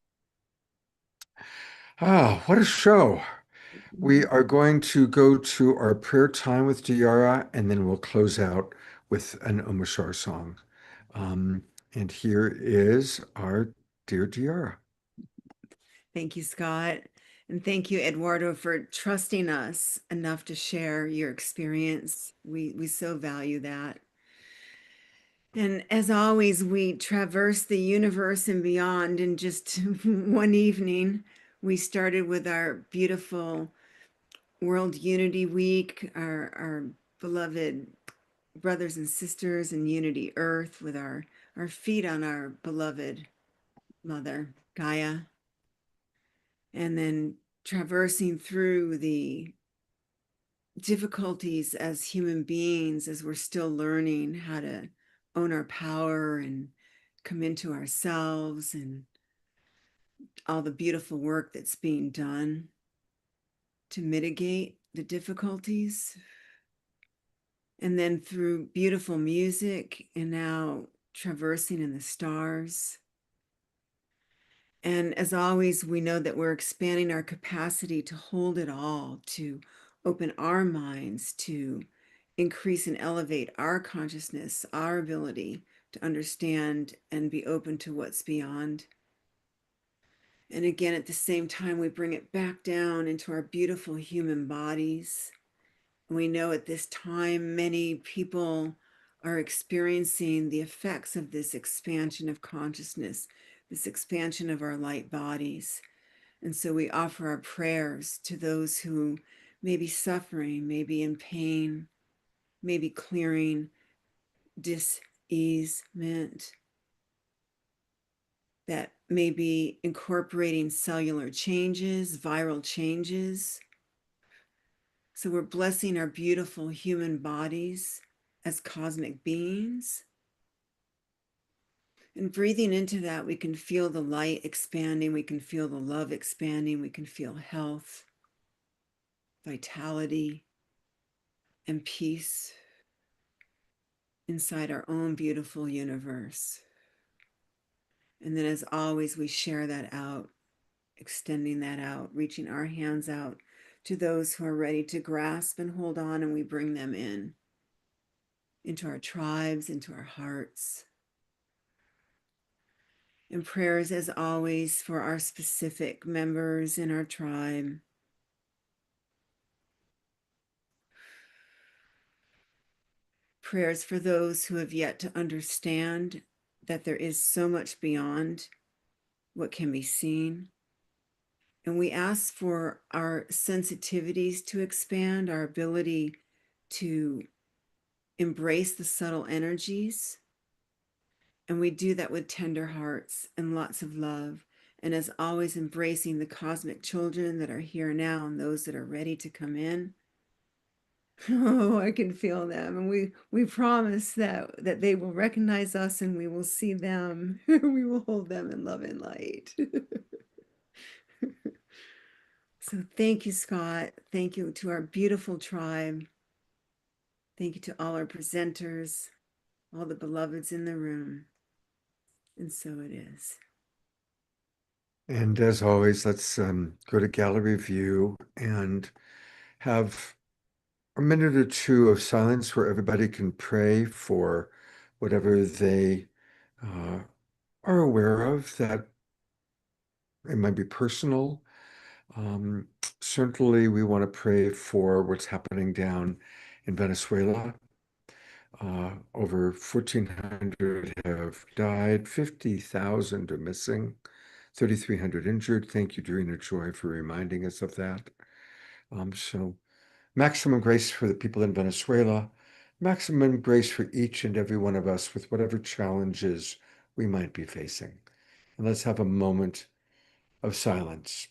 Ah, what a show. We are going to go to our prayer time with Diarra, and then we'll close out with an Om Ashar song. And here is our dear Diarra. Thank you, Scott. And thank you, Eduardo, for trusting us enough to share your experience. We so value that. And as always, we traverse the universe and beyond in just one evening. We started with our beautiful World Unity Week, our beloved brothers and sisters in Unity Earth, with our feet on our beloved Mother Gaia. And then traversing through the difficulties as human beings, as we're still learning how to own our power and come into ourselves, and all the beautiful work that's being done to mitigate the difficulties. And then through beautiful music, and now traversing in the stars. And as always, we know that we're expanding our capacity to hold it all, to open our minds, to increase and elevate our consciousness, our ability to understand and be open to what's beyond. And again, at the same time, we bring it back down into our beautiful human bodies. And we know at this time, many people are experiencing the effects of this expansion of consciousness, this expansion of our light bodies. And so we offer our prayers to those who may be suffering, may be in pain, may be clearing dis-easement, that may be incorporating cellular changes, viral changes. So we're blessing our beautiful human bodies as cosmic beings. And breathing into that, we can feel the light expanding, we can feel the love expanding, we can feel health, vitality, and peace inside our own beautiful universe. And then, as always, we share that out, extending that out, reaching our hands out to those who are ready to grasp and hold on, and we bring them in, into our tribes, into our hearts. And prayers, as always, for our specific members in our tribe. Prayers for those who have yet to understand that there is so much beyond what can be seen. And we ask for our sensitivities to expand, our ability to embrace the subtle energies. And we do that with tender hearts and lots of love. And as always, embracing the cosmic children that are here now and those that are ready to come in. Oh, I can feel them. And we promise that they will recognize us and we will see them. We will hold them in love and light. So thank you, Scott. Thank you to our beautiful tribe. Thank you to all our presenters, all the beloveds in the room. And so it is. And as always, let's go to gallery view and have a minute or two of silence where everybody can pray for whatever they are aware of, that it might be personal. Certainly, we want to pray for what's happening down in Venezuela. Over 1,400 have died, 50,000 are missing, 3,300 injured. Thank you, Dorina Joy, for reminding us of that. So maximum grace for the people in Venezuela, maximum grace for each and every one of us with whatever challenges we might be facing. And let's have a moment of silence.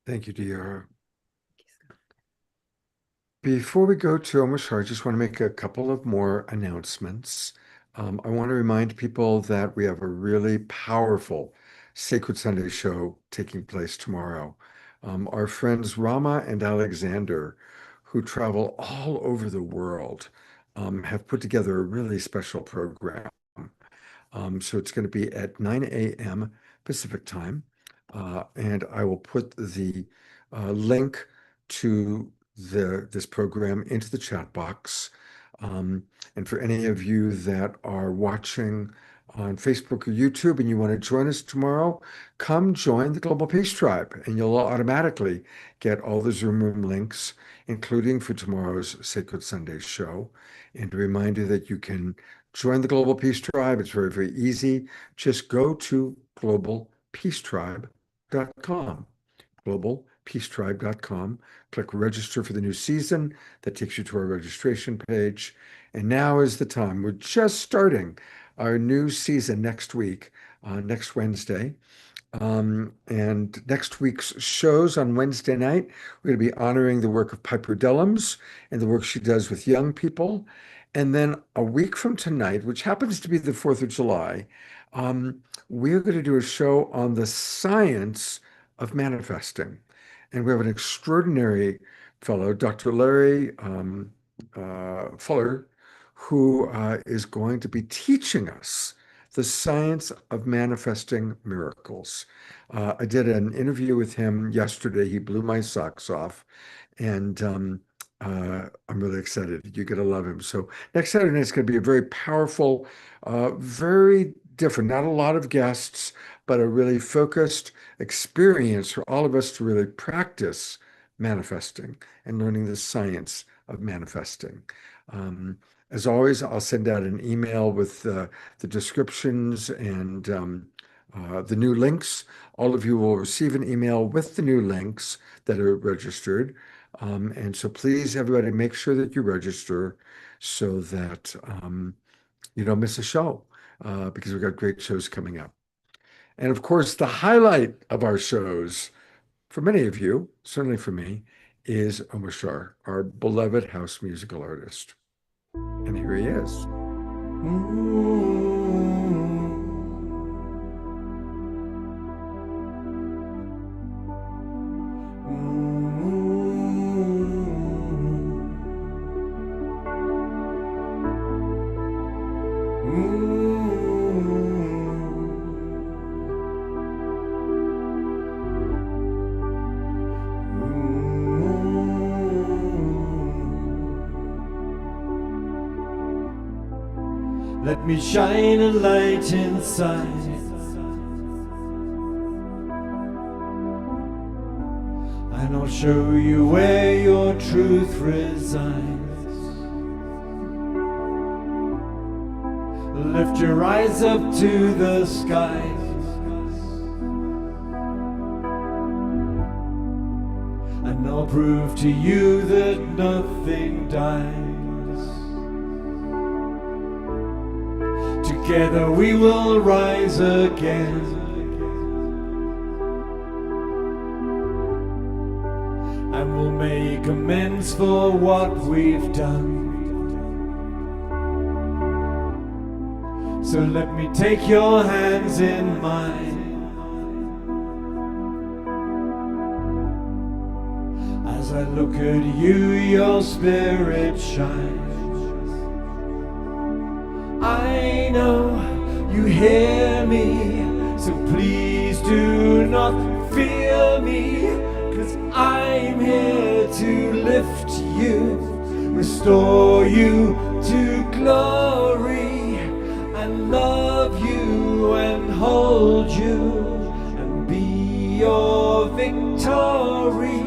Thank you, Diara. Before we go to Om Shar, I just want to make a couple of more announcements. I want to remind people that we have a really powerful Sacred Sunday show taking place tomorrow. Our friends Rama and Alexander, who travel all over the world, have put together a really special program. So it's going to be at 9 a.m. Pacific time. And I will put the link to this program into the chat box. And for any of you that are watching on Facebook or YouTube and you want to join us tomorrow, come join the Global Peace Tribe and you'll automatically get all the Zoom room links, including for tomorrow's Sacred Sunday show. And to remind you that you can join the Global Peace Tribe. It's very, very easy. Just go to globalpeacetribe.com. globalpeacetribe.com. Click register for the new season. That takes you to our registration page. And now is the time. We're just starting our new season next week, next Wednesday. And next week's shows on Wednesday night, we're going to be honoring the work of Piper Dellums and the work she does with young people. And then a week from tonight, which happens to be the 4th of July, we're going to do a show on the science of manifesting. And we have an extraordinary fellow, Dr. Larry Fuller, who is going to be teaching us the science of manifesting miracles. I did an interview with him yesterday. He blew my socks off. And I'm really excited. You're going to love him. So next Saturday night is going to be a very powerful, very different, not a lot of guests, but a really focused experience for all of us to really practice manifesting and learning the science of manifesting. As always, I'll send out an email with the descriptions and the new links. All of you will receive an email with the new links that are registered. And so please, everybody, make sure that you register so that you don't miss a show, because we've got great shows coming up. And of course, the highlight of our shows, for many of you, certainly for me, is Omar Shar, our beloved house musical artist. And here he is. Let me shine a light inside. And I'll show you where your truth resides. Lift your eyes up to the skies, and I'll prove to you that nothing dies. Together we will rise again, and we'll make amends for what we've done. So let me take your hands in mine, as I look at you, your spirit shines. I know you hear me, so please do not fear me, 'cause I'm here to lift you, restore you to glory, and love you and hold you and be your victory.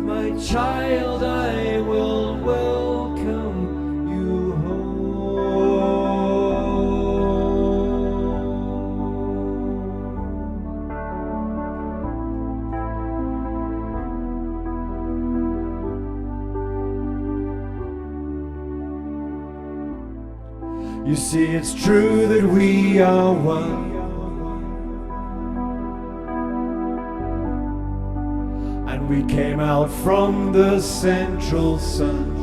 My child, I will welcome you home. You see, it's true that we are one, and we came out from the central sun.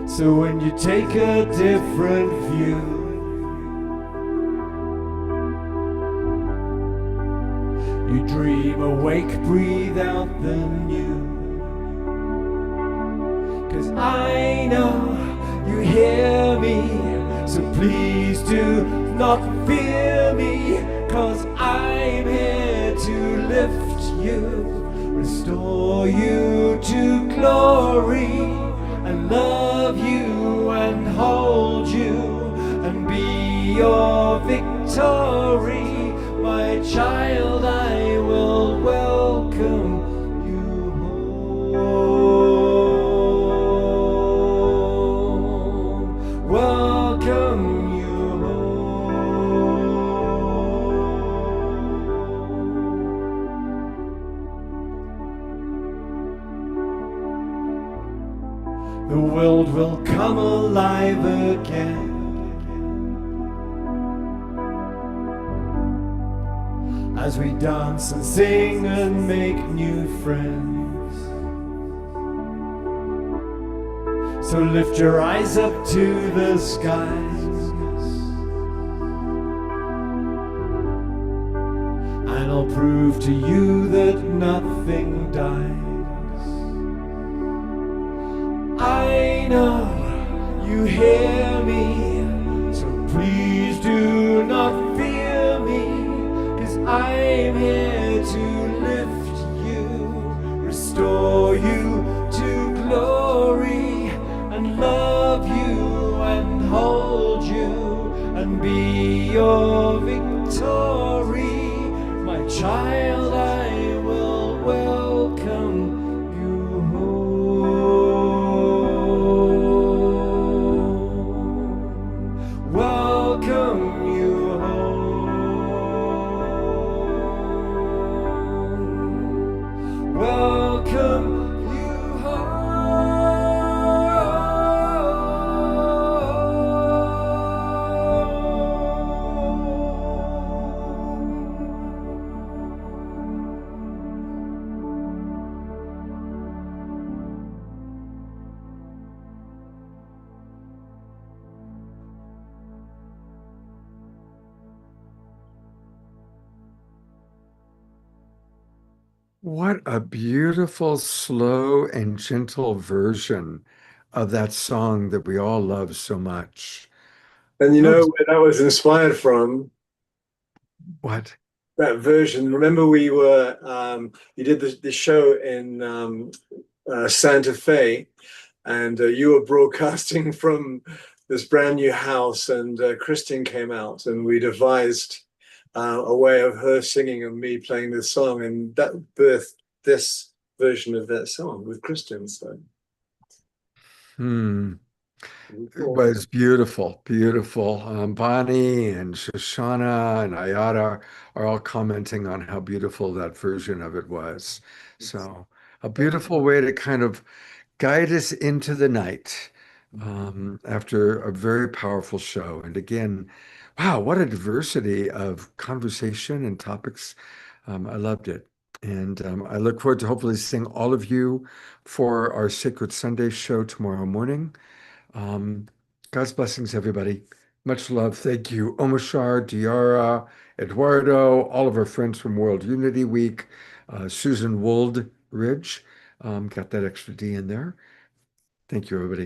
So when you take a different view, You dream awake, breathe out the new. 'Cause I know you hear me, so please do not fear me. 'Cause I'm here to lift you, restore you to glory, and love you and hold you and be your victory. My child, I will welcome you home. Welcome you home. The world will come alive again. As we dance and sing and make new friends. So lift your eyes up to the skies, and I'll prove to you that nothing dies. I know you hear me, so please do not fear me. I'm here to lift you, restore you to glory, and love you and hold you and be your victory. My child, I will welcome you home. Welcome you home. Welcome you What a beautiful, slow, and gentle version of that song that we all love so much. And you know where that was inspired from? What? That version. Remember we were, you did the show in Santa Fe, and you were broadcasting from this brand new house, and Christine came out, and we devised a way of her singing and me playing this song, and that birthed this version of that song with Christine. So it was beautiful, beautiful. Bonnie and Shoshana and Ayada are all commenting on how beautiful that version of it was. So a beautiful way to kind of guide us into the night after a very powerful show. And again, wow, what a diversity of conversation and topics. I loved it. And I look forward to hopefully seeing all of you for our Sacred Sunday show tomorrow morning. God's blessings, everybody. Much love. Thank you, Omashar, Diara, Eduardo, all of our friends from World Unity Week, Susan Woldridge, got that extra D in there. Thank you, everybody.